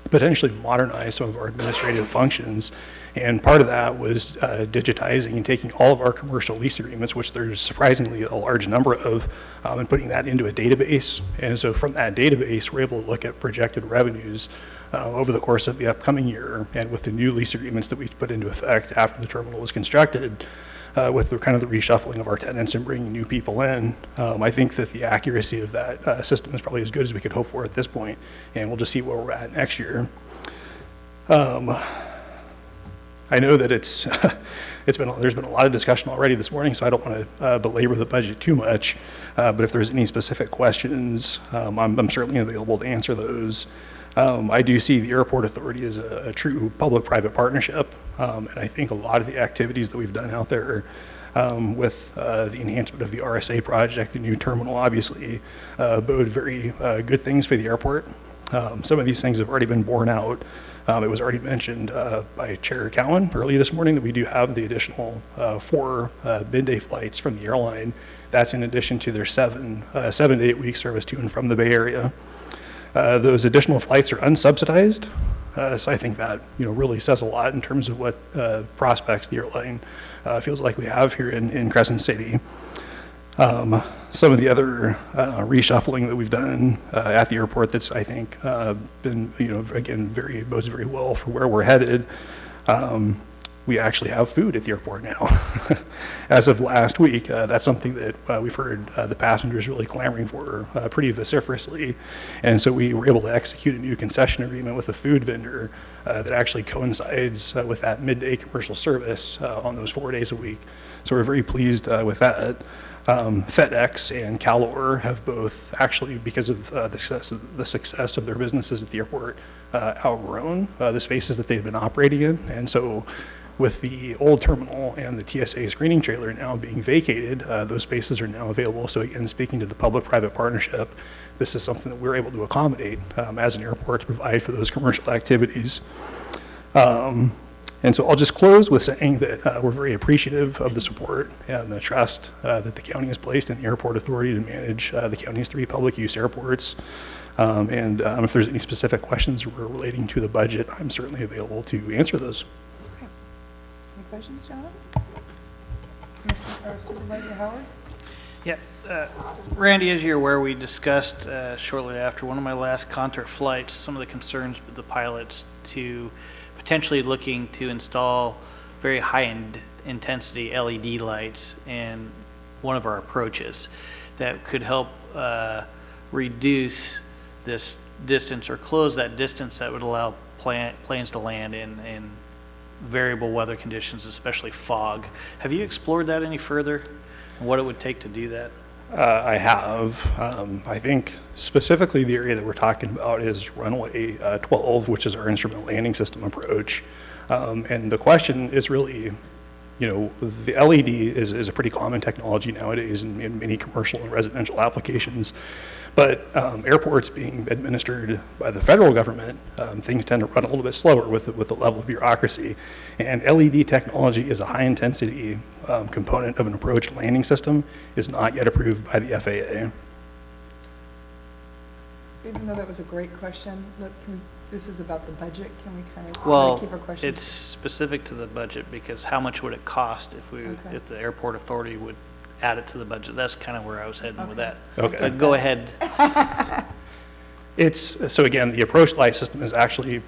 potentially modernize some of our administrative functions. And part of that was digitizing and taking all of our commercial lease agreements, which there's surprisingly a large number of, and putting that into a database. And so from that database, we're able to look at projected revenues over the course of the upcoming year. And with the new lease agreements that we put into effect after the terminal was constructed, with the kind of the reshuffling of our tenants and bringing new people in, I think that the accuracy of that system is probably as good as we could hope for at this point, and we'll just see where we're at next year. I know that there's been a lot of discussion already this morning, so I don't want to belabor the budget too much. But if there's any specific questions, I'm certainly available to answer those. I do see the Airport Authority as a true public-private partnership, and I think a lot of the activities that we've done out there with the enhancement of the RSA project, the new terminal, obviously bode very good things for the airport. Some of these things have already been borne out. It was already mentioned by Chair Cowan early this morning that we do have the additional 4 midday flights from the airline. That's in addition to their 7 to 8 week service to and from the Bay Area. Those additional flights are unsubsidized, so I think that really says a lot in terms of what prospects the airline feels like we have here in Crescent City. Some of the other reshuffling that we've done at the airport that's, I think, been, again, bodes very well for where we're headed. We actually have food at the airport now. As of last week, that's something that we've heard the passengers really clamoring for pretty vociferously. And so we were able to execute a new concession agreement with a food vendor that actually coincides with that midday commercial service on those 4 days a week. So we're very pleased with that. FedEx and Calor have both actually, because of the success of their businesses at the airport, outgrown the spaces that they've been operating in. And so with the old terminal and the TSA screening trailer now being vacated, those spaces are now available. So again, speaking to the public-private partnership, this is something that we're able to accommodate as an airport to provide for those commercial activities. And so I'll just close with saying that we're very appreciative of the support and the trust that the county has placed in the airport authority to manage the county's 3 public use airports. And if there's any specific questions relating to the budget, I'm certainly available to answer those. Okay. Any questions, John? Supervisor Howard? Yeah, Randy, as you're aware, we discussed shortly after one of my last contract flights some of the concerns with the pilots to potentially looking to install very high intensity LED lights in one of our approaches that could help reduce this distance or close that distance that would allow planes to land in variable weather conditions, especially fog. Have you explored that any further and what it would take to do that? I have. I think specifically the area that we're talking about is runway 12, which is our instrument landing system approach. And the question is really, the LED is a pretty common technology nowadays in many commercial and residential applications. But airports being administered by the federal government, things tend to run a little bit slower with the level of bureaucracy. And LED technology is a high-intensity component of an approach landing system, is not yet approved by the FAA. Even though that was a great question, this is about the budget. Can we kind of Well, keep our questions? it's specific to the budget because how much would it cost if the airport authority would add it to the budget? That's kind of where I was heading with that. Okay. But go ahead. So again, the approach light system is actually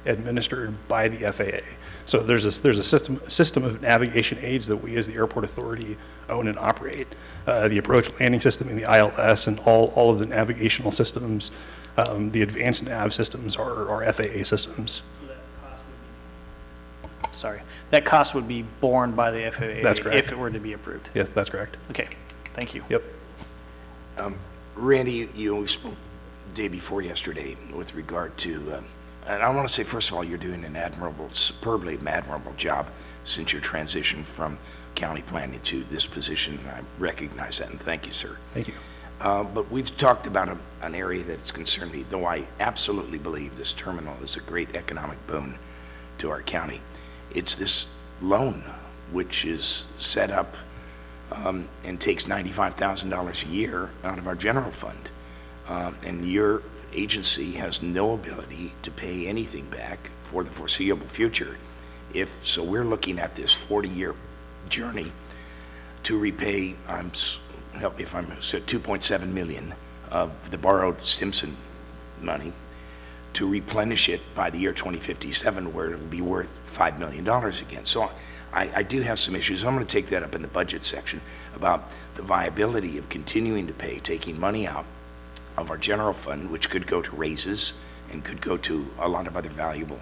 administered by the FAA. So there's a system of navigation aids that we as the airport authority own and operate. The approach landing system and the ILS and all of the navigational systems, the advanced nav systems are FAA systems. Sorry. That cost would be borne by the FAA. That's correct. If it were to be approved. Yes, that's correct. Okay. Thank you. Yep. Randy, we spoke the day before yesterday with regard to, and I want to say, first of all, you're doing an superbly admirable job since your transition from county planning to this position, and I recognize that, and thank you, sir. Thank you. But we've talked about an area that's concerned me, though I absolutely believe this terminal is a great economic boon to our county. It's this loan, which is set up and takes $95,000 a year out of our general fund. And your agency has no ability to pay anything back for the foreseeable future. So we're looking at this 40-year journey to repay, help me if I'm, 2.7 million of the borrowed Simpson money to replenish it by the year 2057, where it'll be worth $5 million again. So I do have some issues. I'm going to take that up in the budget section about the viability of continuing to pay, taking money out of our general fund, which could go to raises and could go to a lot of other valuable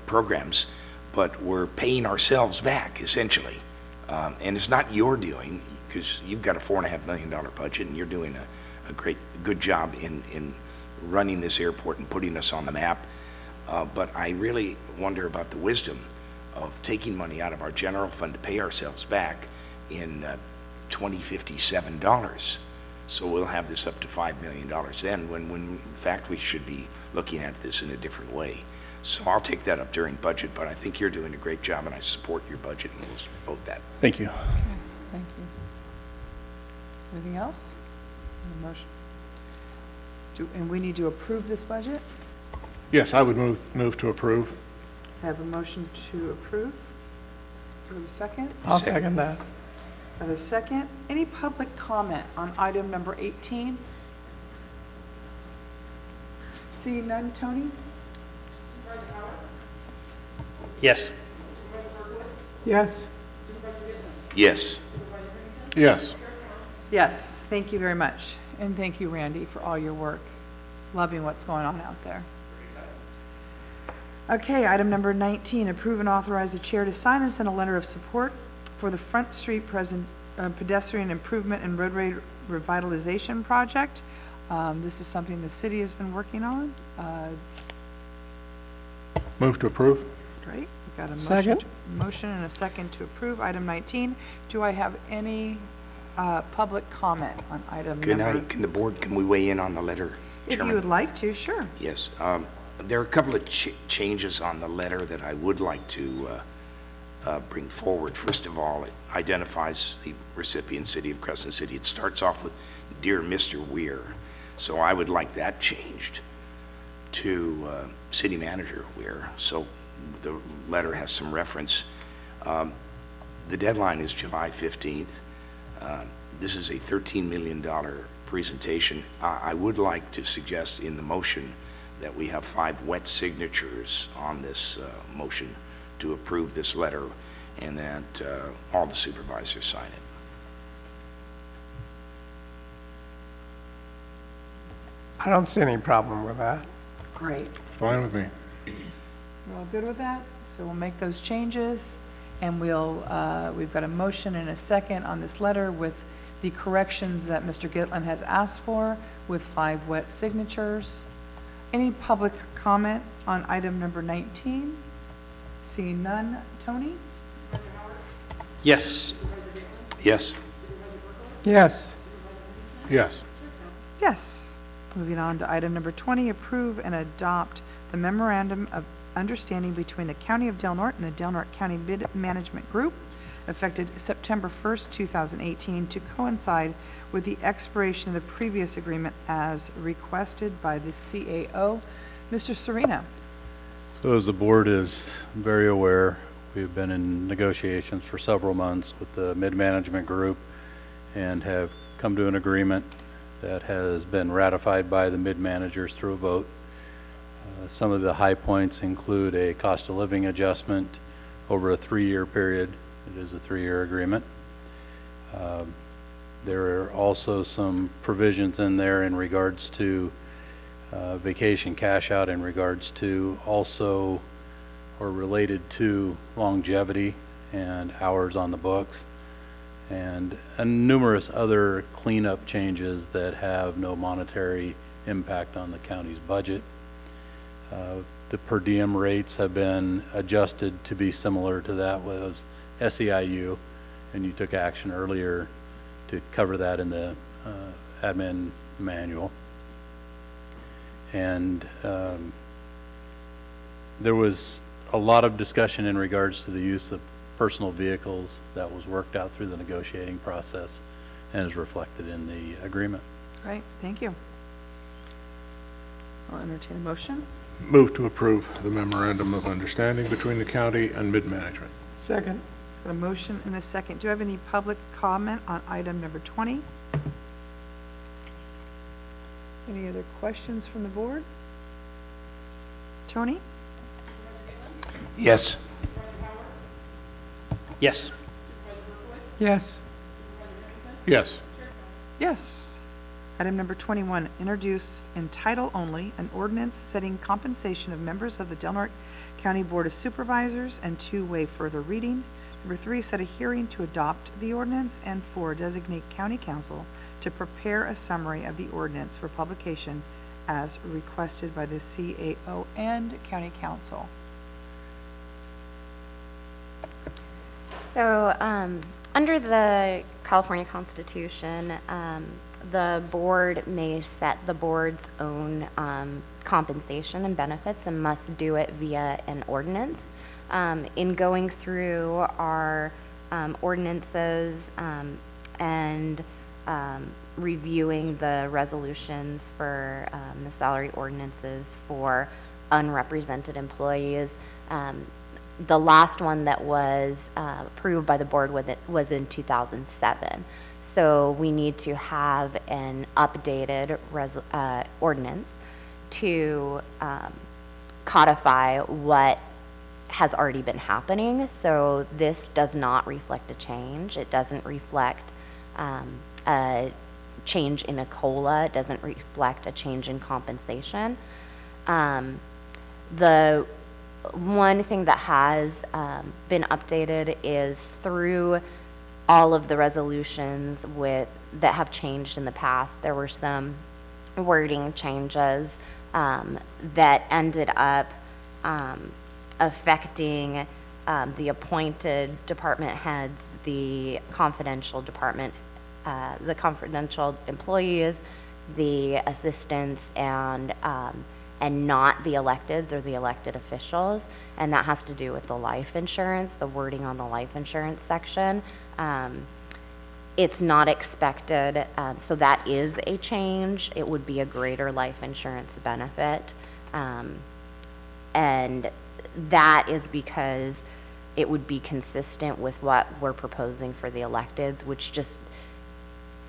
programs, but we're paying ourselves back, essentially. And it's not your doing, because you've got a $4.5 million budget, and you're doing a good job in running this airport and putting us on the map. But I really wonder about the wisdom of taking money out of our general fund to pay ourselves back in $2057 So we'll have this up to $5 million then, when in fact we should be looking at this in a different way. So I'll take that up during budget, but I think you're doing a great job, and I support your budget, and we'll vote that. Thank you. Thank you. Anything else? A motion? And we need to approve this budget? Yes, I would move to approve. I have a motion to approve. Do we have a second? I'll second that. I have a second. Any public comment on item number 18? Seeing none, Tony? Yes. Yes. Yes. Yes. Yes, thank you very much. And thank you, Randy, for all your work. Loving what's going on out there. Okay, item number 19, approve and authorize the chair to sign and send a letter of support for the Front Street pedestrian improvement and roadway revitalization project. This is something the city has been working on. Move to approve. Great, we've got a Second. motion and a second to approve item 19. Do I have any public comment on item number? Can we weigh in on the letter, If Chairman? you would like to, sure. Yes. There are a couple of changes on the letter that I would like to bring forward. First of all, it identifies the recipient, City of Crescent City. It starts off with, "Dear Mr. Weir." So I would like that changed to City Manager Weir. So the letter has some reference. The deadline is July 15th. This is a $13 million presentation. I would like to suggest in the motion that we have 5 wet signatures on this motion to approve this letter, and that all the supervisors sign it. I don't see any problem with that. Great. Fine with me. We're all good with that? So we'll make those changes, and we've got a motion and a second on this letter with the corrections that Mr. Gitlin has asked for, with 5 wet signatures. Any public comment on item number 19? Seeing none. Tony? Yes. Yes. Yes. Yes. Yes. Moving on to item number 20, approve and adopt the memorandum of understanding between the County of Del Norte and the Del Norte County Bid Management Group, effective September 1st, 2018, to coincide with the expiration of the previous agreement as requested by the CAO. Mr. Serena. So as the board is very aware, we've been in negotiations for several months with the mid-management group and have come to an agreement that has been ratified by the mid-managers through a vote. Some of the high points include a cost of living adjustment over a 3-year period. It is a 3-year agreement. There are also some provisions in there in regards to vacation cash out, in regards to also, or related to, longevity and hours on the books, and numerous other cleanup changes that have no monetary impact on the county's budget. The per diem rates have been adjusted to be similar to that with SEIU, and you took action earlier to cover that in the admin manual. And there was a lot of discussion in regards to the use of personal vehicles that was worked out through the negotiating process and is reflected in the agreement. Great, thank you. I'll entertain a motion. Move to approve the memorandum of understanding between the county and mid-management. Second. Got a motion and a second. Do you have any public comment on item number 20? Any other questions from the board? Tony? Yes. Yes. Yes. Yes. Yes. Item number 21, introduced in title only, an ordinance setting compensation of members of the Del Norte County Board of Supervisors, and 2, waive further reading. Number 3, set a hearing to adopt the ordinance, and 4, designate county council to prepare a summary of the ordinance for publication as requested by the CAO and county council. So, under the California Constitution, the board may set the board's own compensation and benefits and must do it via an ordinance. In going through our ordinances and reviewing the resolutions for the salary ordinances for unrepresented employees, the last one that was approved by the board was in 2007. So we need to have an updated ordinance to codify what has already been happening. So this does not reflect a change. It doesn't reflect a change in a COLA. It doesn't reflect a change in compensation. The one thing that has been updated is through all of the resolutions that have changed in the past. There were some wording changes that ended up affecting the appointed department heads, the confidential employees, the assistants, and not the electeds or the elected officials. And that has to do with the life insurance, the wording on the life insurance section. It's not expected, so that is a change. It would be a greater life insurance benefit. And that is because it would be consistent with what we're proposing for the electeds, which just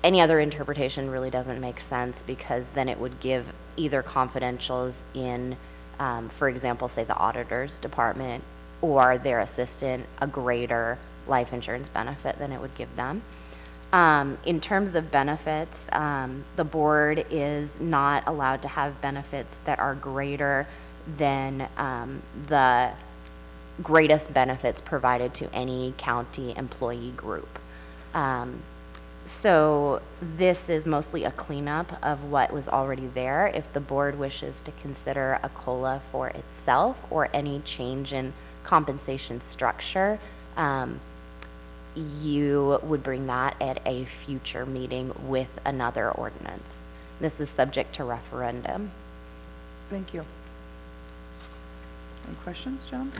any other interpretation really doesn't make sense, because then it would give either confidentials in, for example, say the auditor's department or their assistant a greater life insurance benefit than it would give them. In terms of benefits, the board is not allowed to have benefits that are greater than the greatest benefits provided to any county employee group. So this is mostly a cleanup of what was already there. If the board wishes to consider a COLA for itself or any change in compensation structure, you would bring that at a future meeting with another ordinance. This is subject to referendum. Thank you. Any questions, John?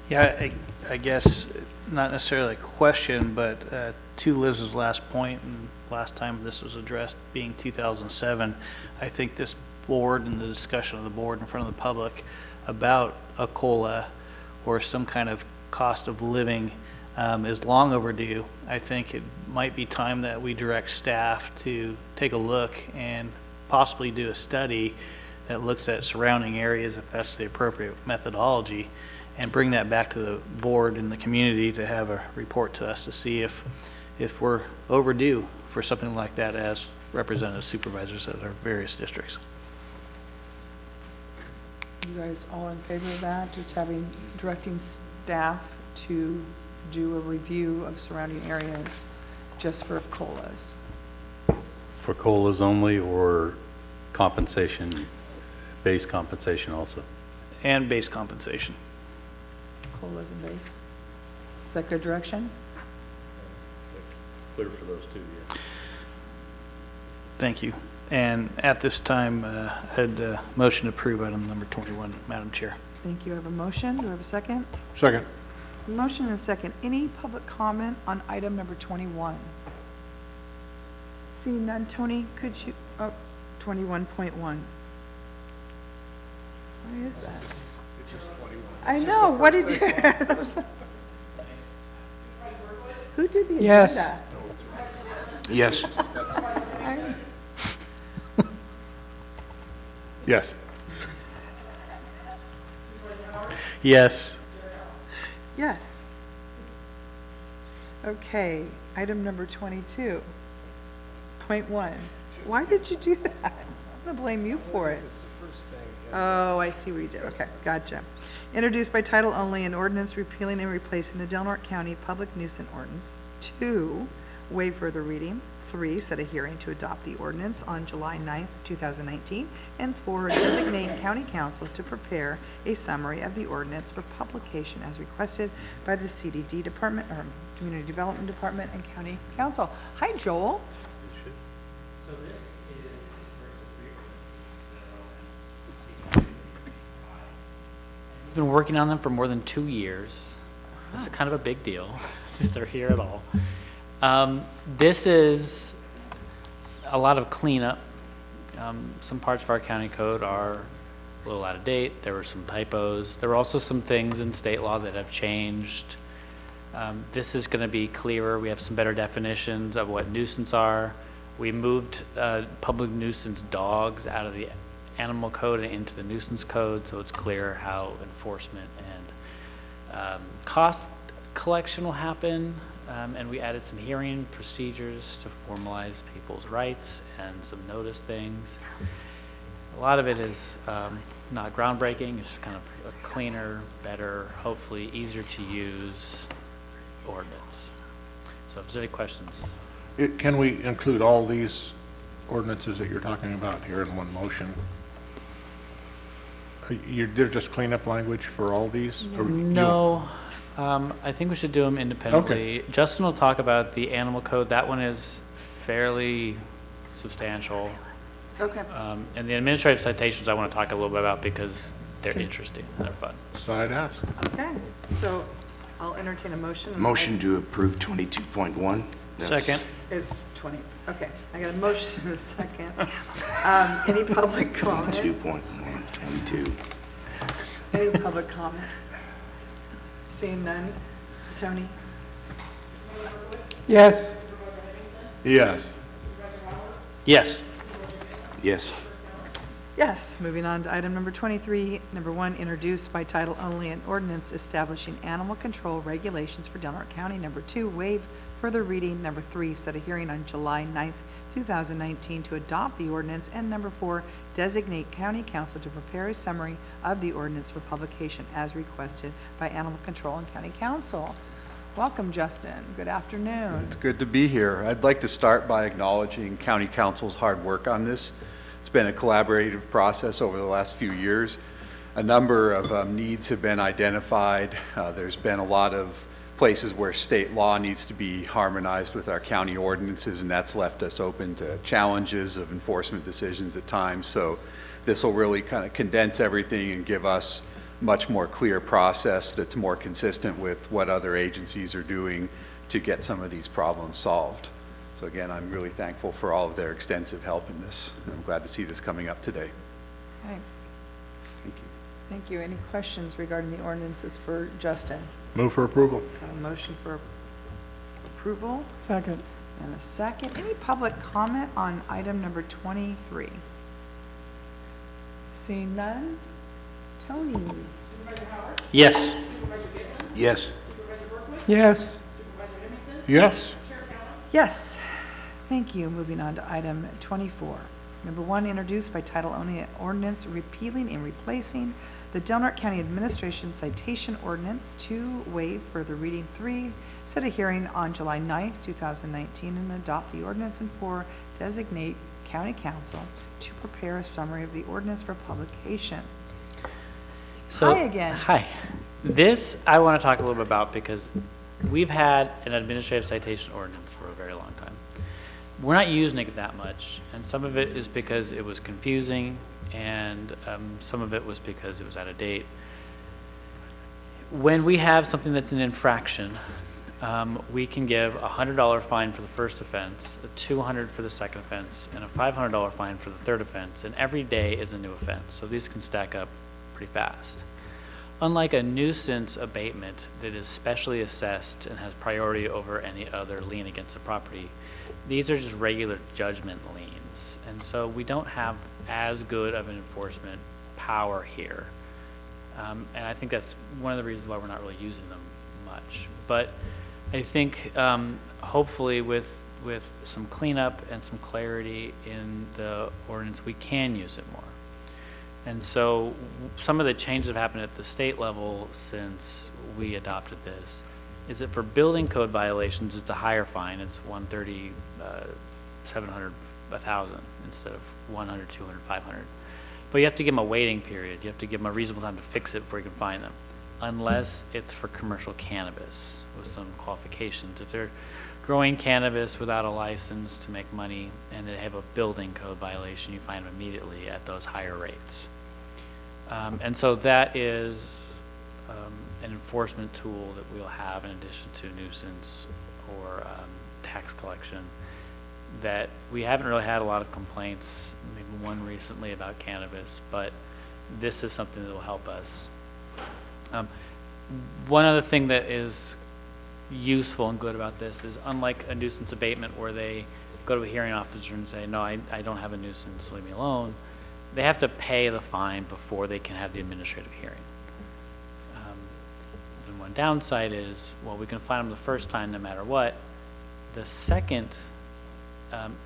Yeah, I guess not necessarily a question, but to Liz's last point, and last time this was addressed being 2007, I think this board and the discussion of the board in front of the public about a COLA or some kind of cost of living is long overdue. I think it might be time that we direct staff to take a look and possibly do a study that looks at surrounding areas, if that's the appropriate methodology, and bring that back to the board and the community to have a report to us to see if we're overdue for something like that as representative supervisors at our various districts. You guys all in favor of that? Just directing staff to do a review of surrounding areas just for COLAs? For COLAs only, or compensation, base compensation also? And base compensation. COLAs and base. Is that good direction? Clear for those two, yeah. Thank you. And at this time, I'd motion to approve item number 21, Madam Chair. Thank you. I have a motion. Do I have a second? Second. Motion and a second. Any public comment on item number 21? Seeing none, Tony, could you, 21.1. Why is that? It's just 21. I know, what did you? Who did the Yes. agenda? Yes. Yes. Yes. Yes. Okay, item number 22.1. Why did you do that? I'm gonna blame you for it. Oh, I see what you did. Okay, gotcha. Introduced by title only, an ordinance repealing and replacing the Del Norte County Public Nuisance Ordinance. 2, waive further reading. 3, set a hearing to adopt the ordinance on July 9th, 2019. And 4, designate county council to prepare a summary of the ordinance for publication as requested by the CDD Department, or Community Development Department, and County Council. Hi, Joel. been working on them for more than 2 years. This is kind of a big deal if they're here at all. This is a lot of cleanup. Some parts of our county code are a little out of date. There were some typos. There were also some things in state law that have changed. This is going to be clearer. We have some better definitions of what nuisance are. We moved public nuisance dogs out of the animal code and into the nuisance code, so it's clear how enforcement and cost collection will happen. And we added some hearing procedures to formalize people's rights and some notice things. A lot of it is not groundbreaking. It's just kind of a cleaner, better, hopefully easier to use ordinance. So if there's any questions. Can we include all these ordinances that you're talking about here in one motion? They're just cleanup language for all these? Or No, I think we should do them independently. Okay. Justin will talk about the animal code. That one is fairly substantial. Okay. And the administrative citations I want to talk a little bit about because they're interesting and they're fun. So I'd ask. Okay, so I'll entertain a motion. Motion to approve 22.1. Second. It's 20, okay. I got a motion and a second. Any public comment? 2.1, 22. Any public comment? Seeing none. Tony? Yes. Yes. Yes. Yes. Yes. Moving on to item number 23. Number 1, introduced by title only, an ordinance establishing animal control regulations for Delaware County. Number 2, waive further reading. Number 3, set a hearing on July 9th, 2019 to adopt the ordinance. And number 4, designate county council to prepare a summary of the ordinance for publication as requested by animal control and county council. Welcome, Justin. Good afternoon. It's good to be here. I'd like to start by acknowledging County Council's hard work on this. It's been a collaborative process over the last few years. A number of needs have been identified. There's been a lot of places where state law needs to be harmonized with our county ordinances, and that's left us open to challenges of enforcement decisions at times. So this will really kind of condense everything and give us much more clear process that's more consistent with what other agencies are doing to get some of these problems solved. So again, I'm really thankful for all of their extensive help in this. I'm glad to see this coming up today. Okay. Thank you. Thank you. Any questions regarding the ordinances for Justin? Move for approval. Got a motion for approval Second. and a second. Any public comment on item number 23? Seeing none? Tony? Yes. Yes. Yes. Yes. Yes. Thank you. Moving on to item 24. Number 1, introduced by title only, an ordinance repealing and replacing the Delaware County Administration Citation Ordinance. 2, waive further reading. 3, set a hearing on July 9th, 2019 and adopt the ordinance. And 4, designate county council to prepare a summary of the ordinance for publication. So, Hi again. Hi. This I want to talk a little bit about because we've had an administrative citation ordinance for a very long time. We're not using it that much, and some of it is because it was confusing, and some of it was because it was out of date. When we have something that's an infraction, we can give a $100 fine for the first offense, a $200 for the second offense, and a $500 fine for the third offense, and every day is a new offense. So these can stack up pretty fast. Unlike a nuisance abatement that is specially assessed and has priority over any other lien against the property, these are just regular judgment liens. And so we don't have as good of an enforcement power here. And I think that's one of the reasons why we're not really using them much. But I think hopefully with some cleanup and some clarity in the ordinance, we can use it more. And so some of the changes have happened at the state level since we adopted this is that for building code violations, it's a higher fine. It's $130, $700, $1,000 instead of $100, $200, $500. But you have to give them a waiting period. You have to give them a reasonable time to fix it before you can fine them, unless it's for commercial cannabis with some qualifications. If they're growing cannabis without a license to make money and they have a building code violation, you fine them immediately at those higher rates. And so that is an enforcement tool that we'll have in addition to nuisance or tax collection, that we haven't really had a lot of complaints, maybe one recently about cannabis, but this is something that will help us. One other thing that is useful and good about this is, unlike a nuisance abatement where they go to a hearing officer and say, no, I don't have a nuisance, leave me alone, they have to pay the fine before they can have the administrative hearing. And one downside is, well, we can fine them the first time no matter what. The second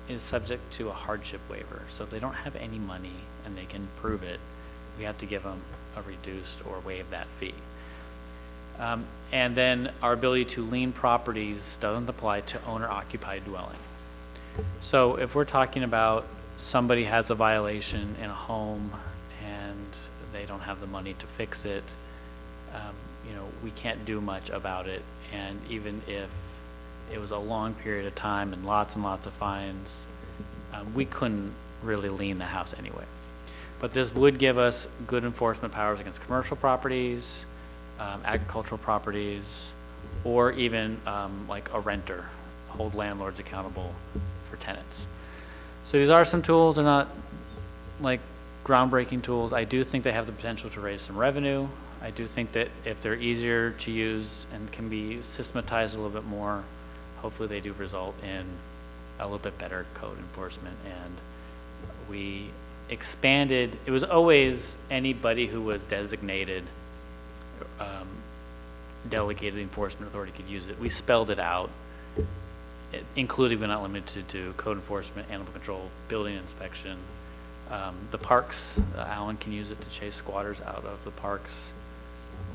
is subject to a hardship waiver. So if they don't have any money and they can prove it, we have to give them a reduced or waive that fee. And then our ability to lien properties doesn't apply to owner-occupied dwelling. So if we're talking about somebody has a violation in a home and they don't have the money to fix it, you know, we can't do much about it. And even if it was a long period of time and lots of fines, we couldn't really lien the house anyway. But this would give us good enforcement powers against commercial properties, agricultural properties, or even like a renter, hold landlords accountable for tenants. So these are some tools. They're not like groundbreaking tools. I do think they have the potential to raise some revenue. I do think that if they're easier to use and can be systematized a little bit more, hopefully they do result in a little bit better code enforcement. And we expanded, it was always anybody who was designated delegated enforcement authority could use it. We spelled it out, including but not limited to code enforcement, animal control, building inspection. The parks, Alan can use it to chase squatters out of the parks.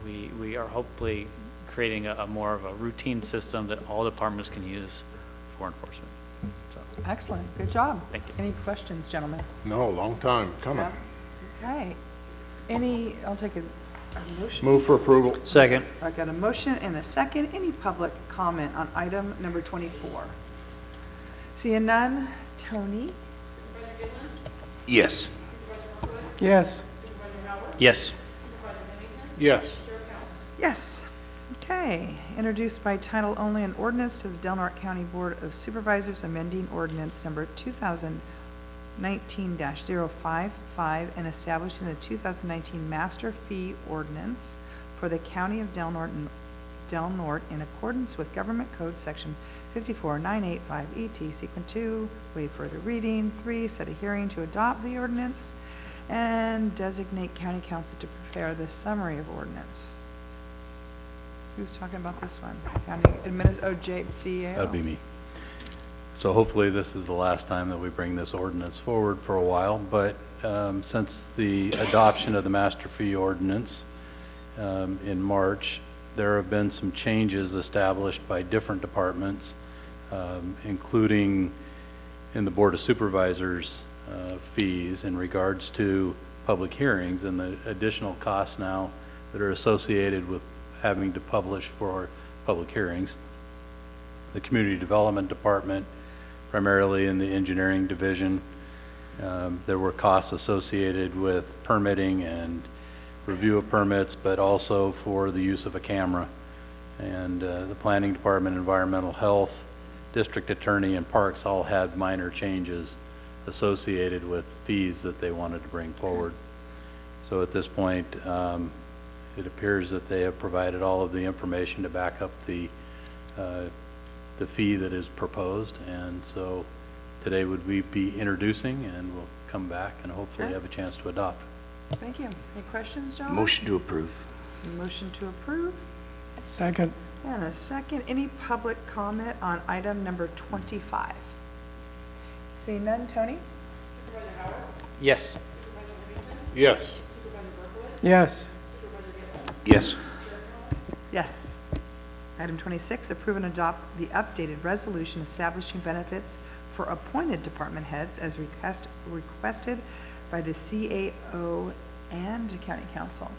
We are hopefully creating a more of a routine system that all departments can use for enforcement. So, Excellent, good job. Thank you. Any questions, gentlemen? No, long time coming. Okay. I'll take a motion. Move for approval. Second. I got a motion and a second. Any public comment on item number 24? Seeing none. Tony? Yes. Yes. Yes. Yes. Yes. Okay. Introduced by title only, an ordinance to the Del Norte County Board of Supervisors amending ordinance number 2019-055 and establishing the 2019 master fee ordinance for the County of Del Norte in accordance with Government Code Section 54985 ET Sequence 2, waive further reading. 3, set a hearing to adopt the ordinance, and designate county council to prepare the summary of ordinance. Who's talking about this one? County CEO? That'd be me. So hopefully this is the last time that we bring this ordinance forward for a while, but since the adoption of the master fee ordinance in March, there have been some changes established by different departments, including in the Board of Supervisors fees in regards to public hearings and the additional costs now that are associated with having to publish for public hearings. The Community Development Department, primarily in the engineering division, there were costs associated with permitting and review of permits, but also for the use of a camera. And the Planning Department, Environmental Health, District Attorney, and Parks all had minor changes associated with fees that they wanted to bring forward. So at this point, it appears that they have provided all of the information to back up the fee that is proposed. And so today would we be introducing, and we'll come back and hopefully have a chance to adopt. Thank you. Any questions, gentlemen? Motion to approve. Motion to approve. Second. And a second. Any public comment on item number 25? Seeing none. Tony? Yes. Yes. Yes. Yes. Yes. Item 26, approve and adopt the updated resolution establishing benefits for appointed department heads as requested by the CAO and County Council.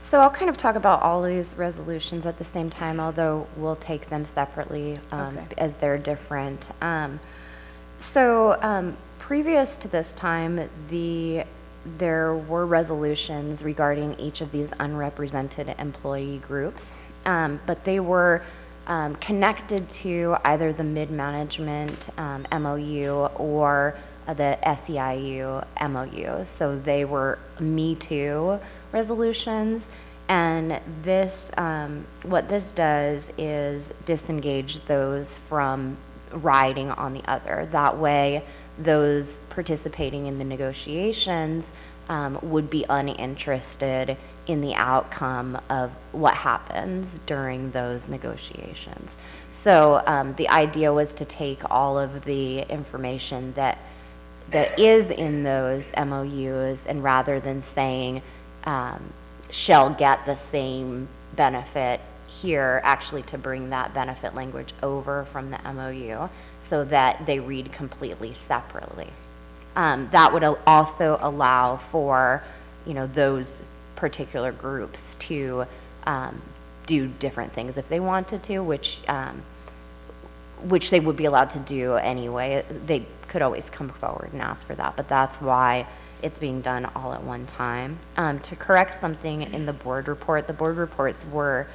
So I'll kind of talk about all of these resolutions at the same time, although we'll take them separately Okay. as they're different. Previous to this time, the there were resolutions regarding each of these unrepresented employee groups, but they were connected to either the mid-management MOU or the SEIU MOU. So they were Me Too resolutions. And this, what this does is disengage those from riding on the other. That way, those participating in the negotiations would be uninterested in the outcome of what happens during those negotiations. So the idea was to take all of the information that is in those MOUs, and rather than saying shall get the same benefit here, actually to bring that benefit language over from the MOU so that they read completely separately. That would also allow for, those particular groups to do different things if they wanted to, which they would be allowed to do anyway. They could always come forward and ask for that, but that's why it's being done all at one time. To correct something in the board report, the board reports were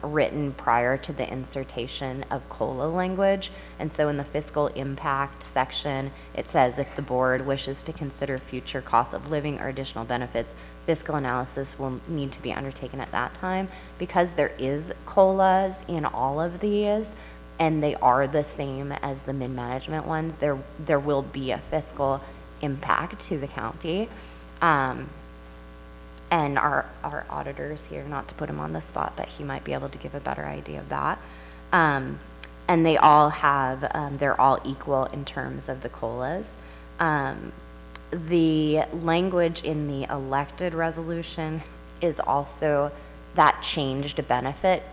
written prior to the insertion of COLA language. And so in the fiscal impact section, it says if the board wishes to consider future costs of living or additional benefits, fiscal analysis will need to be undertaken at that time. Because there is COLAs in all of these, and they are the same as the mid-management ones, there will be a fiscal impact to the county. And our auditor's here, not to put him on the spot, but he might be able to give a better idea of that. And they all have, they're all equal in terms of the COLAs. The language in the elected resolution is also that changed benefit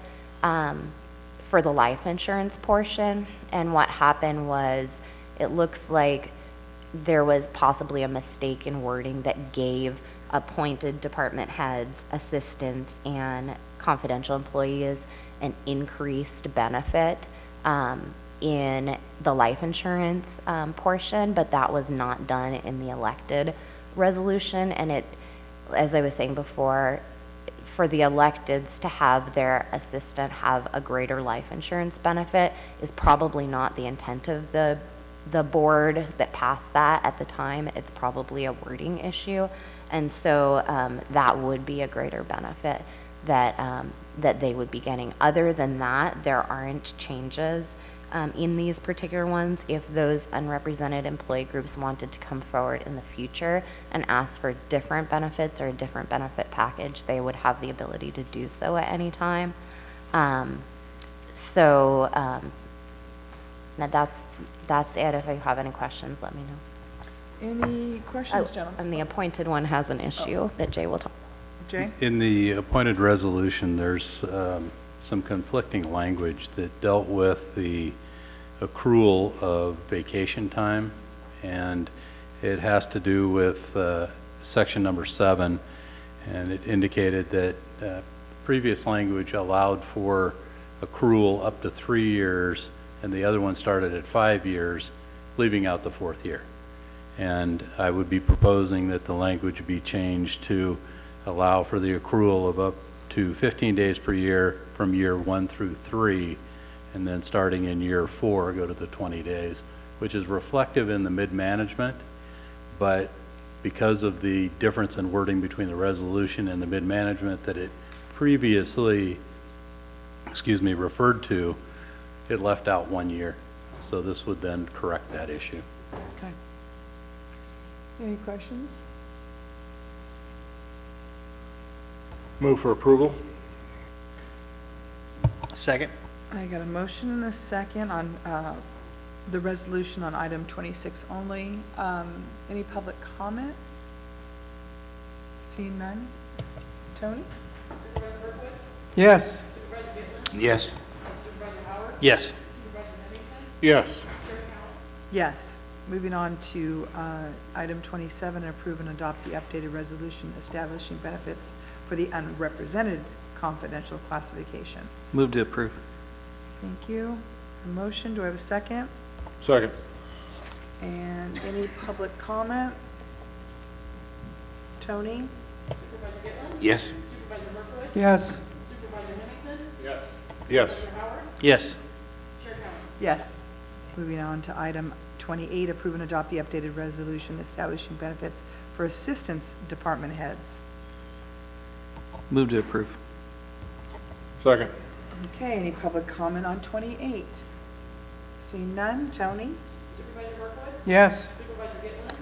for the life insurance portion. And what happened was, it looks like there was possibly a mistake in wording that gave appointed department heads, assistants, and confidential employees an increased benefit in the life insurance portion, but that was not done in the elected resolution. And it, as I was saying before, for the electeds to have their assistant have a greater life insurance benefit is probably not the intent of the board that passed that at the time. It's probably a wording issue. And so that would be a greater benefit that they would be getting. Other than that, there aren't changes in these particular ones. If those unrepresented employee groups wanted to come forward in the future and ask for different benefits or a different benefit package, they would have the ability to do so at any time. Now that's it. If you have any questions, let me know. Any questions, gentlemen? And the appointed one has an issue that Jay will talk. Jay? In the appointed resolution, there's some conflicting language that dealt with the accrual of vacation time, and it has to do with section number 7, and it indicated that previous language allowed for accrual up to 3 years, and the other one started at 5 years, leaving out the 4th year. And I would be proposing that the language be changed to allow for the accrual of up to 15 days per year from year 1 through 3, and then starting in year 4, go to the 20 days, which is reflective in the mid-management, but because of the difference in wording between the resolution and the mid-management that it previously, referred to, it left out 1 year. So this would then correct that issue. Okay. Any questions? Move for approval. Second. I got a motion and a second on the resolution on item 26 only. Any public comment? Seeing none? Tony? Yes. Yes. Yes. Yes. Yes. Moving on to item 27, approve and adopt the updated resolution establishing benefits for the unrepresented confidential classification. Move to approve. Thank you. A motion, do I have a second? Second. And any public comment? Tony? Yes. Yes. Yes. Yes. Yes. Moving on to item 28, approve and adopt the updated resolution establishing benefits for assistance department heads. Move to approve. Second. Okay, any public comment on 28? Seeing none, Tony? Yes.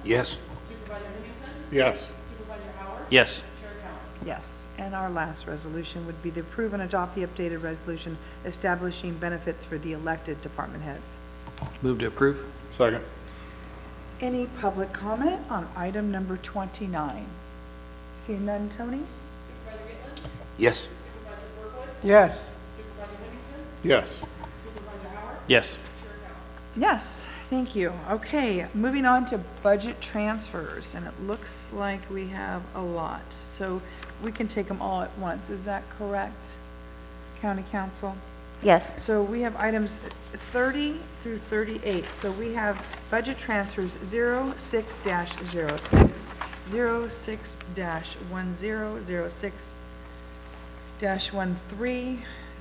Yes. Yes. Yes. Yes. And our last resolution would be to approve and adopt the updated resolution establishing benefits for the elected department heads. Move to approve. Second. Any public comment on item number 29? Seeing none, Tony? Yes. Yes. Yes. Yes. Yes, thank you. Okay, moving on to budget transfers, and it looks like we have a lot. So we can take them all at once, is that correct, County Council? Yes. So we have items 30 through 38. So we have budget transfers 06-06, 06-10, 06-13,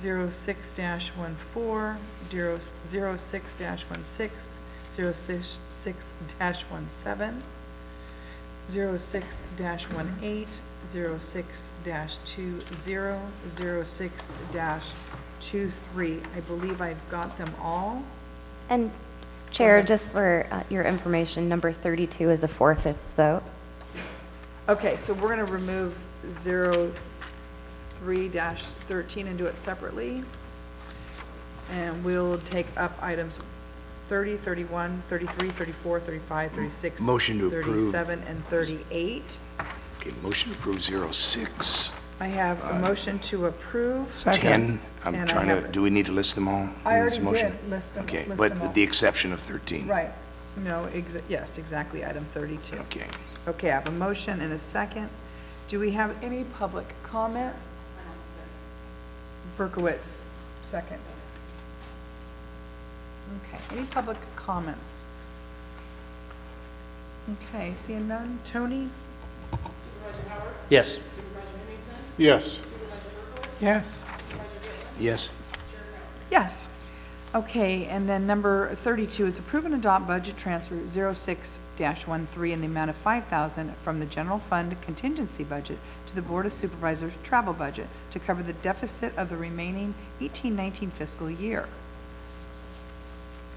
06-14, 06-16, 06-17, 06-18, 06-20, 06-23. I believe I've got them all. And Chair, just for your information, number 32 is a 4/5 vote. Okay, so we're going to remove 03-13 and do it separately. And we'll take up items 30, 31, 33, 34, 35, 36, Motion to approve. 37, and 38. Okay, motion to approve 06. I have a motion to approve. 10, I'm And I trying to, have- do we need to list them all? I in this already motion? did list them. Okay, list but them all. the exception of 13. Right. No, yes, exactly, item 32. Okay. Okay, I have a motion and a second. Do we have any public comment? Berkowitz, second. Okay, any public comments? Okay, seeing none. Tony? Yes. Yes. Yes. Yes. Yes. Okay, and then number 32 is approve and adopt budget transfer 06-13 in the amount of $5,000 from the general fund contingency budget to the Board of Supervisors travel budget to cover the deficit of the remaining 18-19 fiscal year.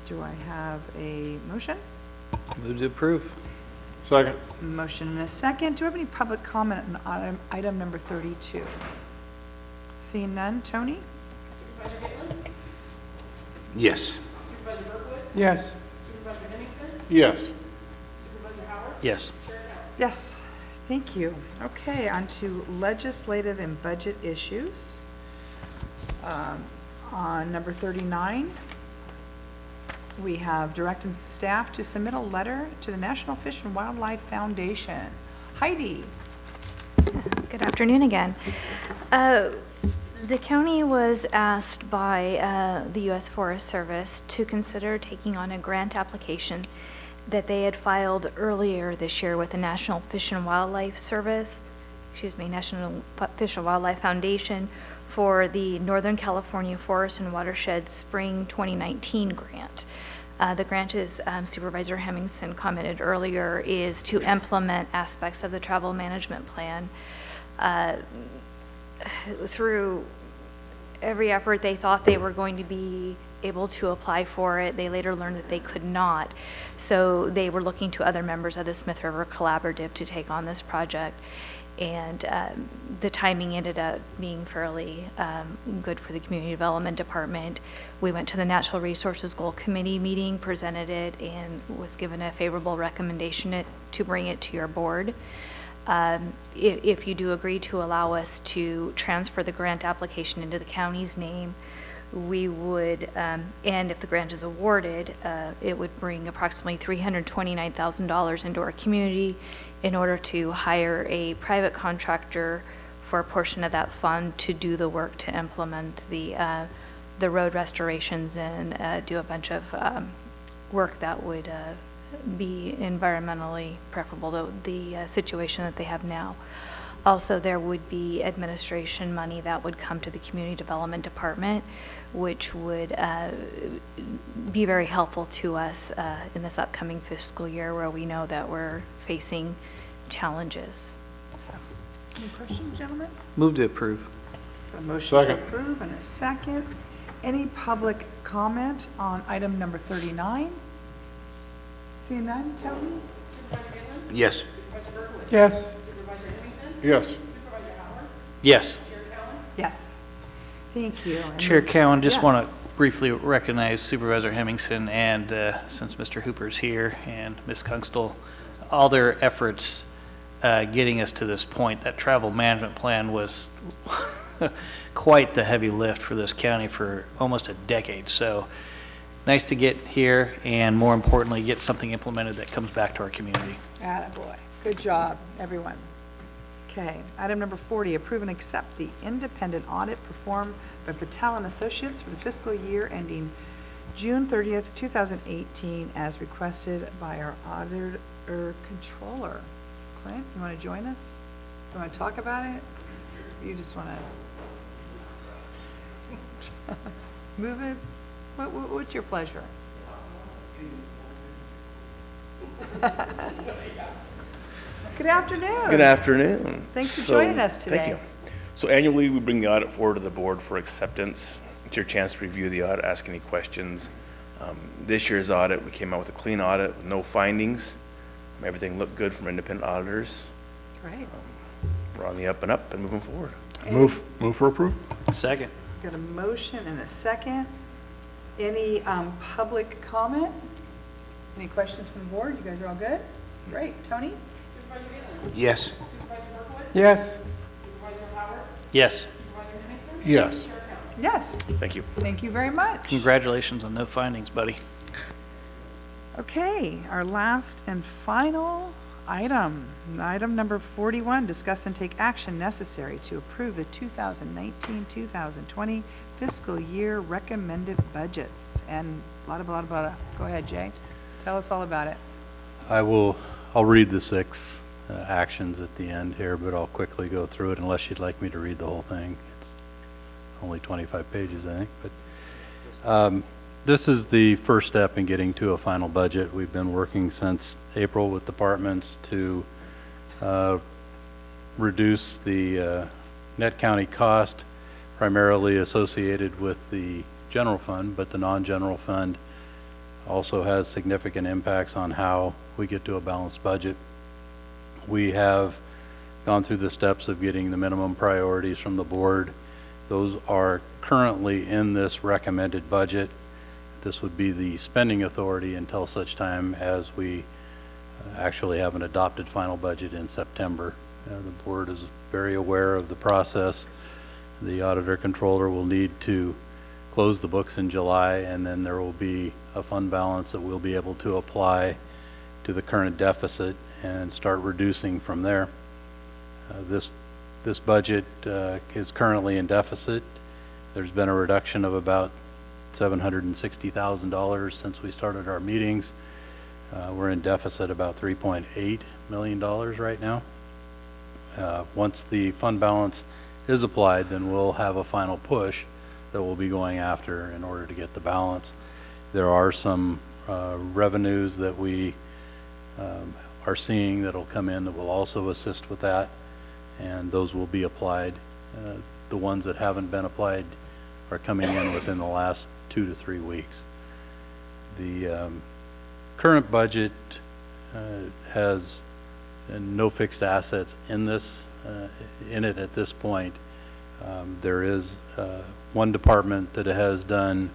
Do I have a motion? Move to approve. Second. Motion and a second. Do we have any public comment on item number 32? Seeing none. Tony? Yes. Yes. Yes. Yes. Yes, thank you. Okay, on to legislative and budget issues. On number 39, we have directing staff to submit a letter to the National Fish and Wildlife Foundation. Heidi? Good afternoon again. The county was asked by the U.S. Forest Service to consider taking on a grant application that they had filed earlier this year with the National Fish and Wildlife Service, National Fish and Wildlife Foundation for the Northern California Forest and Watershed Spring 2019 grant. The grant, as Supervisor Hemmingson commented earlier, is to implement aspects of the travel management plan. Through every effort, they thought they were going to be able to apply for it. They later learned that they could not. So they were looking to other members of the Smith River Collaborative to take on this project. And the timing ended up being fairly good for the Community Development Department. We went to the Natural Resources Goal Committee meeting, presented it, and was given a favorable recommendation to bring it to your board. If you do agree to allow us to transfer the grant application into the county's name, we would, and if the grant is awarded, it would bring approximately $329,000 into our community in order to hire a private contractor for a portion of that fund to do the work to implement the road restorations and do a bunch of work that would be environmentally preferable to the situation that they have now. Also, there would be administration money that would come to the Community Development Department, which would be very helpful to us in this upcoming fiscal year where we know that we're facing challenges. So, Any questions, gentlemen? Move to approve. A motion to Second. approve and a second. Any public comment on item number 39? Seeing none, Tony? Yes. Yes. Yes. Yes. Yes. Thank you. And Chair Cowan, just yes. want to briefly recognize Supervisor Hemmingson and, since Mr. Hooper's here, and Ms. Kunstl, all their efforts getting us to this point. That travel management plan was quite the heavy lift for this county for almost a decade. So nice to get here and, more importantly, get something implemented that comes back to our community. Attaboy. Good job, everyone. Okay, item number 40, approve and accept the independent audit performed by Patel and Associates for the fiscal year ending June 30th, 2018, as requested by our auditor controller. Clint, you want to join us? You want to talk about it? You just want to move it? What's your pleasure? Good afternoon. Good afternoon. Thanks for joining us today. Thank you. So annually, we bring the audit forward to the board for acceptance. It's your chance to review the audit, ask any questions. This year's audit, we came out with a clean audit with no findings. Everything looked good from independent auditors. Great. We're on the up and up and moving forward. Move for approve? Second. Got a motion and a second. Any public comment? Any questions from the board? You guys are all good? Great. Tony? Yes. Yes. Yes. Yes. Yes. Thank you. Thank you very much. Congratulations on no findings, buddy. Okay, our last and final item, item number 41, discuss and take action necessary to approve the 2019-2020 fiscal year recommended budgets. And blah, blah, blah, blah. Go ahead, Jay. Tell us all about it. I'll read the 6 actions at the end here, but I'll quickly go through it unless you'd like me to read the whole thing. It's only 25 pages, I think. But this is the first step in getting to a final budget. We've been working since April with departments to reduce the net county cost, primarily associated with the general fund, but the non-general fund also has significant impacts on how we get to a balanced budget. We have gone through the steps of getting the minimum priorities from the board. Those are currently in this recommended budget. This would be the spending authority until such time as we actually have an adopted final budget in September. The board is very aware of the process. The auditor controller will need to close the books in July, and then there will be a fund balance that we'll be able to apply to the current deficit and start reducing from there. This budget is currently in deficit. There's been a reduction of about $760,000 since we started our meetings. We're in deficit about $3.8 million right now. Once the fund balance is applied, then we'll have a final push that we'll be going after in order to get the balance. There are some revenues that we are seeing that'll come in that will also assist with that, and those will be applied. The ones that haven't been applied are coming in within the last 2 to 3 weeks. The current budget has no fixed assets in it at this point. There is one department that has done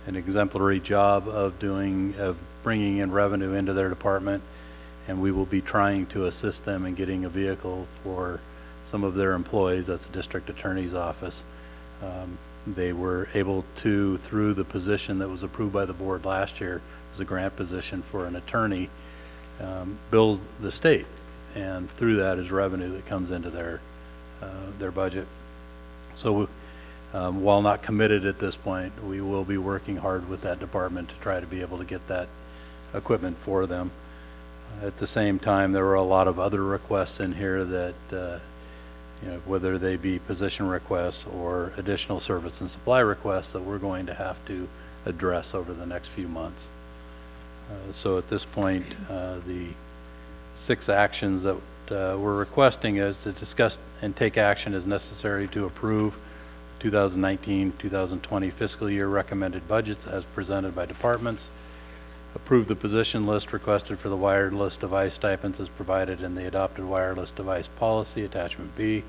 an exemplary job of bringing in revenue into their department, and we will be trying to assist them in getting a vehicle for some of their employees. That's the district attorney's office. They were able to, through the position that was approved by the board last year, it was a grant position for an attorney, bill the state, and through that is revenue that comes into their budget. So while not committed at this point, we will be working hard with that department to try to be able to get that equipment for them. At the same time, there were a lot of other requests in here that, you know, whether they be position requests or additional service and supply requests that we're going to have to address over the next few months. So at this point, the 6 actions that we're requesting is to discuss and take action as necessary to approve 2019-2020 fiscal year recommended budgets as presented by departments, approve the position list requested for the wireless device stipends as provided in the adopted wireless device policy, attachment B,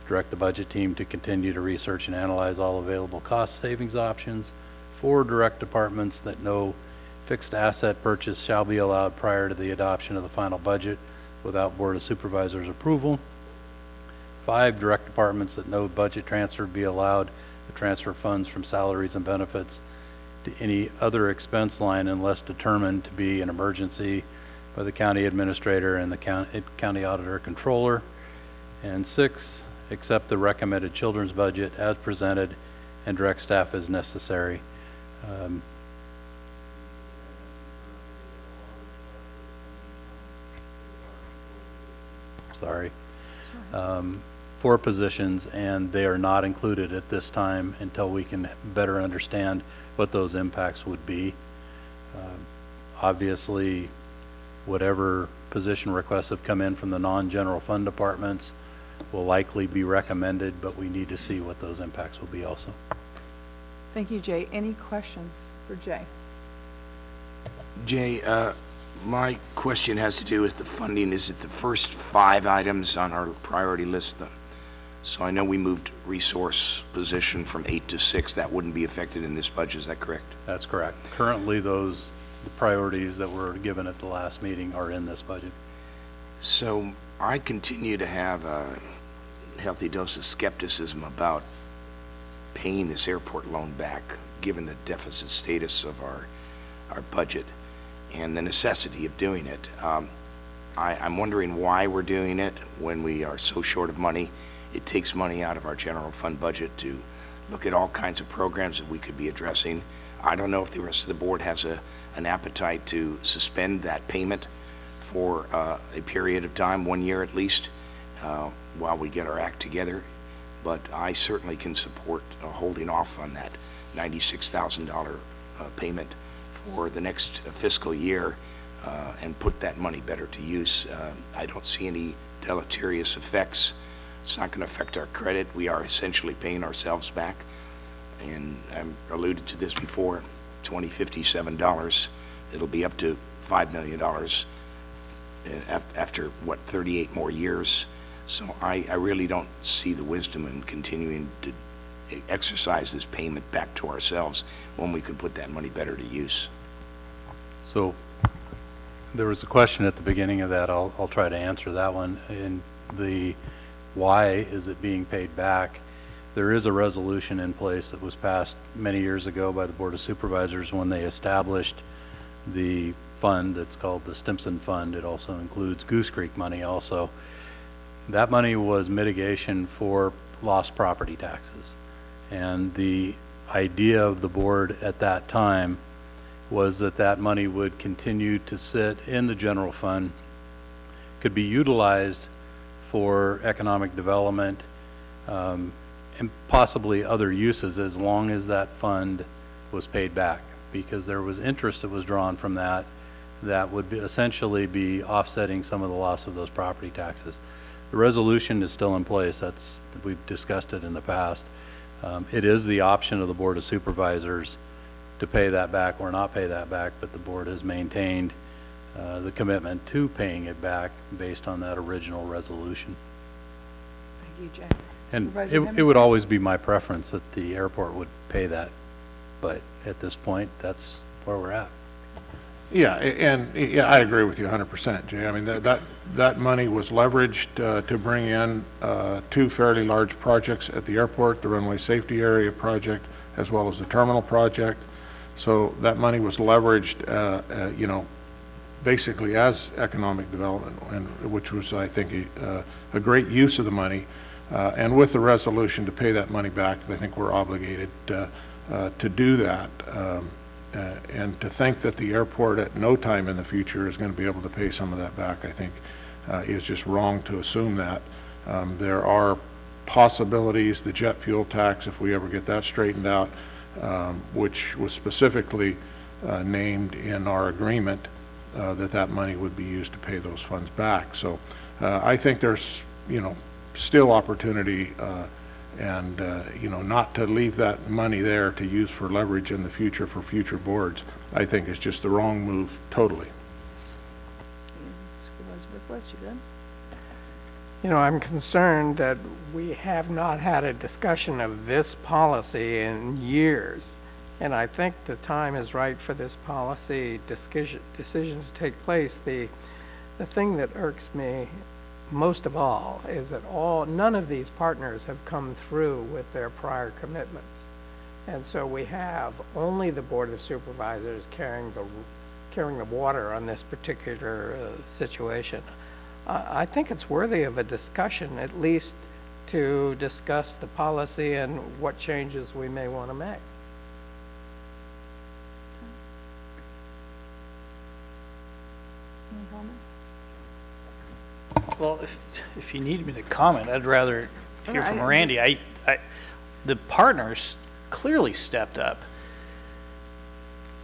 direct the budget team to continue to research and analyze all available cost savings options, 4, direct departments that no fixed asset purchase shall be allowed prior to the adoption of the final budget without Board of Supervisors approval. 5, direct departments that no budget transfer be allowed to transfer funds from salaries and benefits to any other expense line unless determined to be an emergency by the county administrator and the county auditor controller. And 6, accept the recommended children's budget as presented and direct staff as necessary. Sorry. 4 positions, and they are not included at this time until we can better understand what those impacts would be. Obviously, whatever position requests have come in from the non-general fund departments will likely be recommended, but we need to see what those impacts will be also. Thank you, Jay. Any questions for Jay? Jay, my question has to do with the funding. Is it the first 5 items on our priority list? So I know we moved resource position from 8 to 6. That wouldn't be affected in this budget, is that correct? That's correct. Currently, the priorities that were given at the last meeting are in this budget. So I continue to have a healthy dose of skepticism about paying this airport loan back, given the deficit status of our budget and the necessity of doing it. I'm wondering why we're doing it when we are so short of money. It takes money out of our general fund budget to look at all kinds of programs that we could be addressing. I don't know if the rest of the board has an appetite to suspend that payment for a period of time, 1 year at least, while we get our act together. But I certainly can support holding off on that $96,000 payment for the next fiscal year and put that money better to use. I don't see any deleterious effects. It's not going to affect our credit. We are essentially paying ourselves back. And I alluded to this before, $2057. It'll be up to $5 million after, 38 more years. So I really don't see the wisdom in continuing to exercise this payment back to ourselves when we could put that money better to use. So there was a question at the beginning of that. I'll try to answer that one. In the why is it being paid back? There is a resolution in place that was passed many years ago by the Board of Supervisors when they established the fund. It's called the Stimson Fund. It also includes Goose Creek money also. That money was mitigation for lost property taxes. And the idea of the board at that time was that that money would continue to sit in the general fund, could be utilized for economic development, and possibly other uses as long as that fund was paid back, because there was interest that was drawn from that would essentially be offsetting some of the loss of those property taxes. The resolution is still in place. We've discussed it in the past. It is the option of the Board of Supervisors to pay that back or not pay that back, but the board has maintained the commitment to paying it back based on that original resolution. Thank you, Jay. And it would always be my preference that the airport would pay that, but at this point, that's where we're at. Yeah, and I agree with you 100%, Jay. I mean, that money was leveraged to bring in 2 fairly large projects at the airport, the runway safety area project, as well as the terminal project. So that money was leveraged, basically as economic development, and which was, I think, a great use of the money. And with the resolution to pay that money back, I think we're obligated to do that. And to think that the airport at no time in the future is going to be able to pay some of that back, I think, is just wrong to assume that. There are possibilities, the jet fuel tax, if we ever get that straightened out, which was specifically named in our agreement, that money would be used to pay those funds back. So I think there's, still opportunity and, not to leave that money there to use for leverage in the future for future boards, I think is just the wrong move totally. Supervisor Brookowitz, you good? I'm concerned that we have not had a discussion of this policy in years. And I think the time is right for this policy decision to take place. The thing that irks me most of all is that none of these partners have come through with their prior commitments. And so we have only the Board of Supervisors carrying the water on this particular situation. I think it's worthy of a discussion, at least to discuss the policy and what changes we may want to make. Any comments? Well, if you need me to comment, I'd rather hear from I- Randy. The partners clearly stepped up.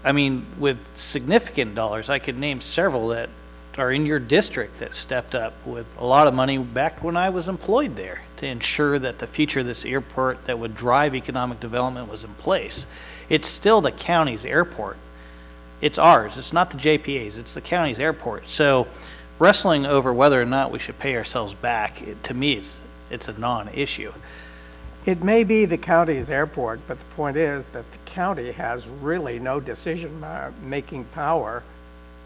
I mean, with significant dollars, I could name several that are in your district that stepped up with a lot of money back when I was employed there to ensure that the future of this airport that would drive economic development was in place. It's still the county's airport. It's ours. It's not the JPA's. It's the county's airport. So wrestling over whether or not we should pay ourselves back, to me, it's a non-issue. It may be the county's airport, but the point is that the county has really no decision-making power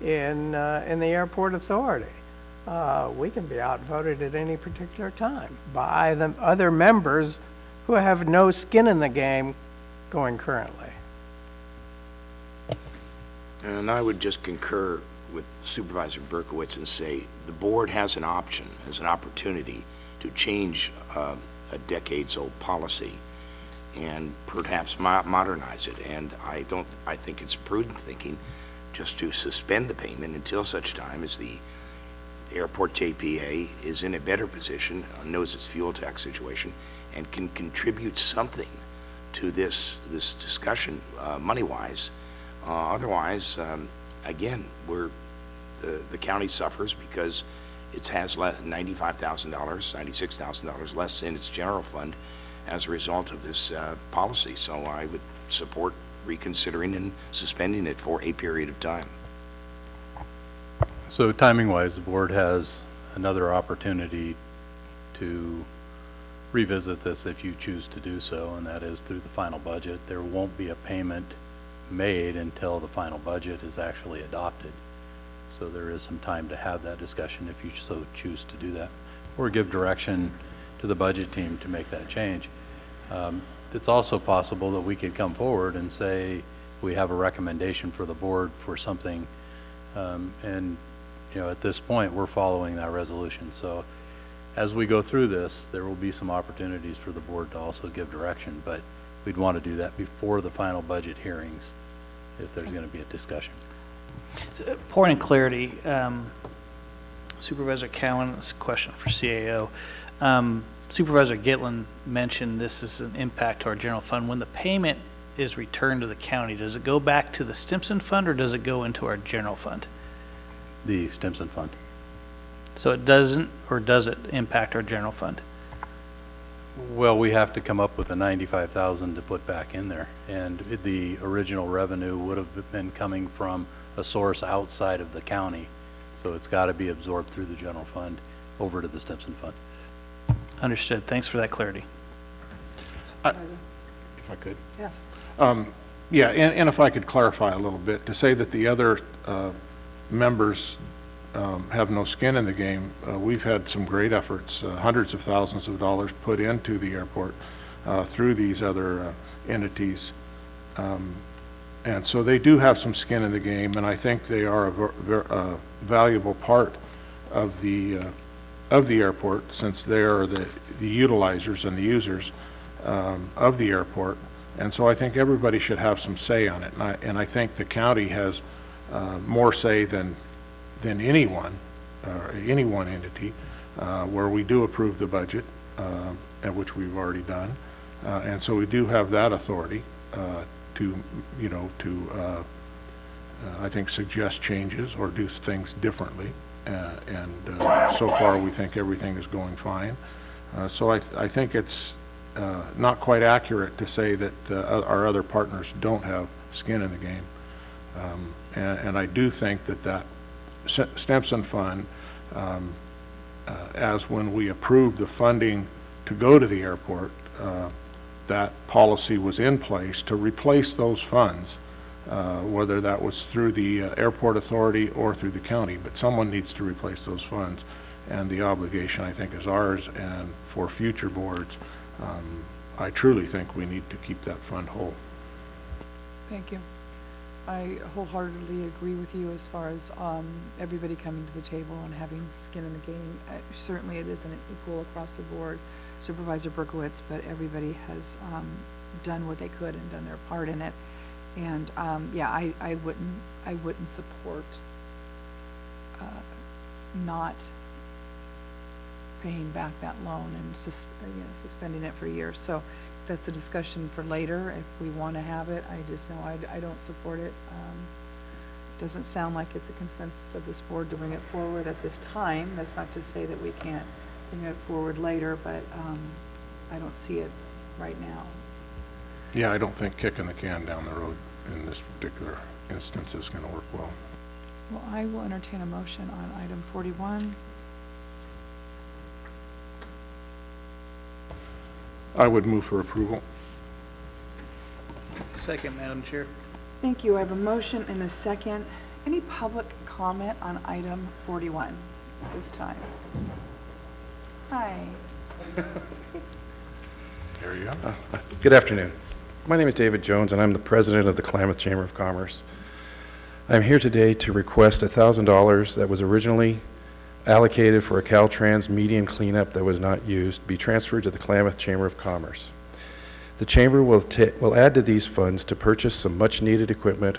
in the airport authority. We can be outvoted at any particular time by the other members who have no skin in the game going currently. And I would just concur with Supervisor Berkowitz and say the board has an option, has an opportunity to change a decades-old policy and perhaps modernize it. And I think it's prudent thinking just to suspend the payment until such time as the airport JPA is in a better position, knows its fuel tax situation, and can contribute something to this discussion money-wise. Otherwise, again, the county suffers because it has $95,000, $96,000 less in its general fund as a result of this policy. So I would support reconsidering and suspending it for a period of time. So timing-wise, the board has another opportunity to revisit this if you choose to do so, and that is through the final budget. There won't be a payment made until the final budget is actually adopted. So there is some time to have that discussion if you so choose to do that, or give direction to the budget team to make that change. It's also possible that we could come forward and say we have a recommendation for the board for something, and at this point we're following that resolution. So as we go through this, there will be some opportunities for the board to also give direction, but we'd want to do that before the final budget hearings if there's going to be a discussion. So, point of clarity, Supervisor Cowan, this is a question for CAO. Supervisor Gitlin mentioned this is an impact to our general fund. When the payment is returned to the county, does it go back to the Stimson Fund or does it go into our general fund? The Stimson Fund. So it doesn't, or does it impact our general fund? Well, we have to come up with the $95,000 to put back in there, and the original revenue would have been coming from a source outside of the county, so it's got to be absorbed through the general fund over to the Stimson Fund. Understood. Thanks for that clarity. If I could. Yes. Yeah, and if I could clarify a little bit, to say that the other members have no skin in the game, we've had some great efforts, hundreds of thousands of dollars put into the airport through these other entities. And so they do have some skin in the game, and I think they are a valuable part of the airport, since they are the utilizers and the users of the airport. And so I think everybody should have some say on it. And I think the county has more say than anyone, any one entity, where we do approve the budget, at which we've already done. And so we do have that authority to, I think, suggest changes or do things differently. So far, we think everything is going fine. So I think it's not quite accurate to say that our other partners don't have skin in the game. And I do think that Stimson Fund, as when we approved the funding to go to the airport, that policy was in place to replace those funds, whether that was through the airport authority or through the county, but someone needs to replace those funds. And the obligation, I think, is ours, and for future boards, I truly think we need to keep that fund whole. Thank you. I wholeheartedly agree with you as far as everybody coming to the table and having skin in the game. Certainly it isn't equal across the board, Supervisor Berkowitz, but everybody has done what they could and done their part in it. And yeah, I wouldn't support not paying back that loan and suspending it for years. So that's a discussion for later if we want to have it. I just know I don't support it. Doesn't sound like it's a consensus of this board to bring it forward at this time. That's not to say that we can't bring it forward later, but I don't see it right now. Yeah, I don't think kicking the can down the road in this particular instance is going to work well. Well, I will entertain a motion on item 41. I would move for approval. Second, Madam Chair. Thank you. I have a motion and a second. Any public comment on item 41 at this time? Hi. There you go. Good afternoon. My name is David Jones, and I'm the president of the Klamath Chamber of Commerce. I'm here today to request $1,000 that was originally allocated for a Caltrans median cleanup that was not used be transferred to the Klamath Chamber of Commerce. The Chamber will add to these funds to purchase some much-needed equipment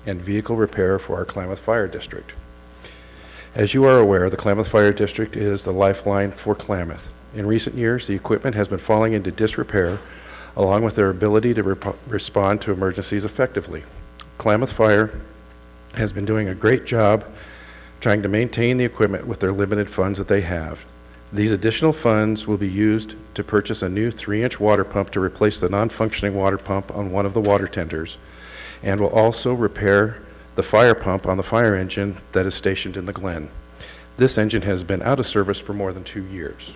and vehicle repair for our Klamath Fire District. As you are aware, the Klamath Fire District is the lifeline for Klamath. In recent years, the equipment has been falling into disrepair, along with their ability to respond to emergencies effectively. Klamath Fire has been doing a great job trying to maintain the equipment with their limited funds that they have. These additional funds will be used to purchase a new 3-inch water pump to replace the non-functioning water pump on one of the water tenders, and will also repair the fire pump on the fire engine that is stationed in the Glen. This engine has been out of service for more than 2 years.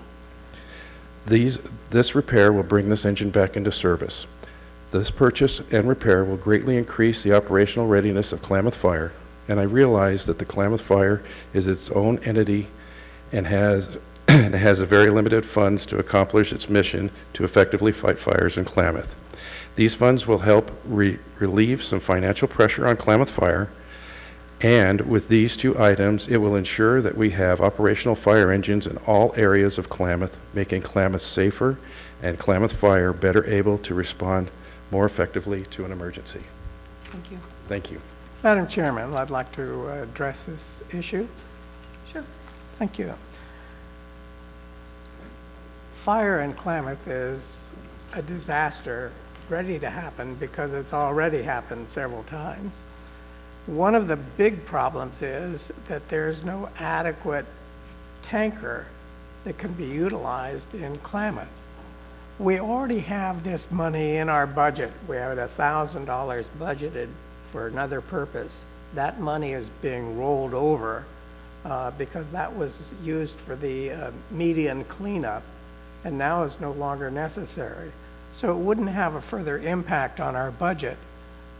This repair will bring this engine back into service. This purchase and repair will greatly increase the operational readiness of Klamath Fire, and I realize that the Klamath Fire is its own entity and has a very limited funds to accomplish its mission to effectively fight fires in Klamath. These funds will help relieve some financial pressure on Klamath Fire, and with these two items, it will ensure that we have operational fire engines in all areas of Klamath, making Klamath safer and Klamath Fire better able to respond more effectively to an emergency. Thank you. Thank you. Madam Chairman, I'd like to address this issue. Sure. Thank you. Fire in Klamath is a disaster ready to happen because it's already happened several times. One of the big problems is that there's no adequate tanker that can be utilized in Klamath. We already have this money in our budget. We have $1,000 budgeted for another purpose. That money is being rolled over because that was used for the median cleanup and now is no longer necessary. So it wouldn't have a further impact on our budget,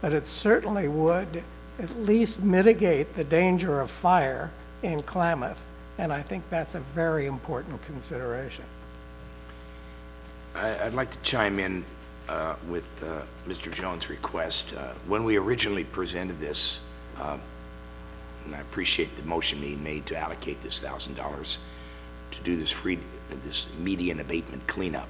but it certainly would at least mitigate the danger of fire in Klamath, and I think that's a very important consideration. I'd like to chime in with Mr. Jones' request. When we originally presented this, and I appreciate the motion being made to allocate this $1,000 to do this median abatement cleanup.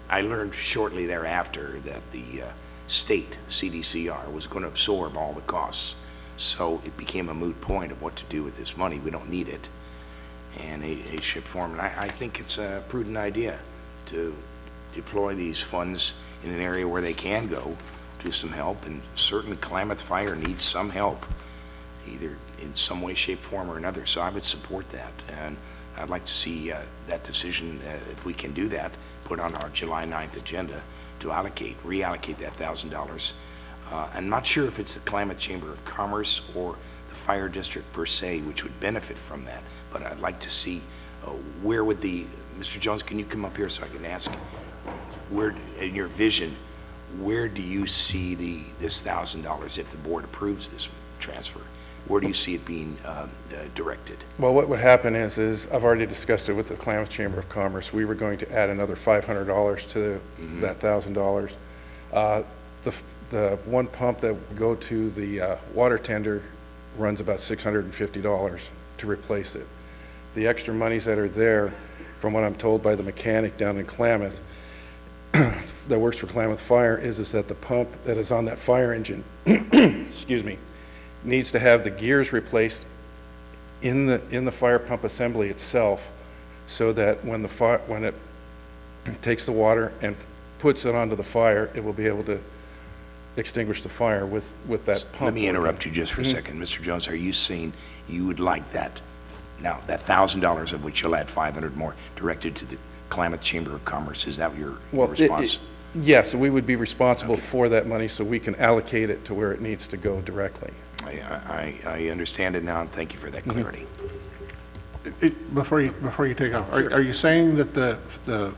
I learned shortly thereafter that the state CDCR was going to absorb all the costs. So it became a moot point of what to do with this money. We don't need it. And a ship foreman, I think it's a prudent idea to deploy these funds in an area where they can go to some help. And certainly Klamath Fire needs some help, either in some way, shape, form, or another. So I would support that. And I'd like to see that decision, if we can do that, put on our July 9th agenda to reallocate that $1,000. I'm not sure if it's the Klamath Chamber of Commerce or the fire district per se, which would benefit from that, but I'd like to see where would Mr. Jones, can you come up here so I can ask, where, in your vision, where do you see this $1,000 if the board approves this transfer? Where do you see it being directed? Well, what would happen is I've already discussed it with the Klamath Chamber of Commerce. We were going to add another $500 to that $1,000. The one pump that would go to the water tender runs about $650 to replace it. The extra monies that are there, from what I'm told by the mechanic down in Klamath, that works for Klamath Fire, is that the pump that is on that fire engine, excuse me, needs to have the gears replaced in the fire pump assembly itself, so that when it takes the water and puts it onto the fire, it will be able to extinguish the fire with that pump. Let me interrupt you just for a second. Mr. Jones, are you saying you would like that, now, that $1,000 of which you'll add 500 more, directed to the Klamath Chamber of Commerce? Is that your response? Yes, we would be responsible for that money, so we can allocate it to where it needs to go directly. I understand it now, and thank you for that clarity. Before you take off, are you saying that the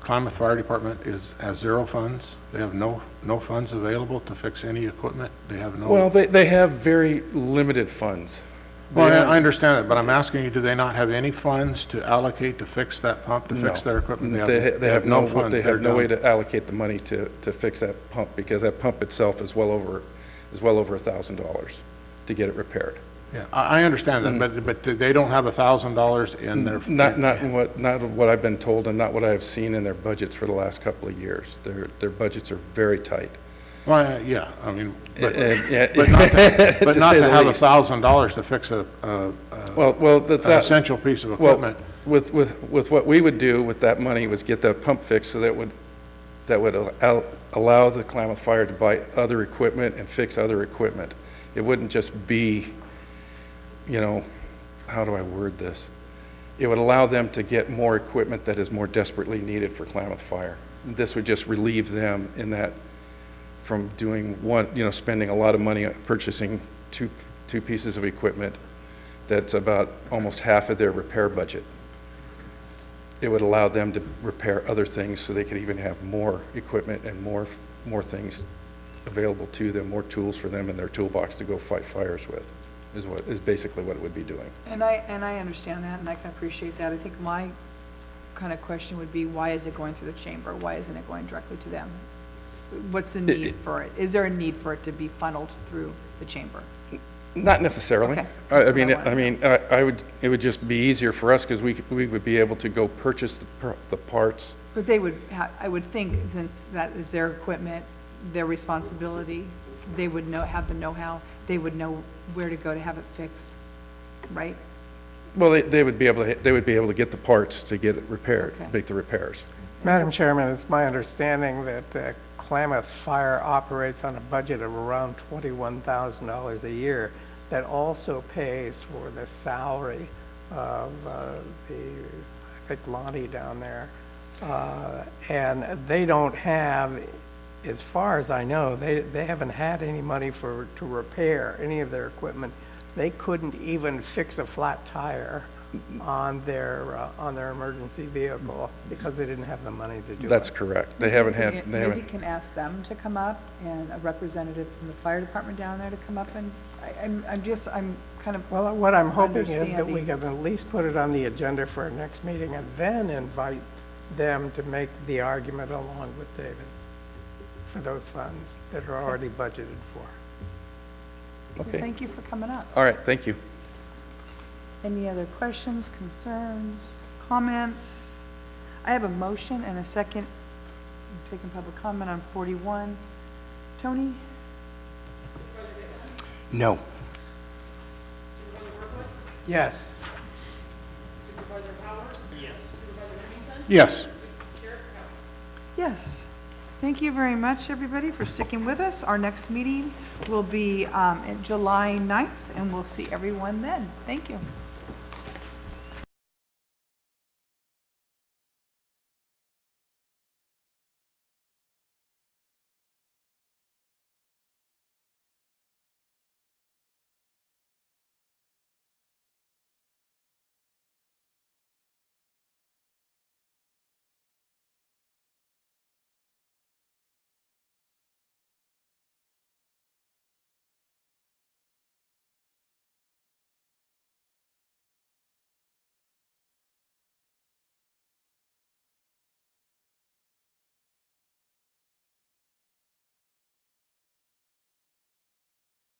Klamath Fire Department has zero funds? They have no funds available to fix any equipment? They have no... Well, they have very limited funds. Well, I understand it, but I'm asking you, do they not have any funds to allocate to fix that pump, to fix their equipment? They have no funds. They have no way to... to allocate the money to fix that pump, because that pump itself is well over $1,000 to get it repaired. Yeah, I understand that, but they don't have $1,000 in their... Not what I've been told, and not what I've seen in their budgets for the last couple of years. Their budgets are very tight. Well, yeah, I mean, but not to have $1,000 to fix an essential piece of equipment. Well, with what we would do with that money was get that pump fixed, so that would allow the Klamath Fire to buy other equipment and fix other equipment. It wouldn't just be, how do I word this? It would allow them to get more equipment that is more desperately needed for Klamath Fire. This would just relieve them in that, from doing spending a lot of money on purchasing two pieces of equipment that's about almost half of their repair budget. It would allow them to repair other things, so they could even have more equipment and more things available to them, more tools for them in their toolbox to go fight fires with, is basically what it would be doing. And I understand that, and I can appreciate that. I think my kind of question would be, why is it going through the chamber? Why isn't it going directly to them? What's the need for it? Is there a need for it to be funneled through the chamber? Not necessarily. Okay. It would just be easier for us, because we would be able to go purchase the parts. But they would, I would think, since that is their equipment, their responsibility, they would have the know-how, they would know where to go to have it fixed, right? Well, they would be able to get the parts to get it repaired, make the repairs. Madam Chairman, it's my understanding that Klamath Fire operates on a budget of around $21,000 a year that also pays for the salary of I think Lonnie down there. And they don't have, as far as I know, they haven't had any money to repair any of their equipment. They couldn't even fix a flat tire on their emergency vehicle because they didn't have the money to do it. That's correct. They haven't had. Maybe you can ask them to come up, and a representative from the fire department down there to come up, and I'm kind of... Well, what I'm hoping is that we can at least put it on the agenda for our next meeting, and then invite them to make the argument along with David for those funds that are already budgeted for. Okay. Well, thank you for coming up. All right, thank you. Any other questions, concerns, comments? I have a motion and a second Taking public comment on 41. Tony? No. Yes. Yes. Yes. Thank you very much, everybody, for sticking with us. Our next meeting will be July 9th, and we'll see everyone then. Thank you.